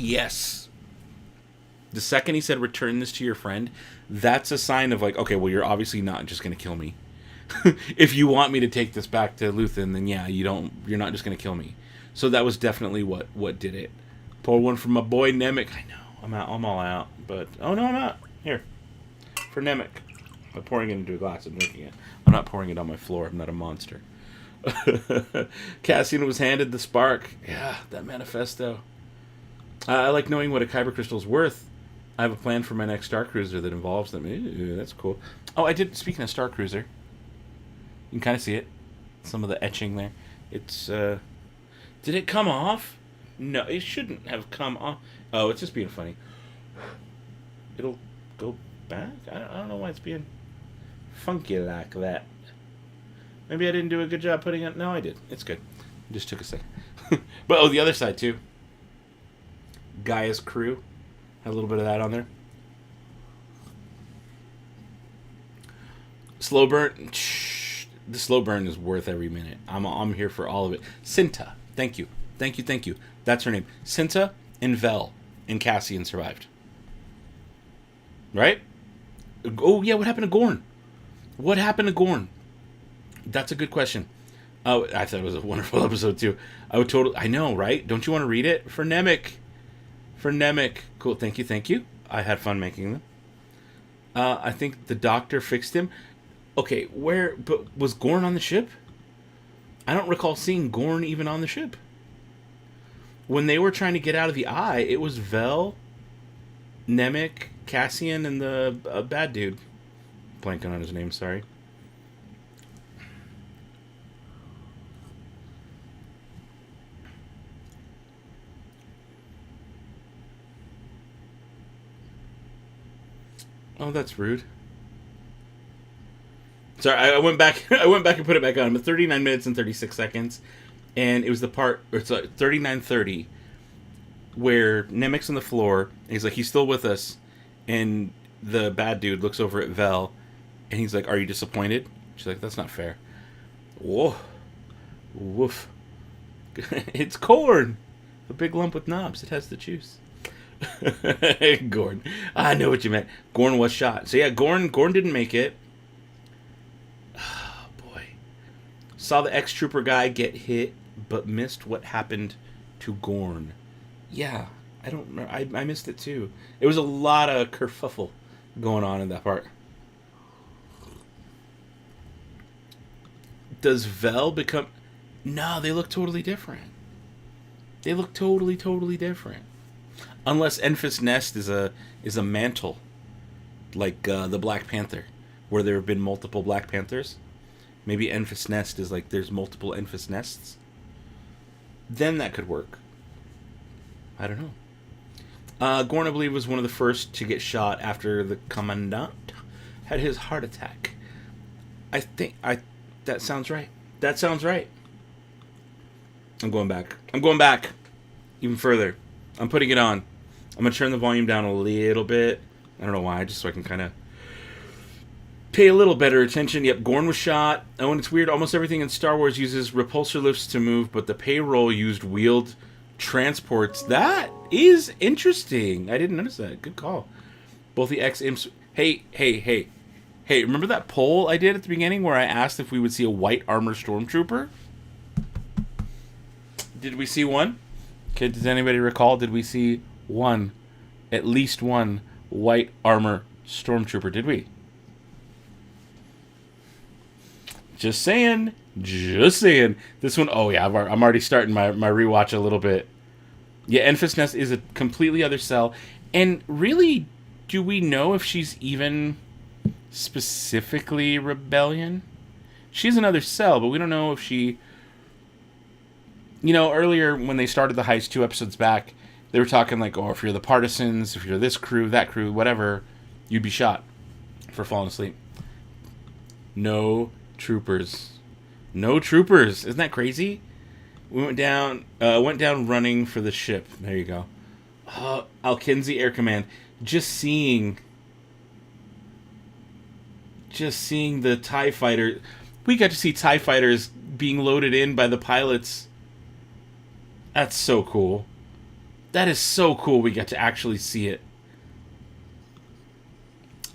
Speaker 2: The second he said, return this to your friend, that's a sign of like, okay, well, you're obviously not just going to kill me. If you want me to take this back to Luthen, then yeah, you're not just going to kill me. So that was definitely what did it. Pour one for my boy Nemec. I know, I'm all out, but, oh no, I'm not. Here, for Nemec. I'm pouring it into a glass and drinking it. I'm not pouring it on my floor. I'm not a monster. Cassian was handed the spark. Yeah, that manifesto. I like knowing what a kyber crystal's worth. I have a plan for my next Star Cruiser that involves them. Ooh, that's cool. Oh, I did. Speaking of Star Cruiser, you can kind of see it. Some of the etching there. It's. Did it come off? No, it shouldn't have come off. Oh, it's just being funny. It'll go back. I don't know why it's being funky like that. Maybe I didn't do a good job putting it. No, I did. It's good. It just took a second. But the other side too. Gaia's crew. Had a little bit of that on there. Slow burn. The slow burn is worth every minute. I'm here for all of it. Cinta. Thank you. That's her name. Cinta and Vel and Cassian survived. Right? Oh, yeah, what happened to Gorn? That's a good question. Oh, I thought it was a wonderful episode, too. I know, right? Don't you want to read it? For Nemec. Cool, thank you. I had fun making them. I think the doctor fixed him. Okay, but was Gorn on the ship? I don't recall seeing Gorn even on the ship. When they were trying to get out of the eye, it was Vel, Nemec, Cassian, and the bad dude. Blanking on his name, sorry. Oh, that's rude. Sorry, I went back. I went back and put it back on. I'm at 39 minutes and 36 seconds, and it was the part. Or it's 39:30, where Nemec's on the floor. And he's like, he's still with us, and the bad dude looks over at Vel, and he's like, "Are you disappointed?" She's like, "That's not fair." Whoa, woof. It's corn, a big lump with knobs. It has the juice. Gorn, I know what you meant. Gorn was shot. So yeah, Gorn didn't make it. Oh boy, saw the ex-trooper guy get hit, but missed what happened to Gorn. Yeah, I don't know. I missed it too. It was a lot of kerfuffle going on in that part. Does Vel become? No, they look totally different. They look totally different. Unless Enfys Nest is a mantle, like the Black Panther, where there have been multiple Black Panthers. Maybe Enfys Nest is like there's multiple Enfys Nests. Then that could work. I don't know. Gorn, I believe, was one of the first to get shot after the Commandant had his heart attack. That sounds right. That sounds right. I'm going back. I'm going back even further. I'm putting it on. I'm going to turn the volume down a little bit. I don't know why, just so I can kind of pay a little better attention. Yep, Gorn was shot. Oh, and it's weird. Almost everything in Star Wars uses repulsor lifts to move, but the payroll used wheeled transports. That is interesting. I didn't notice that. Good call. Both the X-Imps... Hey, remember that poll I did at the beginning where I asked if we would see a white armor stormtrooper? Did we see one? Okay, does anybody recall? Did we see one? At least one white armor stormtrooper, did we? Just saying. Just saying. This one, oh yeah, I'm already starting my rewatch a little bit. Yeah, Enfys Nest is a completely other cell. And really, do we know if she's even specifically Rebellion? She's another cell, but we don't know if she... You know, earlier when they started the heist 2 episodes back, they were talking like, oh, if you're the Partisans, if you're this crew, that crew, whatever, you'd be shot for falling asleep. No troopers. No troopers. Isn't that crazy? We went down running for the ship. There you go. Alkinzi Air Command. Just seeing the TIE fighter. We got to see TIE fighters being loaded in by the pilots. That's so cool. That is so cool we got to actually see it.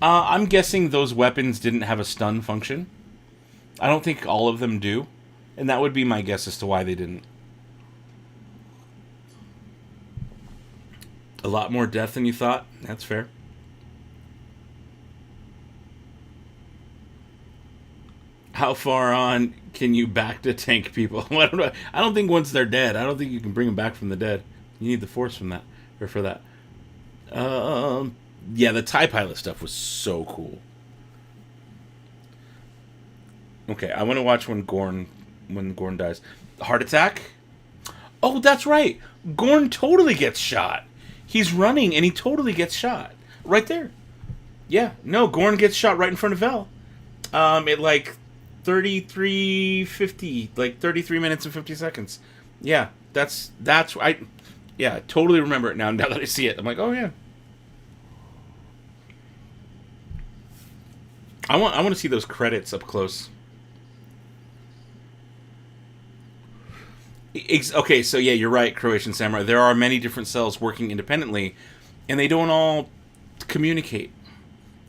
Speaker 2: I'm guessing those weapons didn't have a stun function. I don't think all of them do. And that would be my guess as to why they didn't. A lot more death than you thought. That's fair. How far on can you back to tank people? I don't know. I don't think once they're dead. I don't think you can bring them back from the dead. You need the force from that, or for that. Yeah, the TIE pilot stuff was so cool. Okay, I want to watch when Gorn dies. Heart attack? Oh, that's right. Gorn totally gets shot. He's running and he totally gets shot right there. Yeah, no, Gorn gets shot right in front of Vel. At like 33:50, like 33 minutes and 50 seconds. Yeah, that's I totally remember it now that I see it. I'm like, oh yeah. I want to see those credits up close. Okay, so yeah, you're right, Croatian Samurai. There are many different cells working independently, and they don't all communicate.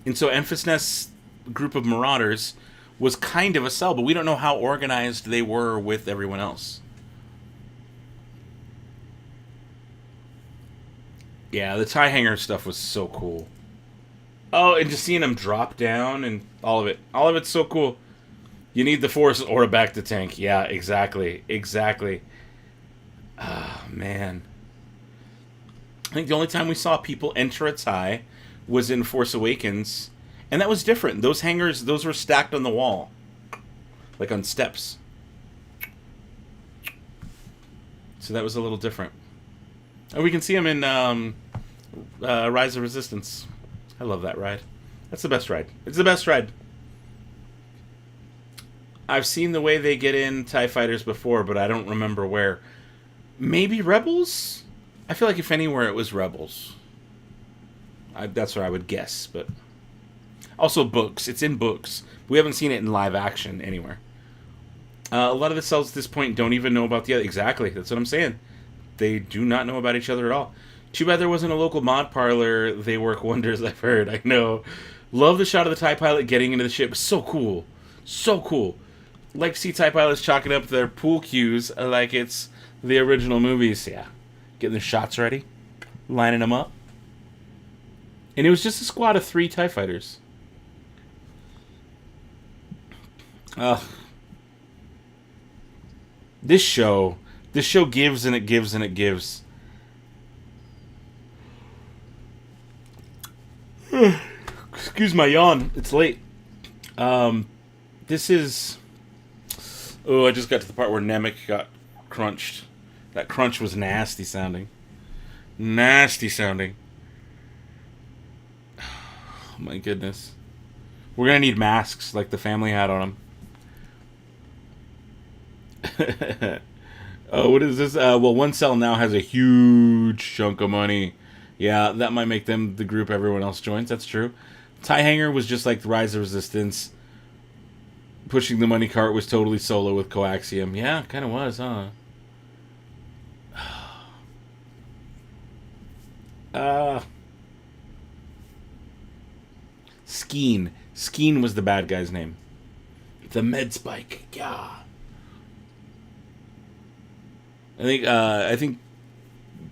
Speaker 2: And so Enfys Nest's group of marauders was kind of a cell, but we don't know how organized they were with everyone else. Yeah, the TIE hanger stuff was so cool. Oh, and just seeing them drop down and all of it. All of it's so cool. You need the force or a back to tank. Yeah, exactly. Ah, man. I think the only time we saw people enter a TIE was in Force Awakens, and that was different. Those hangars, those were stacked on the wall, like on steps. So that was a little different. And we can see them in Rise of Resistance. I love that ride. That's the best ride. It's the best ride. I've seen the way they get in TIE Fighters before, but I don't remember where. Maybe Rebels? I feel like if anywhere it was Rebels. That's what I would guess, but... Also books. It's in books. We haven't seen it in live action anywhere. A lot of the cells at this point don't even know about the other. Exactly. That's what I'm saying. They do not know about each other at all. Too bad there wasn't a local mod parlor. They work wonders, I've heard. I know. Love the shot of the TIE pilot getting into the ship. So cool. So cool. Like to see TIE pilots chalking up their pool cues like it's the original movies. Yeah. Getting their shots ready. Lining them up. And it was just a squad of 3 TIE fighters. This show gives and it gives and it gives. Excuse my yawn. It's late. This is... Oh, I just got to the part where Nemec got crunched. That crunch was nasty sounding. Nasty sounding. Oh my goodness. We're gonna need masks like the family had on them. Oh, what is this? Well, one cell now has a huge chunk of money. Yeah, that might make them the group everyone else joins. That's true. TIE Hanger was just like the Rise of Resistance. Pushing the money cart was totally solo with Coaxium. Yeah, kind of was, huh? Skeen. Skeen was the bad guy's name. The Med Spike. Yeah. I think,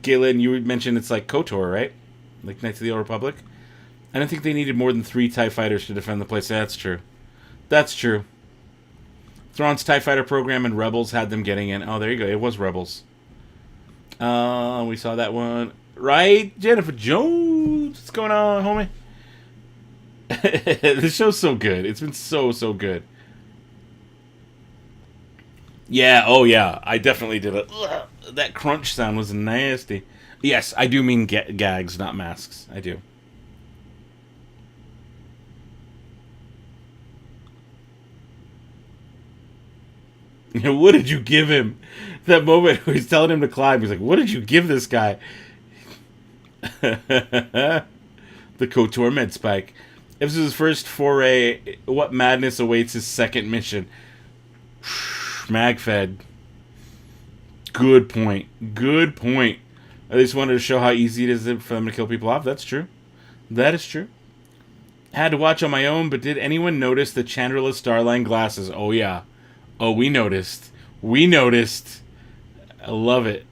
Speaker 2: Galen, you mentioned it's like KOTOR, right? Like Knights of the Old Republic. I don't think they needed more than 3 TIE fighters to defend the place. That's true. That's true. Thrawn's TIE fighter program and Rebels had them getting in. Oh, there you go. It was Rebels. We saw that one. Right? Jennifer Jones. What's going on, homie? This show's so good. It's been so good. Yeah, oh yeah. I definitely did it. That crunch sound was nasty. Yes, I do mean gags, not masks. I do. What did you give him? That moment where he's telling him to climb, he's like, what did you give this guy? The KOTOR Med Spike. If this is his first foray, what madness awaits his second mission? Magfed. Good point. Good point. I just wanted to show how easy it is for them to kill people off. That's true. That is true. Had to watch on my own, but did anyone notice the Chandrila Starline glasses? Oh, yeah. Oh, we noticed. We noticed. I love it.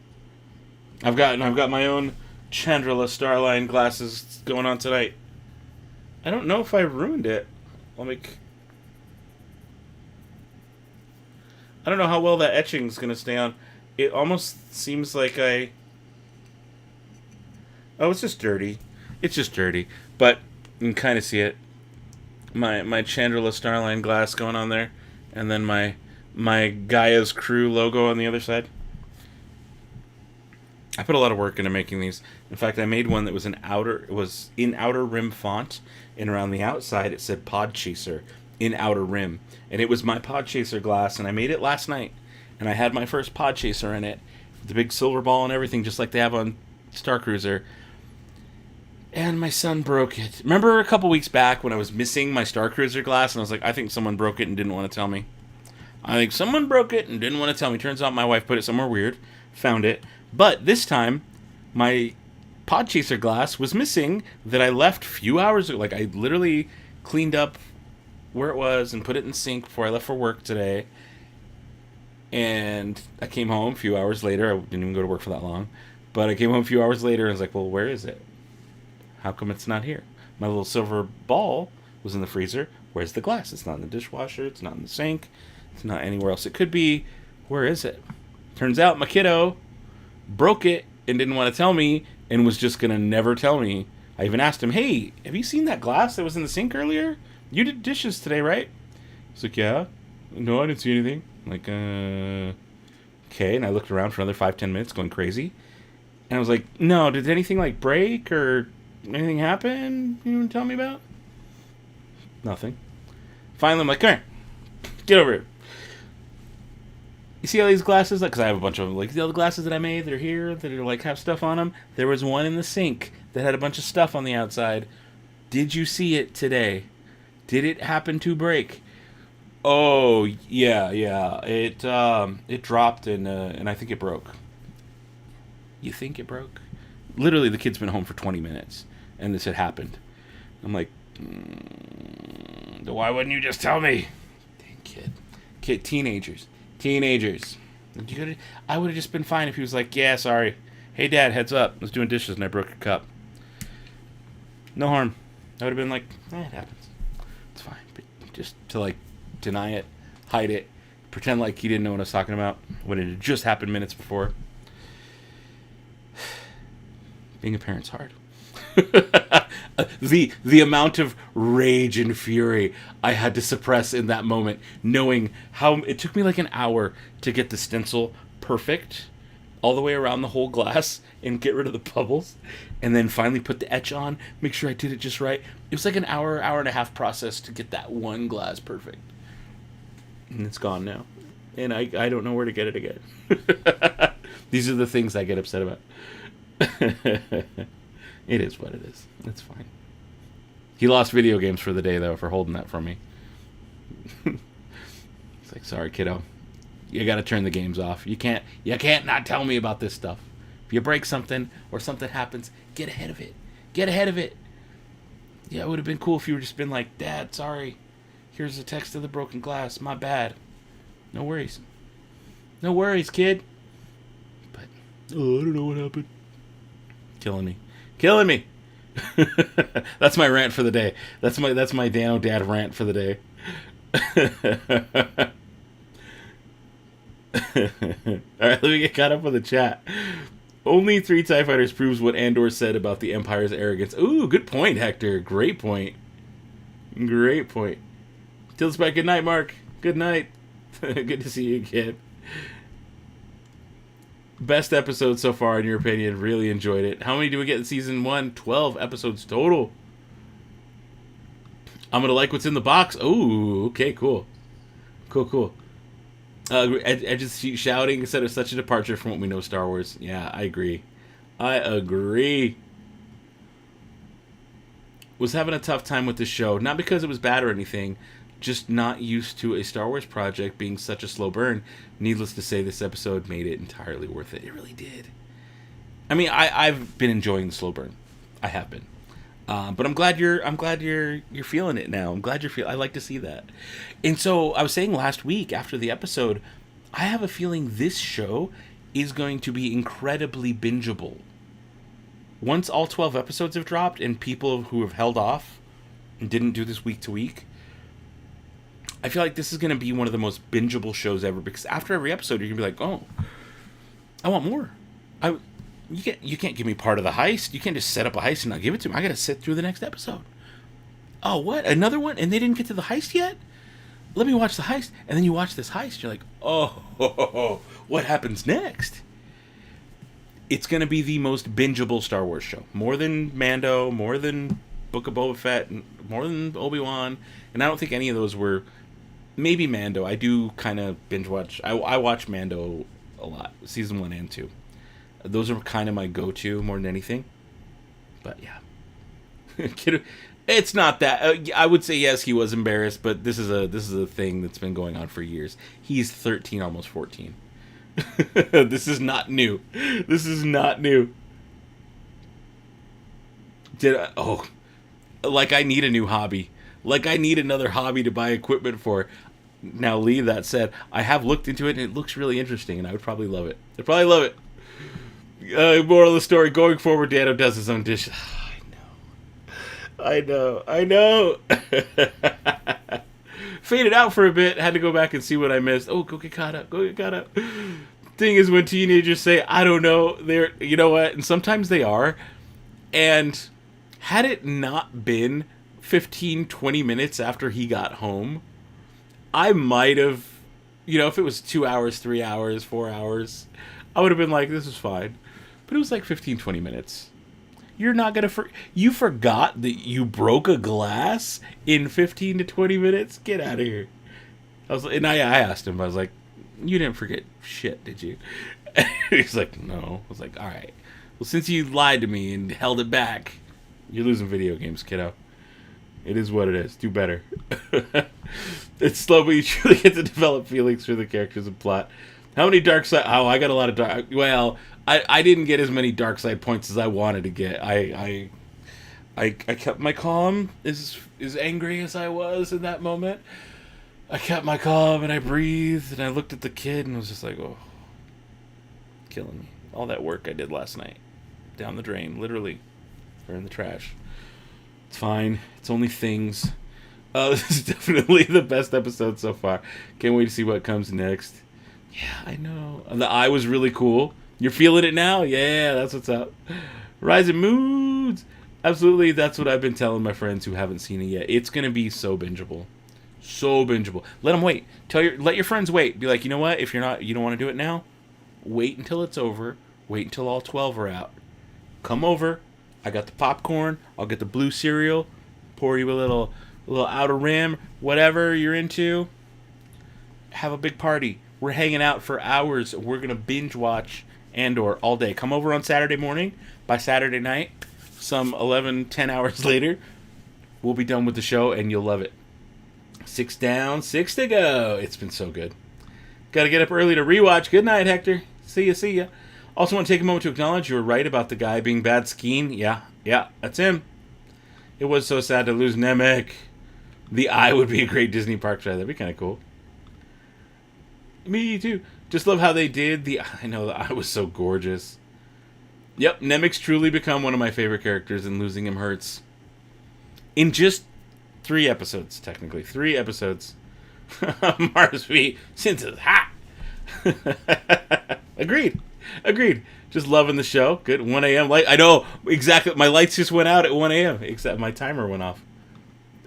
Speaker 2: I've got my own Chandrila Starline glasses going on tonight. I don't know if I ruined it. I don't know how well that etching's going to stay on. It almost seems like Oh, it's just dirty. It's just dirty. But you can kind of see it. My Chandrila Starline glass going on there. And then my Gaia's Crew logo on the other side. I put a lot of work into making these. In fact, I made one that was in outer rim font, and around the outside it said Podchaser in outer rim. And it was my Podchaser glass, and I made it last night. And I had my first Podchaser in it, the big silver ball and everything, just like they have on Star Cruiser. And my son broke it. Remember a couple weeks back when I was missing my Star Cruiser glass, and I was like, I think someone broke it and didn't want to tell me. I think someone broke it and didn't want to tell me. Turns out my wife put it somewhere weird, found it. But this time, my Podchaser glass was missing that I left a few hours ago. Like, I literally cleaned up where it was and put it in sync before I left for work today. And I came home a few hours later. I didn't even go to work for that long. But I came home a few hours later and was like, well, where is it? How come it's not here? My little silver ball was in the freezer. Where's the glass? It's not in the dishwasher. It's not in the sink. It's not anywhere else. It could be. Where is it? Turns out my kiddo broke it and didn't want to tell me and was just going to never tell me. I even asked him, hey, have you seen that glass that was in the sink earlier? You did dishes today, right? He's like, yeah. No, I didn't see anything. I'm like, okay. And I looked around for another 5-10 minutes going crazy. And I was like, no, did anything like break or anything happen you want to tell me about? Nothing. Finally, I'm like, come here. Get over here. You see all these glasses? Because I have a bunch of them. Like, the other glasses that I made that are here, that are like have stuff on them. There was one in the sink that had a bunch of stuff on the outside. Did you see it today? Did it happen to break? Oh, yeah. It dropped and I think it broke. You think it broke? Literally, the kid's been home for 20 minutes, and this had happened. I'm like, why wouldn't you just tell me? Dang kid, teenagers. I would have just been fine if he was like, yeah, sorry. Hey, Dad, heads up. I was doing dishes and I broke a cup. No harm. I would have been like, it happens. It's fine. But just to, like, deny it, hide it, pretend like he didn't know what I was talking about when it had just happened minutes before. Being a parent's hard. The amount of rage and fury I had to suppress in that moment, knowing how it took me like an hour to get the stencil perfect all the way around the whole glass and get rid of the bubbles, and then finally put the etch on, make sure I did it just right. It was like an hour and a half process to get that one glass perfect. And it's gone now. And I don't know where to get it again. These are the things I get upset about. It is what it is. It's fine. He lost video games for the day, though, for holding that from me. It's like, sorry, kiddo. You gotta turn the games off. You can't not tell me about this stuff. If you break something or something happens, get ahead of it. Yeah, it would have been cool if you were just been like, Dad, sorry. Here's the text of the broken glass. My bad. No worries. No worries, kid. But, I don't know what happened. Killing me. That's my rant for the day. That's my Dano Dad rant for the day. Alright, let me get caught up with the chat. Only 3 TIE fighters proves what Andor said about the Empire's arrogance. Ooh, good point, Hector. Great point. Till it's back. Good night, Mark. Good night. Good to see you again. Best episode so far, in your opinion. Really enjoyed it. How many do we get in season 1? 12 episodes total. I'm gonna like what's in the box. Ooh, okay, cool. I just shouting instead of such a departure from what we know Star Wars. Yeah, I agree. Was having a tough time with this show. Not because it was bad or anything. Just not used to a Star Wars project being such a slow burn. Needless to say, this episode made it entirely worth it. It really did. I mean, I've been enjoying the slow burn. I have been. But I'm glad you're feeling it now. I like to see that. And so I was saying last week after the episode, I have a feeling this show is going to be incredibly bingeable. Once all 12 episodes have dropped and people who have held off and didn't do this week to week, I feel like this is going to be one of the most bingeable shows ever, because after every episode you're going to be like, oh, I want more. You can't give me part of the heist. You can't just set up a heist and not give it to me. I got to sit through the next episode. Oh, what? Another one? And they didn't get to the heist yet? Let me watch the heist. And then you watch this heist. You're like, oh, what happens next? It's going to be the most bingeable Star Wars show. More than Mando, more than Book of Boba Fett, more than Obi-Wan. And I don't think any of those were... Maybe Mando. I do kind of binge watch. I watch Mando a lot. Season 1 and 2. Those are kind of my go-to more than anything. But yeah. It's not that. I would say yes, he was embarrassed, but this is a thing that's been going on for years. He's 13, almost 14. This is not new. Like I need a new hobby. Like I need another hobby to buy equipment for. Now, Lee, that said, I have looked into it and it looks really interesting, and I would probably love it. Moral of the story: going forward, Dano does his own dishes. I know. Faded out for a bit. Had to go back and see what I missed. Oh, go get caught up. Thing is, when teenagers say, I don't know, you know what? And sometimes they are. And had it not been 15, 20 minutes after he got home, I might have, if it was 2 hours, 3 hours, 4 hours, I would have been like, this is fine. But it was like 15, 20 minutes. You're not gonna you forgot that you broke a glass in 15 to 20 minutes? Get out of here. I asked him, I was like, you didn't forget shit, did you? He's like, no. I was like, all right. Well, since you lied to me and held it back, you're losing video games, kiddo. It is what it is. Do better. It's slow, but you truly get to develop feelings for the characters and plot. How many dark side? Oh, I got a lot of dark. Well, I didn't get as many dark side points as I wanted to get. I kept my calm, as angry as I was in that moment. I kept my calm and I breathed and I looked at the kid and was just like, oh, killing me. All that work I did last night, down the drain, literally, or in the trash. It's fine. It's only things. This is definitely the best episode so far. Can't wait to see what comes next. Yeah, I know. The eye was really cool. You're feeling it now? Yeah, that's what's up. Rising moods. Absolutely, that's what I've been telling my friends who haven't seen it yet. It's gonna be so bingeable. So bingeable. Let them wait. Let your friends wait. Be like, you know what? If you don't want to do it now, wait until it's over. Wait until all 12 are out. Come over. I got the popcorn. I'll get the blue cereal. Pour you a little outer rim, whatever you're into. Have a big party. We're hanging out for hours. We're gonna binge watch Andor all day. Come over on Saturday morning. By Saturday night, some 10 hours later, we'll be done with the show and you'll love it. 6 down, 6 to go. It's been so good. Gotta get up early to rewatch. Good night, Hector. See ya. Also want to take a moment to acknowledge you were right about the guy being bad skiing. Yeah, that's him. It was so sad to lose Nemec. The Eye would be a great Disney park ride. That'd be kind of cool. Me too. Just love how they did I know the Eye was so gorgeous. Yep, Nemec's truly become one of my favorite characters, and losing him hurts. In just 3 episodes, technically. 3 episodes. Mars V, since it's hot. Agreed. Just loving the show. Good. 1 a.m. light. I know, exactly. My lights just went out at 1 a.m., except my timer went off.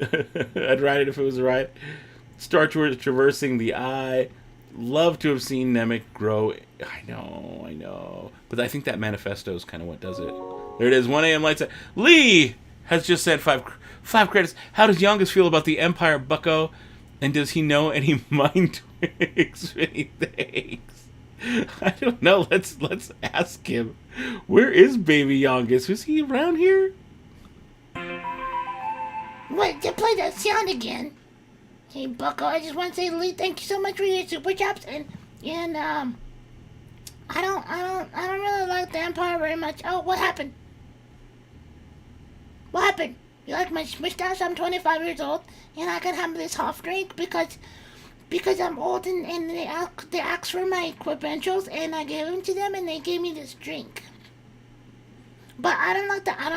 Speaker 2: I'd ride it if it was a ride. Star Tours traversing the Eye. Love to have seen Nemec grow. I know. But I think that manifesto is kind of what does it. There it is. 1 a.m. lights out. Lee has just sent 5 credits. How does Youngest feel about the Empire, bucko? And does he know any mind tricks? Many thanks. I don't know. Let's ask him. Where is baby Youngest? Was he around here?
Speaker 3: Wait, to play that sound again. Hey, bucko, I just want to say, Lee, thank you so much for your super chops, and I don't really like the Empire very much. Oh, what happened? What happened? You like my mustache? I'm 25 years old, and I can have this half drink because I'm old, and they asked for my credentials, and I gave them to them, and they gave me this drink. But I don't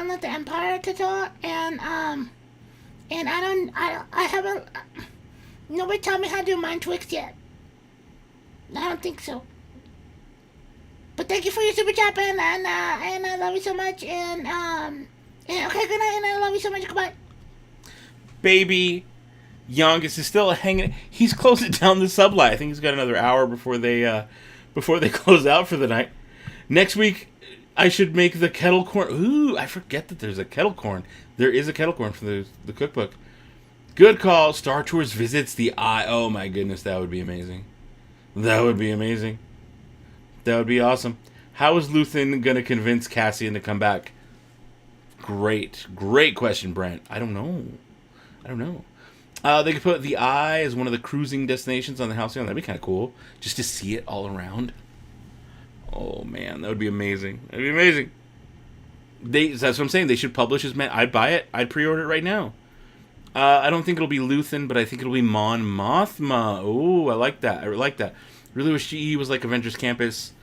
Speaker 3: like the Empire at all, and I haven't. Nobody taught me how to do mind tricks yet. I don't think so. But thank you for your super chat, and I love you so much, and okay, good night, and I love you so much. Goodbye.
Speaker 2: Baby Youngest is still hanging. He's closing down the sublight. I think he's got another hour before they close out for the night. Next week, I should make the kettle corn. Ooh, I forget that there's a kettle corn. There is a kettle corn for the cookbook. Good call. Star Tours visits the Eye. Oh my goodness, that would be amazing. That would be amazing. That would be awesome. How is Luthen going to convince Cassian to come back? Great question, Brent. I don't know. They could put the Eye as one of the cruising destinations on the Halcyon. That'd be kind of cool. Just to see it all around. Oh, man. That would be amazing. That's what I'm saying. They should publish his... I'd buy it. I'd pre-order it right now. I don't think it'll be Luthen, but I think it'll be Mon Mothma. Oh, I like that. Really wish GE was like Avengers Campus.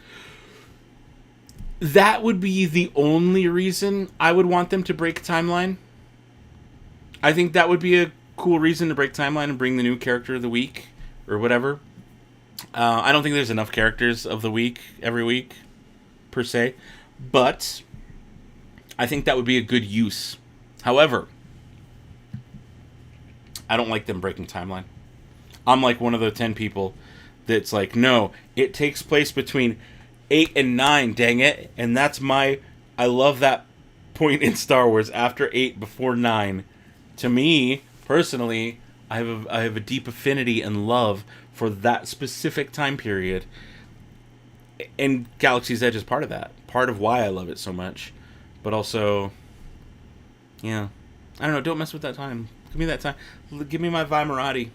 Speaker 2: That would be the only reason I would want them to break timeline. I think that would be a cool reason to break timeline and bring the new character of the week or whatever. I don't think there's enough characters of the week every week, per se. But I think that would be a good use. However, I don't like them breaking timeline. I'm like one of the 10 people that's like, no, it takes place between 8 and 9, dang it. And that's I love that point in Star Wars, after 8, before 9. To me, personally, I have a deep affinity and love for that specific time period. And Galaxy's Edge is part of that. Part of why I love it so much. But also, yeah. I don't know, don't mess with that time. Give me that time. Give me my Vimerati.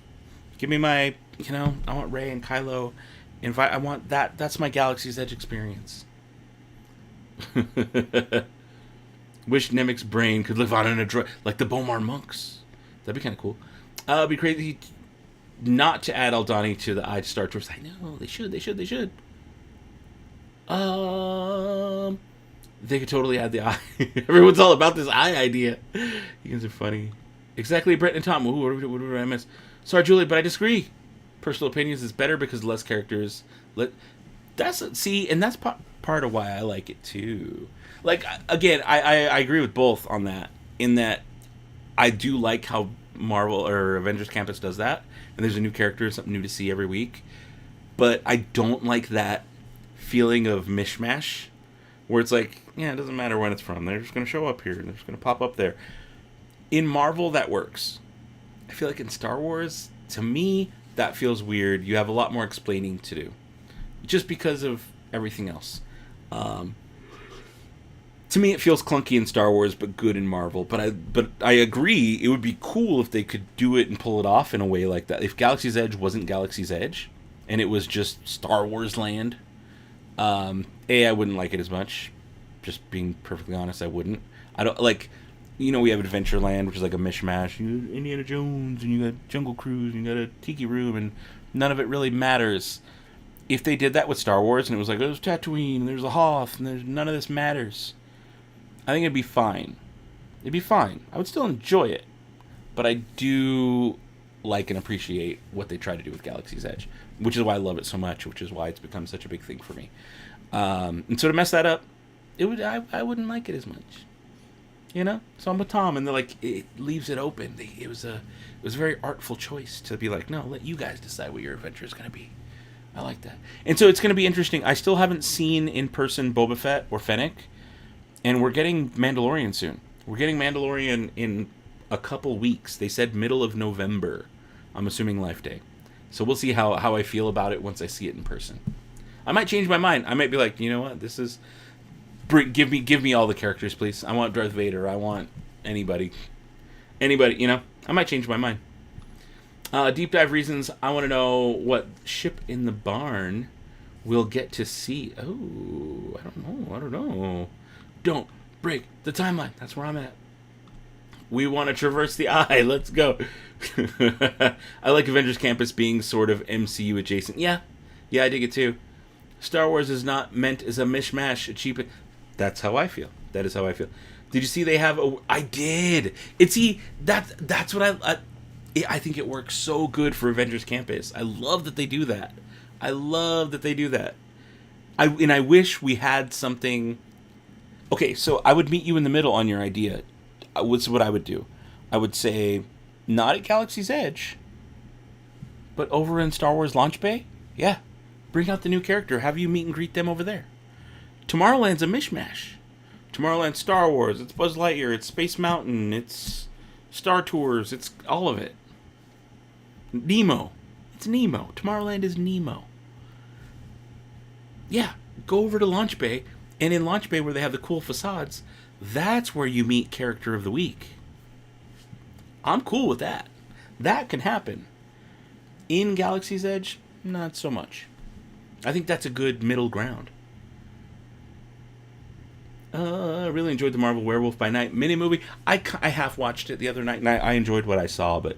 Speaker 2: Give me my, I want Rey and Kylo. I want that. That's my Galaxy's Edge experience. Wish Nemec's brain could live on in a droid, like the Bomar monks. That'd be kind of cool. It'd be crazy not to add Aldani to the Star Tours. I know, they should. They could totally add the eye. Everyone's all about this eye idea. You guys are funny. Exactly, Brett and Tom. Ooh, what did I miss? Sorry, Julie, but I disagree. Personal opinions is better because less characters. That's part of why I like it too. Like, again, I agree with both on that. In that, I do like how Marvel or Avengers Campus does that, and there's a new character, something new to see every week. But I don't like that feeling of mishmash, where it's like, yeah, it doesn't matter when it's from. They're just going to show up here, and they're just going to pop up there. In Marvel, that works. I feel like in Star Wars, to me, that feels weird. You have a lot more explaining to do, just because of everything else. To me, it feels clunky in Star Wars, but good in Marvel. But I agree, it would be cool if they could do it and pull it off in a way like that. If Galaxy's Edge wasn't Galaxy's Edge, and it was just Star Wars land, I wouldn't like it as much. Just being perfectly honest, I wouldn't. I don't like. We have Adventureland, which is like a mishmash. You got Indiana Jones, and you got Jungle Cruise, and you got a Tiki Room, and none of it really matters. If they did that with Star Wars, and it was like, there's Tatooine, and there's a Hoth, and there's none of this matters, I think it'd be fine. It'd be fine. I would still enjoy it. But I do like and appreciate what they try to do with Galaxy's Edge, which is why I love it so much, which is why it's become such a big thing for me. And so to mess that up, I wouldn't like it as much. So I'm with Tom, and it leaves it open. It was a very artful choice to be like, no, let you guys decide what your adventure is going to be. I like that. And so it's going to be interesting. I still haven't seen in person Boba Fett or Fennec, and we're getting Mandalorian soon. We're getting Mandalorian in a couple weeks. They said middle of November. I'm assuming Life Day. So we'll see how I feel about it once I see it in person. I might change my mind. I might be like, you know what, this is... Give me all the characters, please. I want Darth Vader. I want anybody. I might change my mind. Deep dive reasons. I want to know what ship in the barn we'll get to see. Oh, I don't know. Don't break the timeline. That's where I'm at. We want to traverse the eye. Let's go. I like Avengers Campus being sort of MCU adjacent. Yeah, I dig it too. Star Wars is not meant as a mishmash, a cheap... That's how I feel. That is how I feel. Did you see they have a... I did. That's what I think it works so good for Avengers Campus. I love that they do that. I wish we had something... Okay, so I would meet you in the middle on your idea. What's what I would do? I would say, not at Galaxy's Edge, but over in Star Wars Launch Bay? Yeah. Bring out the new character. Have you meet and greet them over there. Tomorrowland's a mishmash. Tomorrowland's Star Wars. It's Buzz Lightyear. It's Space Mountain. It's Star Tours. It's all of it. Nemo. It's Nemo. Tomorrowland is Nemo. Yeah. Go over to Launch Bay. And in Launch Bay, where they have the cool facades, that's where you meet Character of the Week. I'm cool with that. That can happen. In Galaxy's Edge, not so much. I think that's a good middle ground. I really enjoyed the Marvel Werewolf by Night mini movie. I half watched it the other night, and I enjoyed what I saw. But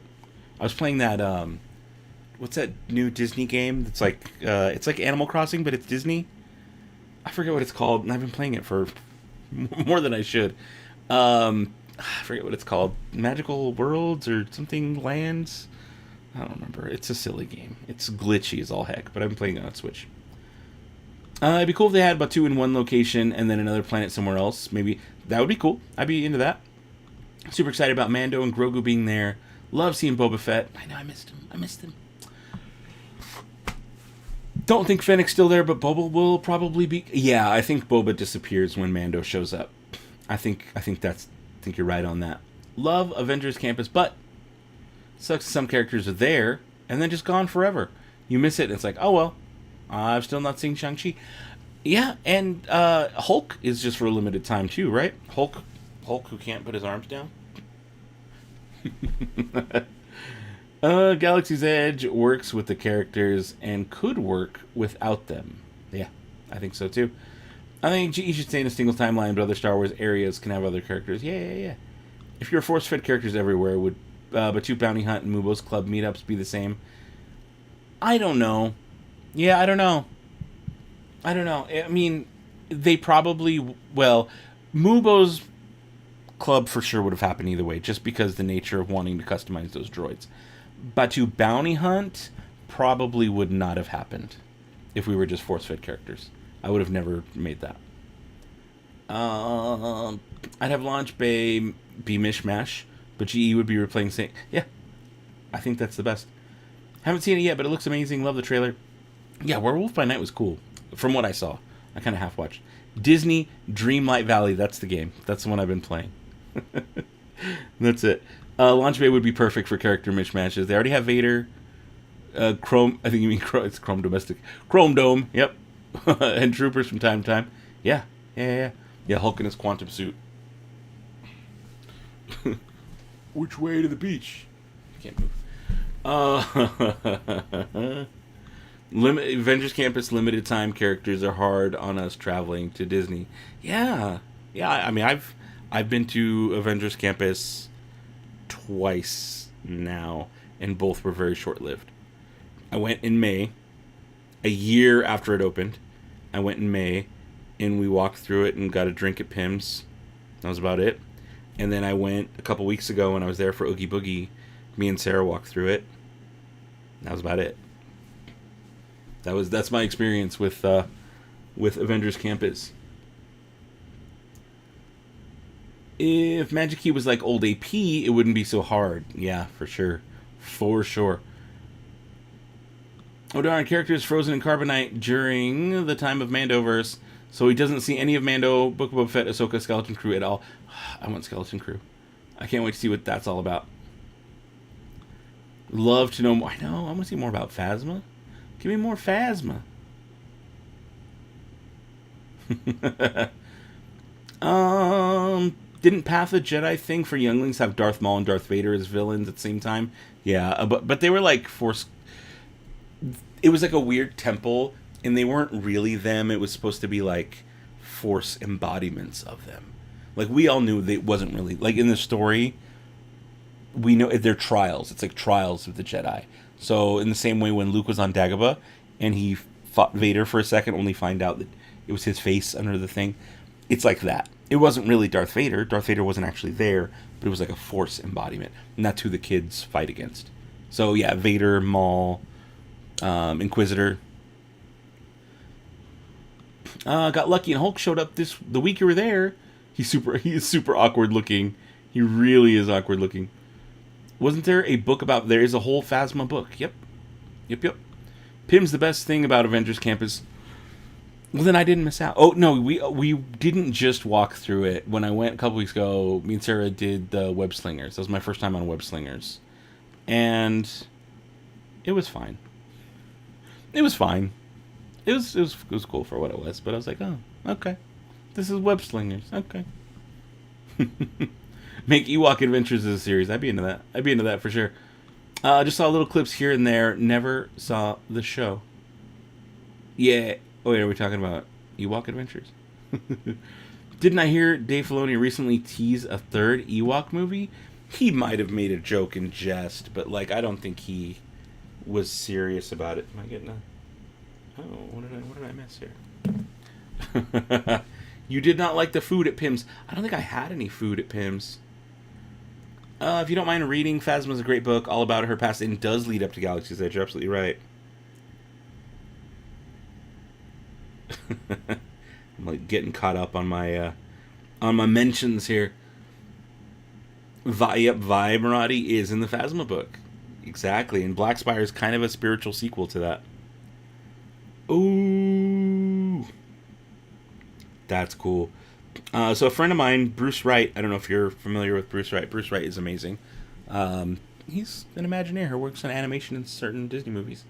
Speaker 2: I was playing that what's that new Disney game? It's like Animal Crossing, but it's Disney. I forget what it's called, and I've been playing it for more than I should. I forget what it's called. Magical Worlds or something Lands. I don't remember. It's a silly game. It's glitchy as all heck, but I'm playing it on Switch. It'd be cool if they had about 2 in one location and then another planet somewhere else. Maybe that would be cool. I'd be into that. Super excited about Mando and Grogu being there. Love seeing Boba Fett. I know, I missed him. Don't think Fennec's still there, but Boba will probably be... Yeah, I think Boba disappears when Mando shows up. I think you're right on that. Love Avengers Campus, but sucks some characters are there and then just gone forever. You miss it, and it's like, oh well, I've still not seen Shang-Chi. Yeah, and Hulk is just for a limited time too, right? Hulk who can't put his arms down. Galaxy's Edge works with the characters and could work without them. Yeah, I think so too. I think GE should stay in a single timeline, but other Star Wars areas can have other characters. Yeah. If you're force-fed characters everywhere, would but 2 Bounty Hunt and Mubo's Club meetups be the same? I don't know. Yeah, I don't know. I mean, they probably... Well, Mubo's Club for sure would have happened either way, just because the nature of wanting to customize those droids. Batu Bounty Hunt probably would not have happened if we were just force-fed characters. I would have never made that. I'd have Launch Bay be Mishmash, but GE would be replacing... Yeah, I think that's the best. Haven't seen it yet, but it looks amazing. Love the trailer. Yeah, Werewolf by Night was cool, from what I saw. I kind of half-watched. Disney Dreamlight Valley, that's the game. That's the one I've been playing. That's it. Launch Bay would be perfect for character mismatches. They already have Vader, Chrome. I think you mean it's Chrome Domestic, Chrome Dome. Yep, and Troopers from time to time. Yeah. Hulk in his quantum suit. Which way to the beach? I can't move. Avengers Campus limited time characters are hard on us traveling to Disney. Yeah. I mean, I've been to Avengers Campus twice now, and both were very short-lived. I went in May, a year after it opened. I went in May, and we walked through it and got a drink at Pim's. That was about it. And then I went a couple weeks ago when I was there for Oogie Boogie. Me and Sarah walked through it. That was about it. That's my experience with Avengers Campus. If Magic Key was like old AP, it wouldn't be so hard. Yeah, for sure. Oh darn, character is frozen in carbonite during the time of Mandoverse, so he doesn't see any of Mando, Book of Boba Fett, Ahsoka, Skeleton Crew at all. I want Skeleton Crew. I can't wait to see what that's all about. Love to know more. I know, I want to see more about Phasma. Give me more Phasma. Didn't Path of Jedi thing for younglings have Darth Maul and Darth Vader as villains at the same time? Yeah, but they were like Force... It was like a weird temple, and they weren't really them. It was supposed to be like Force embodiments of them. Like, we all knew it wasn't really... Like, in the story, we know they're trials. It's like trials of the Jedi. So, in the same way when Luke was on Dagobah, and he fought Vader for a second, only find out that it was his face under the thing. It's like that. It wasn't really Darth Vader. Darth Vader wasn't actually there, but it was like a Force embodiment. And that's who the kids fight against. So, yeah, Vader, Maul, Inquisitor. Got lucky and Hulk showed up the week you were there. He is super awkward looking. He really is awkward looking. Wasn't there a book about... There is a whole Phasma book. Yep. Pim's the best thing about Avengers Campus. Well, then I didn't miss out. Oh, no, we didn't just walk through it. When I went a couple weeks ago, me and Sarah did the Web Slingers. That was my first time on Web Slingers. And it was fine. It was cool for what it was. But I was like, oh, okay. This is Web Slingers. Okay. Make Ewok Adventures as a series. I'd be into that for sure. Just saw little clips here and there. Never saw the show. Yeah. Oh, wait, are we talking about Ewok Adventures? Didn't I hear Dave Filoni recently tease a third Ewok movie? He might have made a joke in jest, but like I don't think he was serious about it. Am I getting a... Oh, what did I miss here? You did not like the food at Pim's. I don't think I had any food at Pim's. If you don't mind reading, Phasma's a great book, all about her past, and does lead up to Galaxy's Edge. You're absolutely right. I'm like getting caught up on my mentions here. Vibe Marati is in the Phasma book. Exactly, and Black Spire is kind of a spiritual sequel to that. Ooh. That's cool. So a friend of mine, Bruce Wright, I don't know if you're familiar with Bruce Wright. Bruce Wright is amazing. He's an Imagineer who works on animation in certain Disney movies.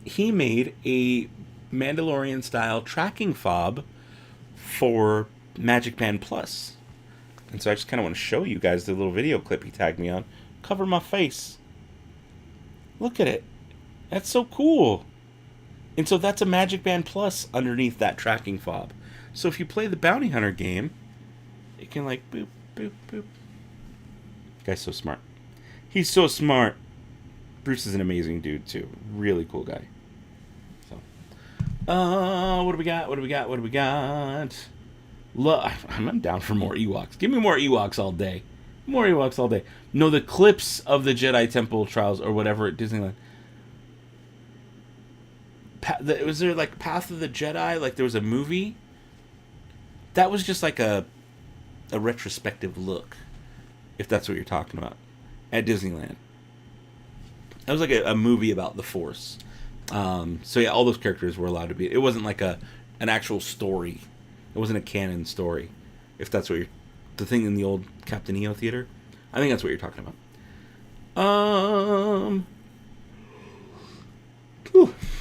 Speaker 2: He made a Mandalorian-style tracking fob for Magic Band Plus. And so I just kind of want to show you guys the little video clip he tagged me on. Cover my face. Look at it. That's so cool. And so that's a Magic Band Plus underneath that tracking fob. So if you play the Bounty Hunter game, it can like boop, boop, boop. Guy's so smart. He's so smart. Bruce is an amazing dude too. Really cool guy. So, what do we got? What do we got? What do we got? I'm down for more Ewoks. Give me more Ewoks all day. More Ewoks all day. No, the clips of the Jedi Temple Trials or whatever at Disneyland. Was there like Path of the Jedi? Like there was a movie? That was just like a retrospective look, if that's what you're talking about, at Disneyland. That was like a movie about the Force. So yeah, all those characters were allowed to be. It wasn't like an actual story. It wasn't a canon story, if that's what you're... The thing in the old Captain EO theater? I think that's what you're talking about.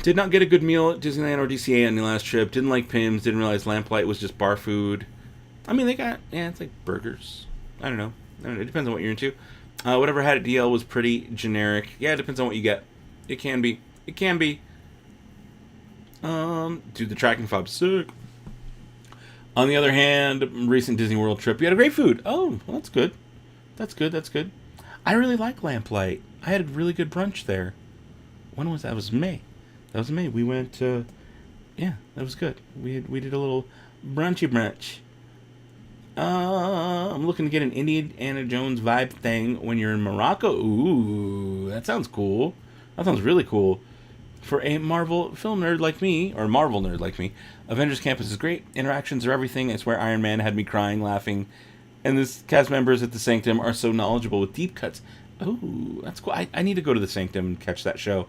Speaker 2: Did not get a good meal at Disneyland or DCA on the last trip. Didn't like Pim's. Didn't realize Lamplight was just bar food. I mean, they got... Yeah, it's like burgers. I don't know. It depends on what you're into. Whatever I had at DL was pretty generic. Yeah, it depends on what you get. It can be. It can be. Dude, the tracking fob's sick. On the other hand, recent Disney World trip, you had a great food. Oh, well, that's good. That's good. That's good. I really like Lamplight. I had a really good brunch there. When was that? That was May. That was May. We went. Yeah, that was good. We did a little brunchy brunch. I'm looking to get an Indiana Jones vibe thing when you're in Morocco. Ooh, that sounds cool. That sounds really cool. For a Marvel film nerd like me, or Marvel nerd like me, Avengers Campus is great. Interactions are everything. It's where Iron Man had me crying, laughing. And the cast members at the Sanctum are so knowledgeable with deep cuts. Ooh, that's cool. I need to go to the Sanctum and catch that show.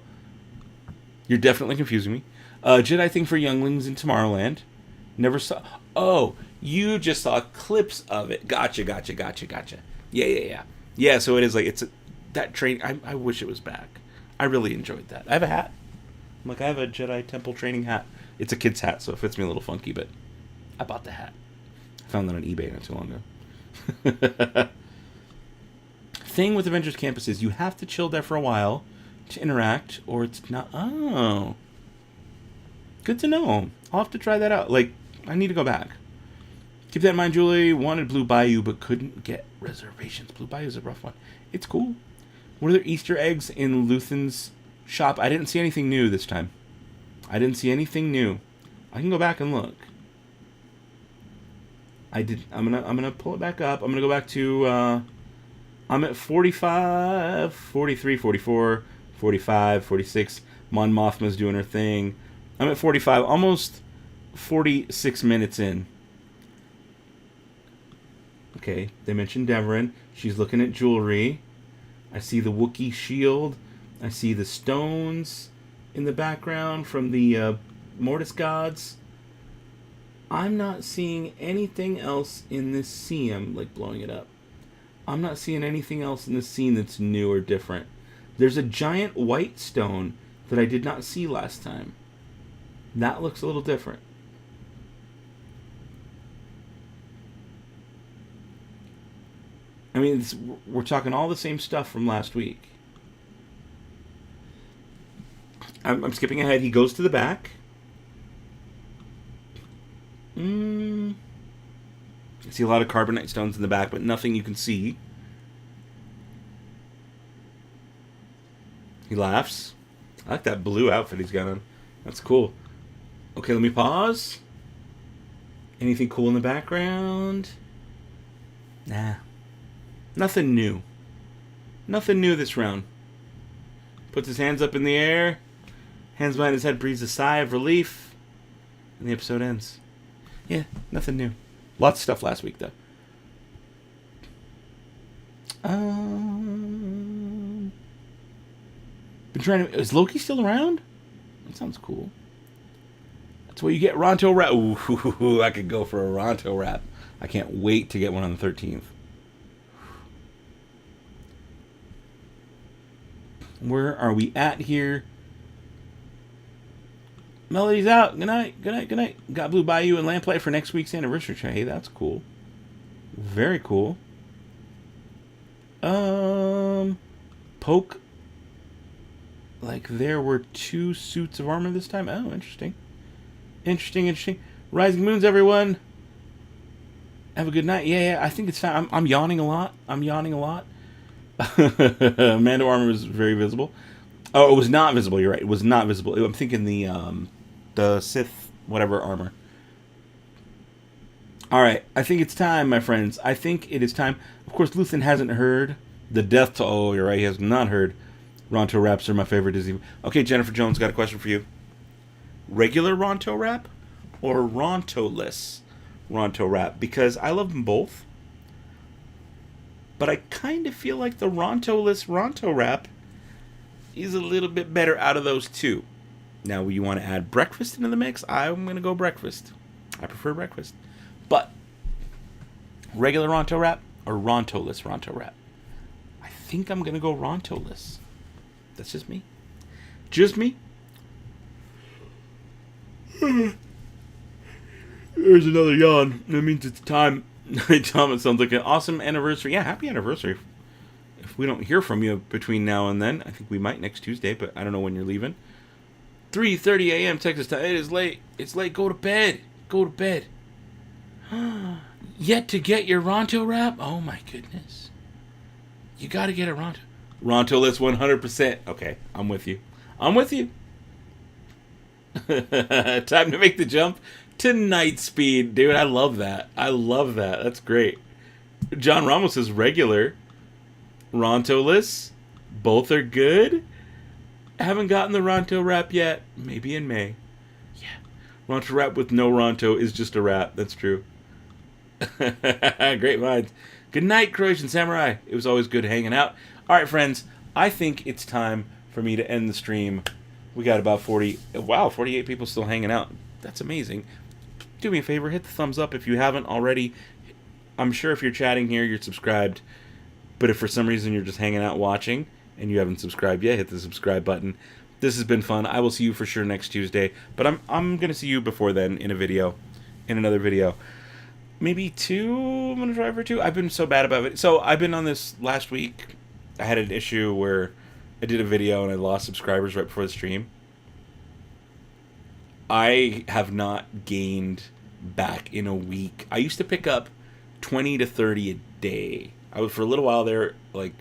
Speaker 2: You're definitely confusing me. Jedi thing for younglings in Tomorrowland. Never saw... Oh, you just saw clips of it. Gotcha. Yeah. Yeah, so it is like... that train... I wish it was back. I really enjoyed that. I have a hat. I have a Jedi Temple training hat. It's a kid's hat, so it fits me a little funky, but I bought the hat. I found that on eBay not too long ago. Thing with Avengers Campus is you have to chill there for a while to interact, or it's not... Oh. Good to know. I'll have to try that out. I need to go back. Keep that in mind, Julie. Wanted Blue Bayou, but couldn't get reservations. Blue Bayou's a rough one. It's cool. Were there Easter eggs in Luthen's shop? I didn't see anything new this time. I didn't see anything new. I can go back and look. I'm gonna pull it back up. I'm gonna go back to I'm at 45, 43, 44, 45, 46. Mon Mothma's doing her thing. I'm at 45, almost 46 minutes in. Okay, they mentioned Deverin. She's looking at jewelry. I see the Wookiee shield. I see the stones in the background from the Mortis gods. I'm not seeing anything else in this scene. I'm blowing it up. I'm not seeing anything else in this scene that's new or different. There's a giant white stone that I did not see last time. That looks a little different. I mean, we're talking all the same stuff from last week. I'm skipping ahead. He goes to the back. I see a lot of carbonite stones in the back, but nothing you can see. He laughs. I like that blue outfit he's got on. That's cool. Okay, let me pause. Anything cool in the background? Nah. Nothing new. Nothing new this round. Puts his hands up in the air. Hands behind his head, breathes a sigh of relief. And the episode ends. Yeah, nothing new. Lots of stuff last week, though. Been trying to... Is Loki still around? That sounds cool. That's what you get. Ronto wrap. Ooh, I could go for a Ronto wrap. I can't wait to get one on the 13th. Where are we at here? Melody's out. Good night. Good night. Good night. Got Blue Bayou and Lamplight for next week's anniversary. Hey, that's cool. Very cool. Poke. Like there were 2 suits of armor this time. Oh, interesting. Interesting. Rising Moons, everyone. Have a good night. Yeah. I think it's time. I'm yawning a lot. Mando armor was very visible. Oh, it was not visible. You're right. It was not visible. I'm thinking the Sith whatever armor. All right. I think it's time, my friends. I think it is time. Of course, Luthen hasn't heard the death to. Oh, you're right. He has not heard. Ronto wraps are my favorite Disney. Okay, Jennifer Jones, got a question for you. Regular Ronto wrap or Ronto-less Ronto wrap? Because I love them both. But I kind of feel like the Ronto-less Ronto wrap is a little bit better out of those two. Now, you want to add breakfast into the mix? I'm going to go breakfast. I prefer breakfast. But regular Ronto wrap or Ronto-less Ronto wrap? I think I'm going to go Ronto-less. That's just me. Just me. There's another yawn. That means it's time. Tom, it sounds like an awesome anniversary. Yeah, happy anniversary. If we don't hear from you between now and then, I think we might next Tuesday, but I don't know when you're leaving. 3:30 a.m. Texas time. It is late. It's late. Go to bed. Go to bed. Yet to get your Ronto wrap? Oh my goodness. You got to get a Ronto. Ronto-less 100%. Okay, I'm with you. I'm with you. Time to make the jump to night speed. Dude, I love that. I love that. That's great. John Ramos says regular. Ronto-less. Both are good. Haven't gotten the Ronto wrap yet. Maybe in May. Yeah. Ronto wrap with no Ronto is just a wrap. That's true. Great minds. Good night, Croatian Samurai. It was always good hanging out. All right, friends. I think it's time for me to end the stream. We got about 48 people still hanging out. That's amazing. Do me a favor, hit the thumbs up if you haven't already. I'm sure if you're chatting here, you're subscribed. But if for some reason you're just hanging out watching and you haven't subscribed yet, hit the subscribe button. This has been fun. I will see you for sure next Tuesday. But I'm going to see you before then in another video. Maybe 2. I'm going to try for 2. I've been so bad about it. So I've been on this last week. I had an issue where I did a video and I lost subscribers right before the stream. I have not gained back in a week. I used to pick up 20 to 30 a day. I was for a little while there, like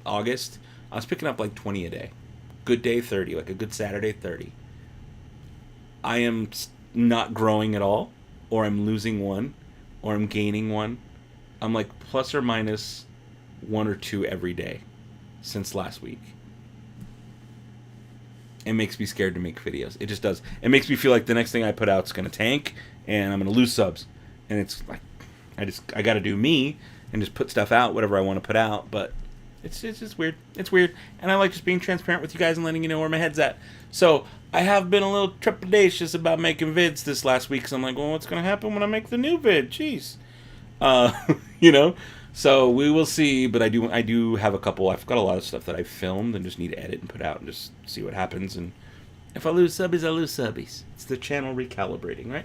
Speaker 2: August, I was picking up like 20 a day. Good day, 30. Like a good Saturday, 30. I am not growing at all, or I'm losing 1, or I'm gaining 1. I'm like plus or minus 1 or 2 every day since last week. It makes me scared to make videos. It just does. It makes me feel like the next thing I put out is going to tank and I'm going to lose subs. And it's like I got to do me and just put stuff out, whatever I want to put out. But it's just weird. It's weird. And I like just being transparent with you guys and letting you know where my head's at. So I have been a little trepidatious about making vids this last week. So I'm like, well, what's going to happen when I make the new vid? Jeez. You know? So we will see, but I do have a couple. I've got a lot of stuff that I filmed and just need to edit and put out and just see what happens. And if I lose subbies, I lose subbies. It's the channel recalibrating, right?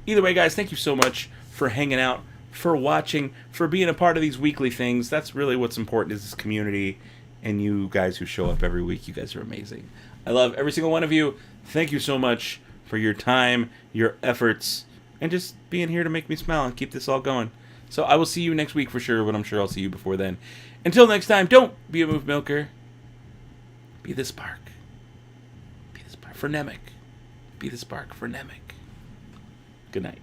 Speaker 2: Either way, guys, thank you so much for hanging out, for watching, for being a part of these weekly things. That's really what's important is this community and you guys who show up every week. You guys are amazing. I love every single one of you. Thank you so much for your time, your efforts, and just being here to make me smile and keep this all going. So I will see you next week for sure, but I'm sure I'll see you before then. Until next time, don't be a move milker. Be the spark. Be the spark for Nemec. Be the spark for Nemec. Good night.